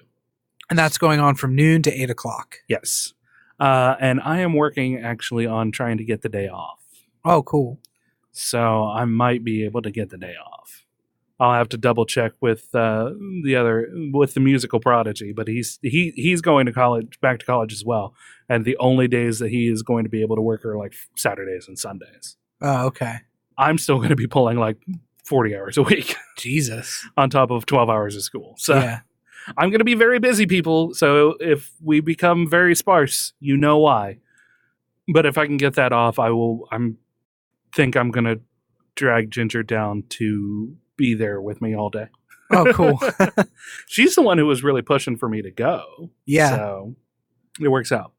[SPEAKER 4] And that's going on from noon to 8 o'clock.
[SPEAKER 3] Yes. And I am working actually on trying to get the day off.
[SPEAKER 4] Oh, cool.
[SPEAKER 3] So I might be able to get the day off. I'll have to double check with the musical prodigy, but he's going to college, back to college as well. And the only days that he is going to be able to work are like Saturdays and Sundays.
[SPEAKER 4] Oh, okay.
[SPEAKER 3] I'm still going to be pulling like 40 hours a week.
[SPEAKER 4] Jesus.
[SPEAKER 3] On top of 12 hours of school. So
[SPEAKER 4] yeah.
[SPEAKER 3] I'm going to be very busy, people. So if we become very sparse, you know why. But if I can get that off, I'm going to drag Ginger down to be there with me all day.
[SPEAKER 4] Oh, cool.
[SPEAKER 3] She's the one who was really pushing for me to go.
[SPEAKER 4] Yeah.
[SPEAKER 3] So it works out.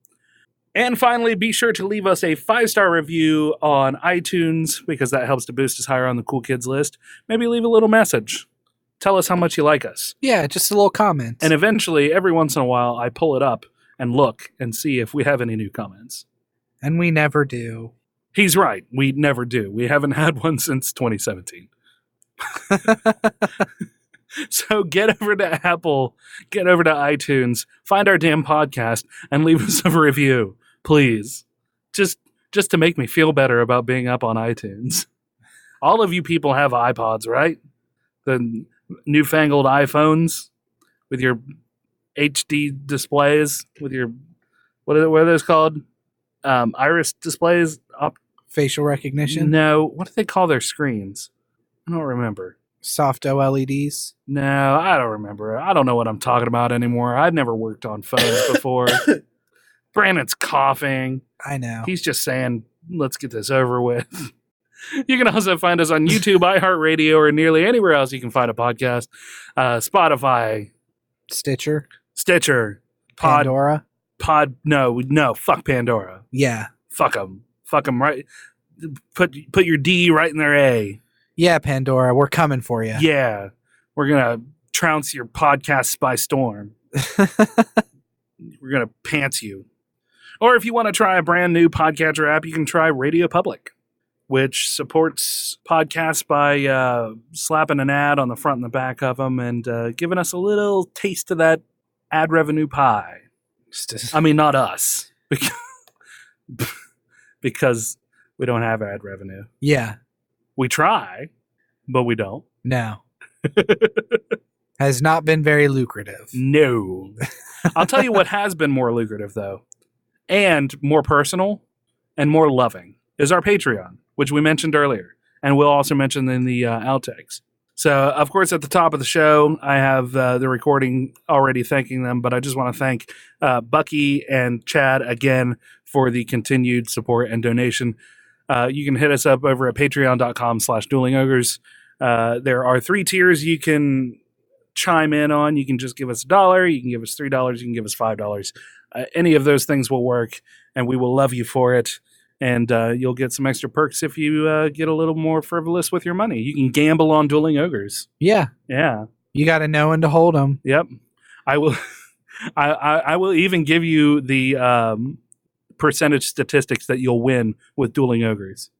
[SPEAKER 3] And finally, be sure to leave us a 5-star review on iTunes because that helps to boost us higher on the cool kids list. Maybe leave a little message. Tell us how much you like us.
[SPEAKER 4] Yeah, just a little comment.
[SPEAKER 3] And eventually, every once in a while, I pull it up and look and see if we have any new comments.
[SPEAKER 4] And we never do.
[SPEAKER 3] He's right. We never do. We haven't had one since 2017. So get over to Apple, get over to iTunes, find our damn podcast, and leave us a review, please. Just to make me feel better about being up on iTunes. All of you people have iPods, right? The newfangled iPhones with your HD displays, with your what are those called? Iris displays.
[SPEAKER 4] Facial recognition?
[SPEAKER 3] No, what do they call their screens? I don't remember.
[SPEAKER 4] Soft OLEDs?
[SPEAKER 3] No, I don't remember. I don't know what I'm talking about anymore. I've never worked on phones before. Brandon's coughing.
[SPEAKER 4] I know.
[SPEAKER 3] He's just saying, let's get this over with. You can also find us on YouTube, iHeartRadio, or nearly anywhere else you can find a podcast. Spotify.
[SPEAKER 4] Stitcher.
[SPEAKER 3] Pandora. No, fuck Pandora.
[SPEAKER 4] Yeah.
[SPEAKER 3] Fuck them, right? Put your D right in their A.
[SPEAKER 4] Yeah, Pandora, we're coming for you.
[SPEAKER 3] Yeah. We're going to trounce your podcasts by storm. We're going to pants you. Or if you want to try a brand new podcatcher app, you can try Radio Public, which supports podcasts by slapping an ad on the front and the back of them and giving us a little taste of that ad revenue pie. I mean, not us. Because we don't have ad revenue.
[SPEAKER 4] Yeah.
[SPEAKER 3] We try, but we don't.
[SPEAKER 4] No. Has not been very lucrative.
[SPEAKER 3] No. I'll tell you what has been more lucrative, though, and more personal and more loving, is our Patreon, which we mentioned earlier, and we'll also mention in the outtakes. So, of course, at the top of the show, I have the recording already thanking them, but I just want to thank Bucky and Chad again for the continued support and donation. You can hit us up over at patreon.com/duelingogres. There are 3 tiers you can chime in on. You can just give us $1, you can give us $3, you can give us $5. Any of those things will work, and we will love you for it. And you'll get some extra perks if you get a little more frivolous with your money. You can gamble on Dueling Ogres.
[SPEAKER 4] Yeah.
[SPEAKER 3] Yeah.
[SPEAKER 4] You got to know when to hold them.
[SPEAKER 3] Yep. I will. I will even give you the percentage statistics that you'll win with Dueling Ogres.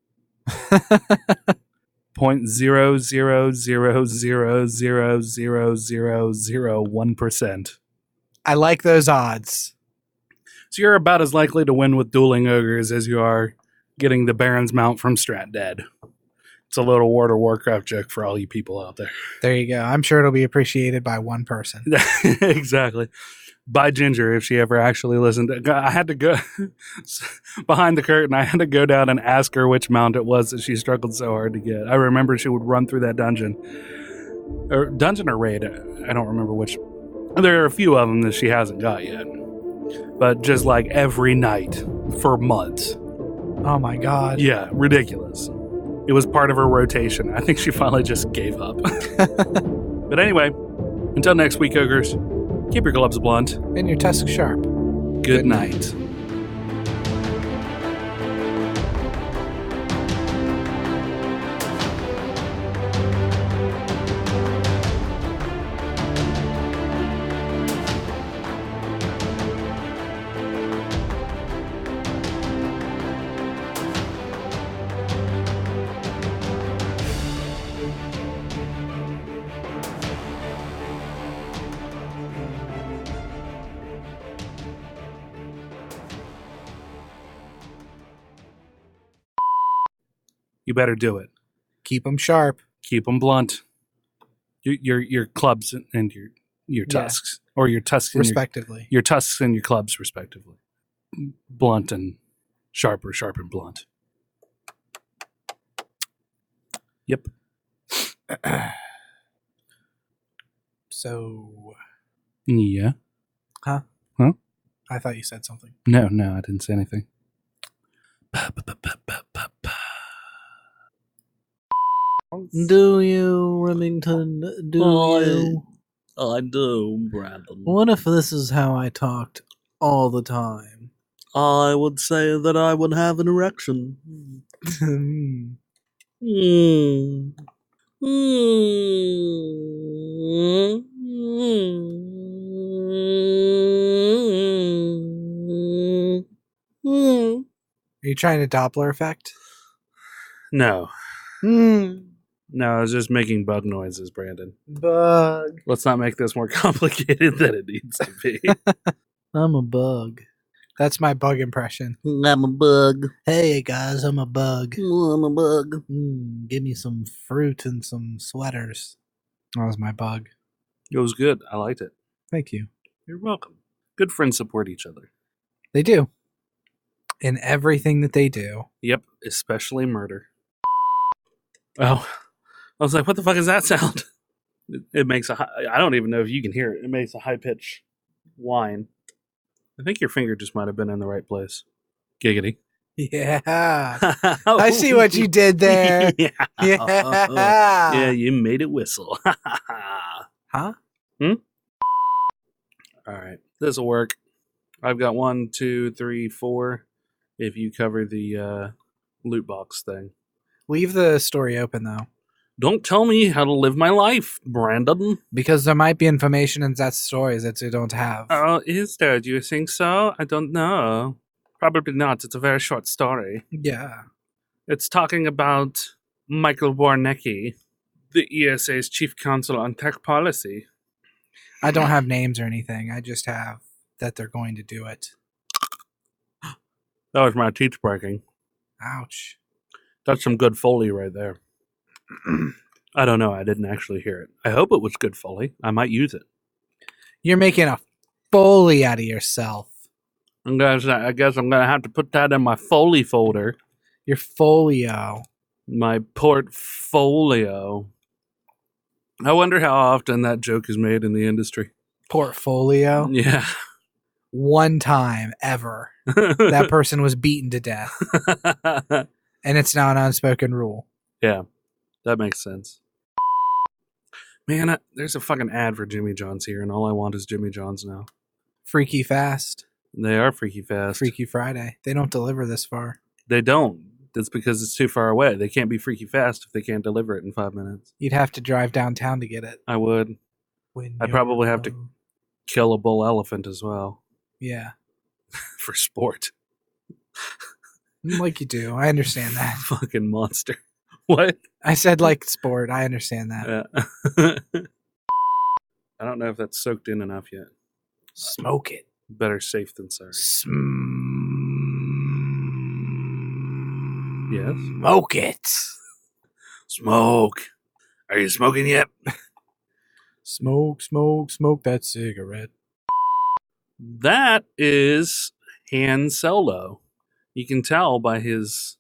[SPEAKER 3] 0.000000001%.
[SPEAKER 4] I like those odds.
[SPEAKER 3] So you're about as likely to win with Dueling Ogres as you are getting the Baron's Mount from Strat Dead. It's a little World of Warcraft joke for all you people out there.
[SPEAKER 4] There you go. I'm sure it'll be appreciated by one person.
[SPEAKER 3] Exactly. By Ginger, if she ever actually listened. I had to go behind the curtain. I had to go down and ask her which mount it was that she struggled so hard to get. I remember she would run through that dungeon. Or dungeon or raid. I don't remember which. There are a few of them that she hasn't got yet. But just like every night for months.
[SPEAKER 4] Oh my God.
[SPEAKER 3] Yeah, ridiculous. It was part of her rotation. I think she finally just gave up. But anyway, until next week, Ogres, keep your gloves blunt.
[SPEAKER 4] And your tusks sharp.
[SPEAKER 3] Good night. You better do it.
[SPEAKER 4] Keep them sharp.
[SPEAKER 3] Keep them blunt. Your clubs and your tusks, or your tusks and
[SPEAKER 4] Respectively.
[SPEAKER 3] your tusks and your clubs, respectively. Blunt and sharp, or sharp and blunt. Yep.
[SPEAKER 4] So.
[SPEAKER 3] Yeah.
[SPEAKER 4] Huh?
[SPEAKER 3] Huh?
[SPEAKER 4] I thought you said something.
[SPEAKER 3] No, I didn't say anything.
[SPEAKER 5] Do you, Remington? Do you?
[SPEAKER 3] I do, Brandon.
[SPEAKER 5] What if this is how I talked all the time?
[SPEAKER 3] I would say that I would have an erection.
[SPEAKER 4] Are you trying to Doppler effect?
[SPEAKER 3] No. No, I was just making bug noises, Brandon.
[SPEAKER 4] Bug.
[SPEAKER 3] Let's not make this more complicated than it needs to be.
[SPEAKER 5] I'm a bug.
[SPEAKER 4] That's my bug impression.
[SPEAKER 5] I'm a bug.
[SPEAKER 4] Hey guys, I'm a bug.
[SPEAKER 5] I'm a bug.
[SPEAKER 4] Give me some fruit and some sweaters. That was my bug.
[SPEAKER 3] It was good. I liked it.
[SPEAKER 4] Thank you.
[SPEAKER 3] You're welcome. Good friends support each other.
[SPEAKER 4] They do. In everything that they do.
[SPEAKER 3] Yep, especially murder. Oh, I was like, what the fuck is that sound? It makes a high, I don't even know if you can hear it. It makes a high-pitched whine. I think your finger just might have been in the right place. Giggity.
[SPEAKER 4] Yeah. I see what you did there.
[SPEAKER 3] Yeah. Yeah, you made it whistle.
[SPEAKER 4] Huh?
[SPEAKER 3] All right. This will work. I've got 1, 2, 3, 4. If you cover the loot box thing.
[SPEAKER 4] Leave the story open, though.
[SPEAKER 3] Don't tell me how to live my life, Brandon.
[SPEAKER 4] Because there might be information in that story that you don't have.
[SPEAKER 3] Oh, is there? Do you think so? I don't know. Probably not. It's a very short story.
[SPEAKER 4] Yeah.
[SPEAKER 3] It's talking about Michael Warnecki, the ESA's chief counsel on tech policy.
[SPEAKER 4] I don't have names or anything. I just have that they're going to do it.
[SPEAKER 3] That was my teeth breaking.
[SPEAKER 4] Ouch.
[SPEAKER 3] That's some good Foley right there. I don't know. I didn't actually hear it. I hope it was good Foley. I might use it.
[SPEAKER 4] You're making a Foley out of yourself.
[SPEAKER 3] I guess I'm going to have to put that in my Foley folder.
[SPEAKER 4] Your folio.
[SPEAKER 3] My portfolio. I wonder how often that joke is made in the industry.
[SPEAKER 4] Portfolio?
[SPEAKER 3] Yeah.
[SPEAKER 4] One time ever. That person was beaten to death. And it's now an unspoken rule.
[SPEAKER 3] Yeah. That makes sense. Man, there's a fucking ad for Jimmy John's here, and all I want is Jimmy John's now.
[SPEAKER 4] Freaky fast.
[SPEAKER 3] They are freaky fast.
[SPEAKER 4] Freaky Friday. They don't deliver this far.
[SPEAKER 3] They don't. That's because it's too far away. They can't be freaky fast if they can't deliver it in 5 minutes.
[SPEAKER 4] You'd have to drive downtown to get it.
[SPEAKER 3] I would. I'd probably have to kill a bull elephant as well.
[SPEAKER 4] Yeah.
[SPEAKER 3] For sport.
[SPEAKER 4] Like you do. I understand that.
[SPEAKER 3] Fucking monster. What?
[SPEAKER 4] I said like sport. I understand that.
[SPEAKER 3] Yeah. I don't know if that's soaked in enough yet.
[SPEAKER 4] Smoke it.
[SPEAKER 3] Better safe than sorry. Yes?
[SPEAKER 4] Smoke it.
[SPEAKER 3] Smoke. Are you smoking yet?
[SPEAKER 4] Smoke, smoke, smoke that cigarette.
[SPEAKER 3] That is Han Solo. You can tell by his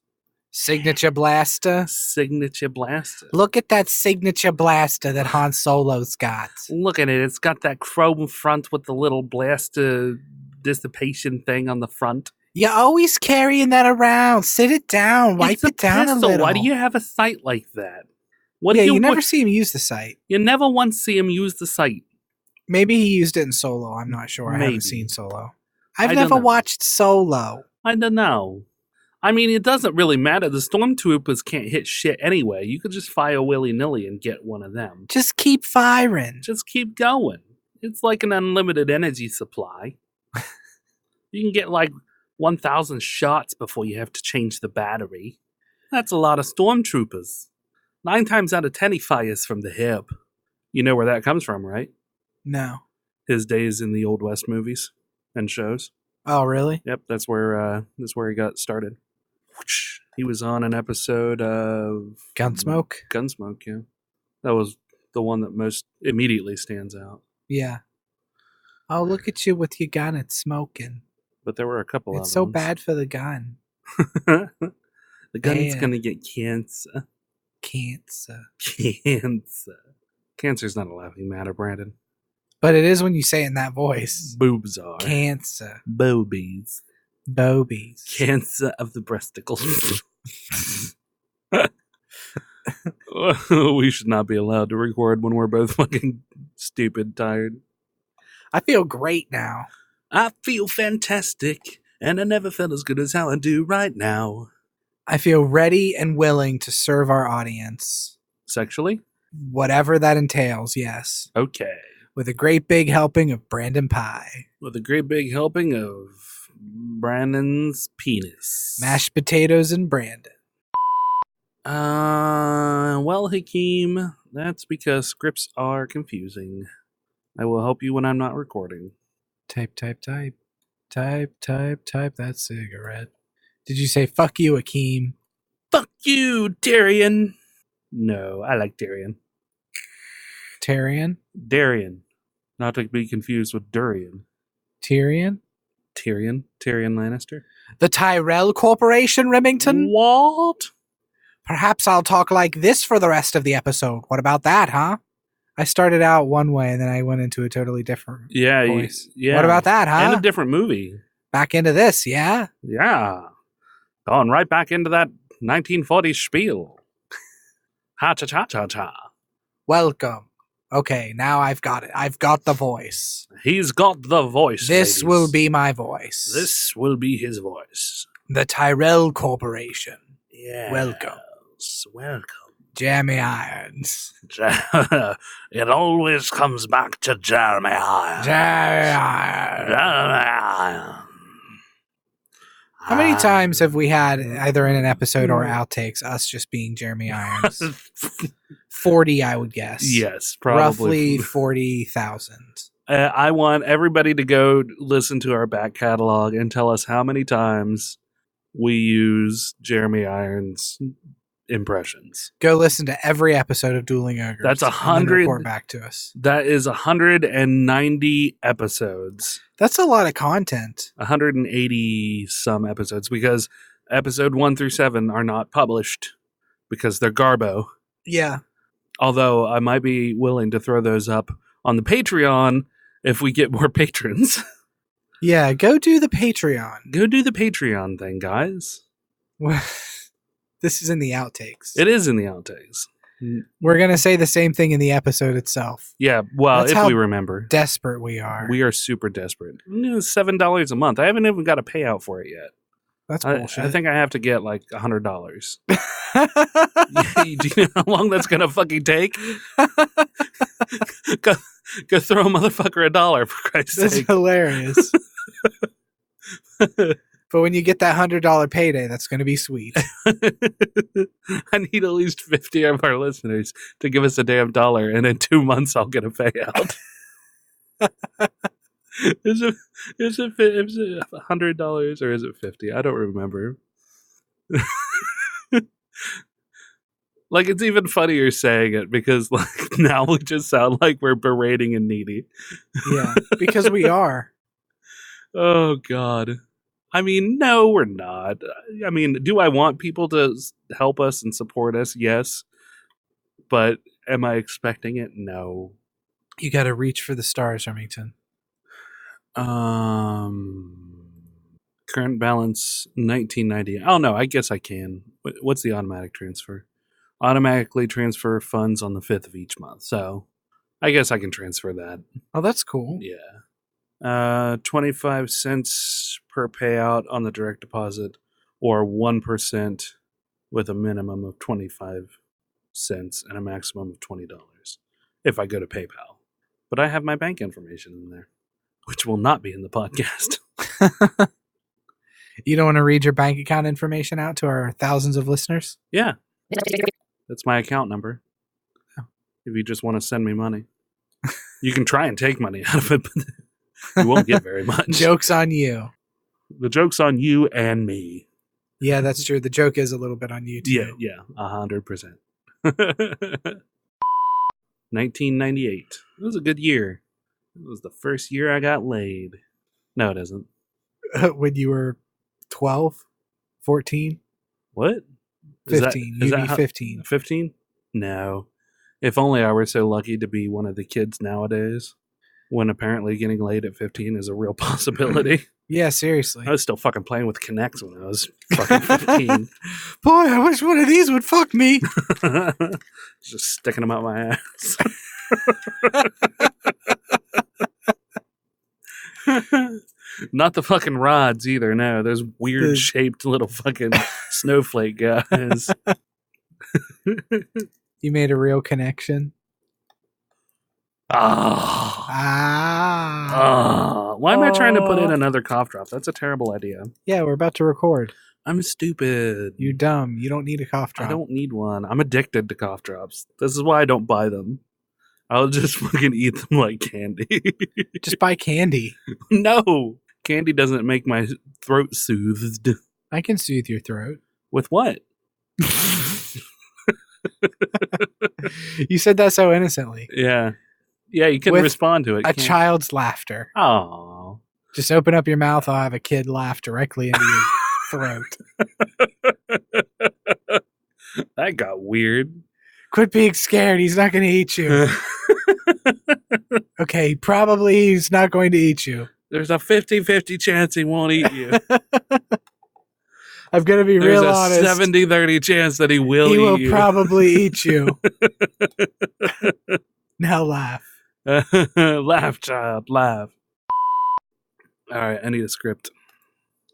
[SPEAKER 4] signature blaster.
[SPEAKER 3] Signature blaster.
[SPEAKER 4] Look at that signature blaster that Han Solo's got.
[SPEAKER 3] Look at it. It's got that chrome front with the little blaster dissipation thing on the front.
[SPEAKER 4] You're always carrying that around. Sit it down. Wipe it down
[SPEAKER 3] pistol.
[SPEAKER 4] a little.
[SPEAKER 3] Why do you have a sight like that?
[SPEAKER 4] You never see him use the sight.
[SPEAKER 3] You never once see him use the sight.
[SPEAKER 4] Maybe he used it in Solo. I'm not sure.
[SPEAKER 3] Maybe.
[SPEAKER 4] I haven't seen Solo. I've never watched Solo.
[SPEAKER 3] I don't know. I mean, it doesn't really matter. The stormtroopers can't hit shit anyway. You could just fire willy-nilly and get one of them.
[SPEAKER 4] Just keep firing.
[SPEAKER 3] Just keep going. It's like an unlimited energy supply. You can get like 1,000 shots before you have to change the battery. That's a lot of stormtroopers. 9 times out of 10 he fires from the hip. You know where that comes from, right?
[SPEAKER 4] No.
[SPEAKER 3] His days in the Old West movies and shows.
[SPEAKER 4] Oh, really?
[SPEAKER 3] Yep, that's where he got started. He was on an episode of
[SPEAKER 4] Gunsmoke?
[SPEAKER 3] Gunsmoke, yeah. That was the one that most immediately stands out.
[SPEAKER 4] Yeah. Oh, look at you with your gun. It's smoking.
[SPEAKER 3] But there were a couple of
[SPEAKER 4] It's so
[SPEAKER 3] ones.
[SPEAKER 4] bad for the gun.
[SPEAKER 3] The gun's
[SPEAKER 4] Bad.
[SPEAKER 3] going to get cancer.
[SPEAKER 4] Cancer.
[SPEAKER 3] Cancer. Cancer's not a laughing matter, Brandon.
[SPEAKER 4] But it is when you say it in that voice.
[SPEAKER 3] Boobs are.
[SPEAKER 4] Cancer.
[SPEAKER 3] Boobies.
[SPEAKER 4] Bobies.
[SPEAKER 3] Cancer of the breasticles. We should not be allowed to record when we're both fucking stupid tired.
[SPEAKER 4] I feel great now.
[SPEAKER 3] I feel fantastic, and I never felt as good as how I do right now.
[SPEAKER 4] I feel ready and willing to serve our audience.
[SPEAKER 3] Sexually?
[SPEAKER 4] Whatever that entails, yes.
[SPEAKER 3] Okay.
[SPEAKER 4] With a great big helping of Brandon Pie.
[SPEAKER 3] With a great big helping of Brandon's penis.
[SPEAKER 4] Mashed potatoes and Brandon.
[SPEAKER 3] Well, Hakeem, that's because scripts are confusing. I will help you when I'm not recording.
[SPEAKER 4] Type, type, type. Type, type, type that cigarette. Did you say fuck you, Akeem?
[SPEAKER 3] Fuck you, Darian! No, I like Darian.
[SPEAKER 4] Tyrion?
[SPEAKER 3] Darian. Not to be confused with Durian.
[SPEAKER 4] Tyrion?
[SPEAKER 3] Tyrion Lannister.
[SPEAKER 4] The Tyrell Corporation, Remington?
[SPEAKER 3] What?
[SPEAKER 4] Perhaps I'll talk like this for the rest of the episode. What about that, huh? I started out one way and then I went into a totally different voice.
[SPEAKER 3] Yeah.
[SPEAKER 4] What about that, huh?
[SPEAKER 3] And a different movie.
[SPEAKER 4] Back into this, yeah?
[SPEAKER 3] Yeah. Going right back into that 1940s spiel. Ha-cha-cha-cha-cha.
[SPEAKER 4] Welcome. Okay, now I've got it. I've got the voice.
[SPEAKER 3] He's got the voice,
[SPEAKER 4] This
[SPEAKER 3] ladies.
[SPEAKER 4] will be my voice.
[SPEAKER 3] This will be his voice.
[SPEAKER 4] The Tyrell Corporation.
[SPEAKER 3] Yes.
[SPEAKER 4] Welcome.
[SPEAKER 3] Welcome.
[SPEAKER 4] Jeremy Irons.
[SPEAKER 3] It always comes back to Jeremy Irons.
[SPEAKER 4] Jeremy Irons.
[SPEAKER 3] Jeremy Irons.
[SPEAKER 4] How many times have we had, either in an episode or outtakes, us just being Jeremy Irons? 40, I would guess.
[SPEAKER 3] Yes, probably.
[SPEAKER 4] Roughly 40,000.
[SPEAKER 3] I want everybody to go listen to our back catalog and tell us how many times we use Jeremy Irons impressions.
[SPEAKER 4] Go listen to every episode of Dueling Ogres.
[SPEAKER 3] That's
[SPEAKER 4] and then
[SPEAKER 3] 100.
[SPEAKER 4] Report back to us.
[SPEAKER 3] That is 190 episodes.
[SPEAKER 4] That's a lot of content.
[SPEAKER 3] 180 some episodes, because episode 1 through 7 are not published because they're Garbo.
[SPEAKER 4] Yeah.
[SPEAKER 3] Although I might be willing to throw those up on the Patreon if we get more patrons.
[SPEAKER 4] Yeah, go do the Patreon.
[SPEAKER 3] Go do the Patreon thing, guys.
[SPEAKER 4] This is in the outtakes.
[SPEAKER 3] It is in the outtakes.
[SPEAKER 4] We're going to say the same thing in the episode itself.
[SPEAKER 3] Yeah, well,
[SPEAKER 4] That's
[SPEAKER 3] if
[SPEAKER 4] how
[SPEAKER 3] we remember.
[SPEAKER 4] Desperate we are.
[SPEAKER 3] We are super desperate. $7 a month. I haven't even got a payout for it yet.
[SPEAKER 4] That's bullshit.
[SPEAKER 3] I think I have to get like $100. Do you know how long that's going to fucking take? Go throw a motherfucker $1, for Christ's
[SPEAKER 4] That's
[SPEAKER 3] sake.
[SPEAKER 4] hilarious. But when you get that $100 payday, that's going to be sweet.
[SPEAKER 3] I need at least 50 of our listeners to give us a damn $1, and in 2 months I'll get a payout. Is it $100 or is it 50? I don't remember. Like, it's even funnier saying it because like now we just sound like we're berating and needy.
[SPEAKER 4] Yeah, because we are.
[SPEAKER 3] Oh God. I mean, no, we're not. I mean, do I want people to help us and support us? Yes. But am I expecting it? No.
[SPEAKER 4] You got to reach for the stars, Remington.
[SPEAKER 3] Current balance 1990. Oh no, I guess I can. What's the automatic transfer? Automatically transfer funds on the 5th of each month. So I guess I can transfer that.
[SPEAKER 4] Oh, that's cool.
[SPEAKER 3] Yeah. 25 cents per payout on the direct deposit, or 1% with a minimum of 25 cents and a maximum of $20 if I go to PayPal. But I have my bank information in there, which will not be in the podcast.
[SPEAKER 4] You don't want to read your bank account information out to our thousands of listeners?
[SPEAKER 3] Yeah. That's my account number. If you just want to send me money. You can try and take money out of it, but you won't get very much.
[SPEAKER 4] Joke's on you.
[SPEAKER 3] The joke's on you and me.
[SPEAKER 4] Yeah, that's true. The joke is a little bit on you, too.
[SPEAKER 3] Yeah, 100%. 1998. It was a good year. It was the first year I got laid. No, it isn't.
[SPEAKER 4] When you were 12, 14,
[SPEAKER 3] What?
[SPEAKER 4] 15. You'd be 15.
[SPEAKER 3] 15? No. If only I were so lucky to be one of the kids nowadays, when apparently getting laid at 15 is a real possibility.
[SPEAKER 4] Yeah, seriously.
[SPEAKER 3] I was still fucking playing with Kinects when I was fucking 15.
[SPEAKER 4] Boy, I wish one of these would fuck me.
[SPEAKER 3] Just sticking them out my ass. Not the fucking rods either, no. Those weird shaped little fucking snowflake guys.
[SPEAKER 4] You made a real connection.
[SPEAKER 3] Why am I trying to put in another cough drop? That's a terrible idea.
[SPEAKER 4] Yeah, we're about to record.
[SPEAKER 3] I'm stupid.
[SPEAKER 4] You're dumb. You don't need a cough drop.
[SPEAKER 3] I don't need one. I'm addicted to cough drops. This is why I don't buy them. I'll just fucking eat them like candy.
[SPEAKER 4] Just buy candy.
[SPEAKER 3] No. Candy doesn't make my throat soothed.
[SPEAKER 4] I can soothe your throat.
[SPEAKER 3] With what?
[SPEAKER 4] You said that so innocently.
[SPEAKER 3] Yeah. Yeah, you can
[SPEAKER 4] With
[SPEAKER 3] respond to it.
[SPEAKER 4] A child's laughter.
[SPEAKER 3] Oh.
[SPEAKER 4] Just open up your mouth. I'll have a kid laugh directly into your throat.
[SPEAKER 3] That got weird.
[SPEAKER 4] Quit being scared. He's not going to eat you. Okay, probably he's not going to eat you.
[SPEAKER 3] There's a 50-50 chance he won't eat you.
[SPEAKER 4] I'm going to be real honest.
[SPEAKER 3] There's a 70-30 chance that he will eat you.
[SPEAKER 4] He will probably eat you. Now laugh.
[SPEAKER 3] Laugh, child, laugh. All right, I need a script.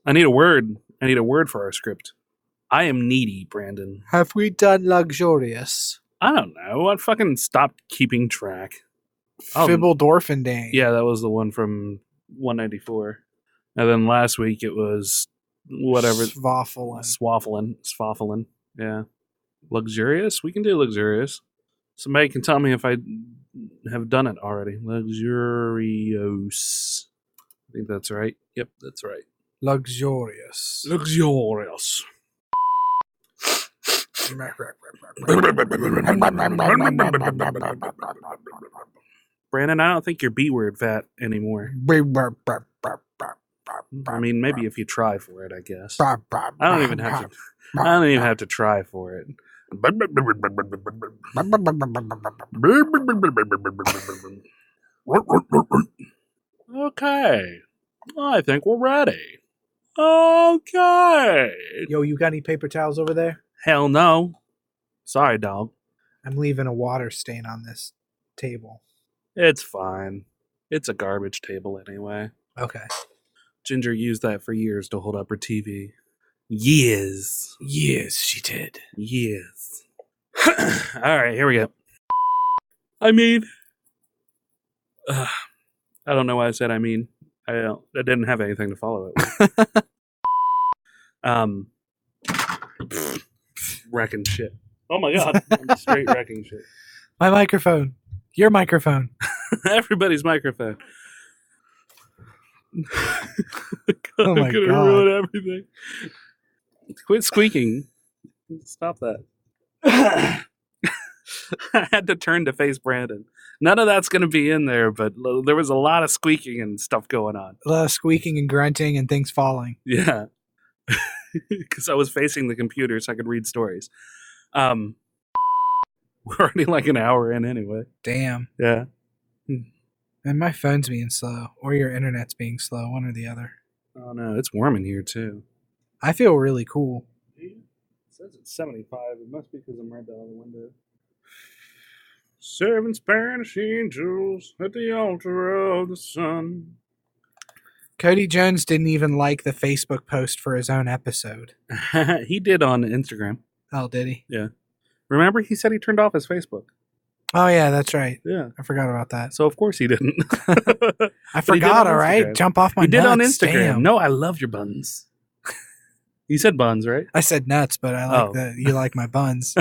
[SPEAKER 3] I need a word. I need a word for our script. I am needy, Brandon.
[SPEAKER 4] Have we done luxurious?
[SPEAKER 3] I don't know. I fucking stopped keeping track.
[SPEAKER 4] Fibbledorfendane.
[SPEAKER 3] Yeah, that was the one from 194. And then last week it was whatever. Swaffelin. Yeah. Luxurious? We can do luxurious. Somebody can tell me if I have done it already. Luxurious. I think that's right. Yep, that's right.
[SPEAKER 4] Luxurious.
[SPEAKER 3] Brandon, I don't think you're B-word fat anymore. I mean, maybe if you try for it, I guess. I don't even have to try for it. Okay. I think we're ready. Okay.
[SPEAKER 4] Yo, you got any paper towels over there?
[SPEAKER 3] Hell no. Sorry, dog.
[SPEAKER 4] I'm leaving a water stain on this table.
[SPEAKER 3] It's fine. It's a garbage table anyway.
[SPEAKER 4] Okay.
[SPEAKER 3] Ginger used that for years to hold up her TV. Years.
[SPEAKER 4] Yes, she did.
[SPEAKER 3] Years. All right, here we go. I mean, I don't know why I said I mean. I didn't have anything to follow it with. Wrecking shit. Oh my god. I'm straight wrecking shit.
[SPEAKER 4] My microphone. Your microphone.
[SPEAKER 3] Everybody's microphone.
[SPEAKER 4] Oh my
[SPEAKER 3] I'm gonna
[SPEAKER 4] God.
[SPEAKER 3] ruin everything. Quit squeaking. Stop that. I had to turn to face Brandon. None of that's going to be in there, but there was a lot of squeaking and stuff going on.
[SPEAKER 4] A lot of squeaking and grunting and things falling.
[SPEAKER 3] Yeah. Because I was facing the computer so I could read stories. We're already like an hour in anyway.
[SPEAKER 4] Damn.
[SPEAKER 3] Yeah.
[SPEAKER 4] And my phone's being slow. Or your internet's being slow. One or the other.
[SPEAKER 3] Oh no, it's warm in here too.
[SPEAKER 4] I feel really cool.
[SPEAKER 3] It says it's 75. It must be because I'm right by the window. 7 Spanish angels at the altar of the sun.
[SPEAKER 4] Cody Jones didn't even like the Facebook post for his own episode.
[SPEAKER 3] He did on Instagram.
[SPEAKER 4] Oh, did he?
[SPEAKER 3] Yeah. Remember, he said he turned off his Facebook.
[SPEAKER 4] Oh, yeah, that's right.
[SPEAKER 3] Yeah.
[SPEAKER 4] I forgot about that.
[SPEAKER 3] So, of course, he didn't.
[SPEAKER 4] I forgot, all right?
[SPEAKER 3] Instagram.
[SPEAKER 4] Jump off my
[SPEAKER 3] He did
[SPEAKER 4] nuts.
[SPEAKER 3] on Instagram.
[SPEAKER 4] Damn.
[SPEAKER 3] No, I love your buns. You said buns, right?
[SPEAKER 4] I said nuts, but I like that you like my buns.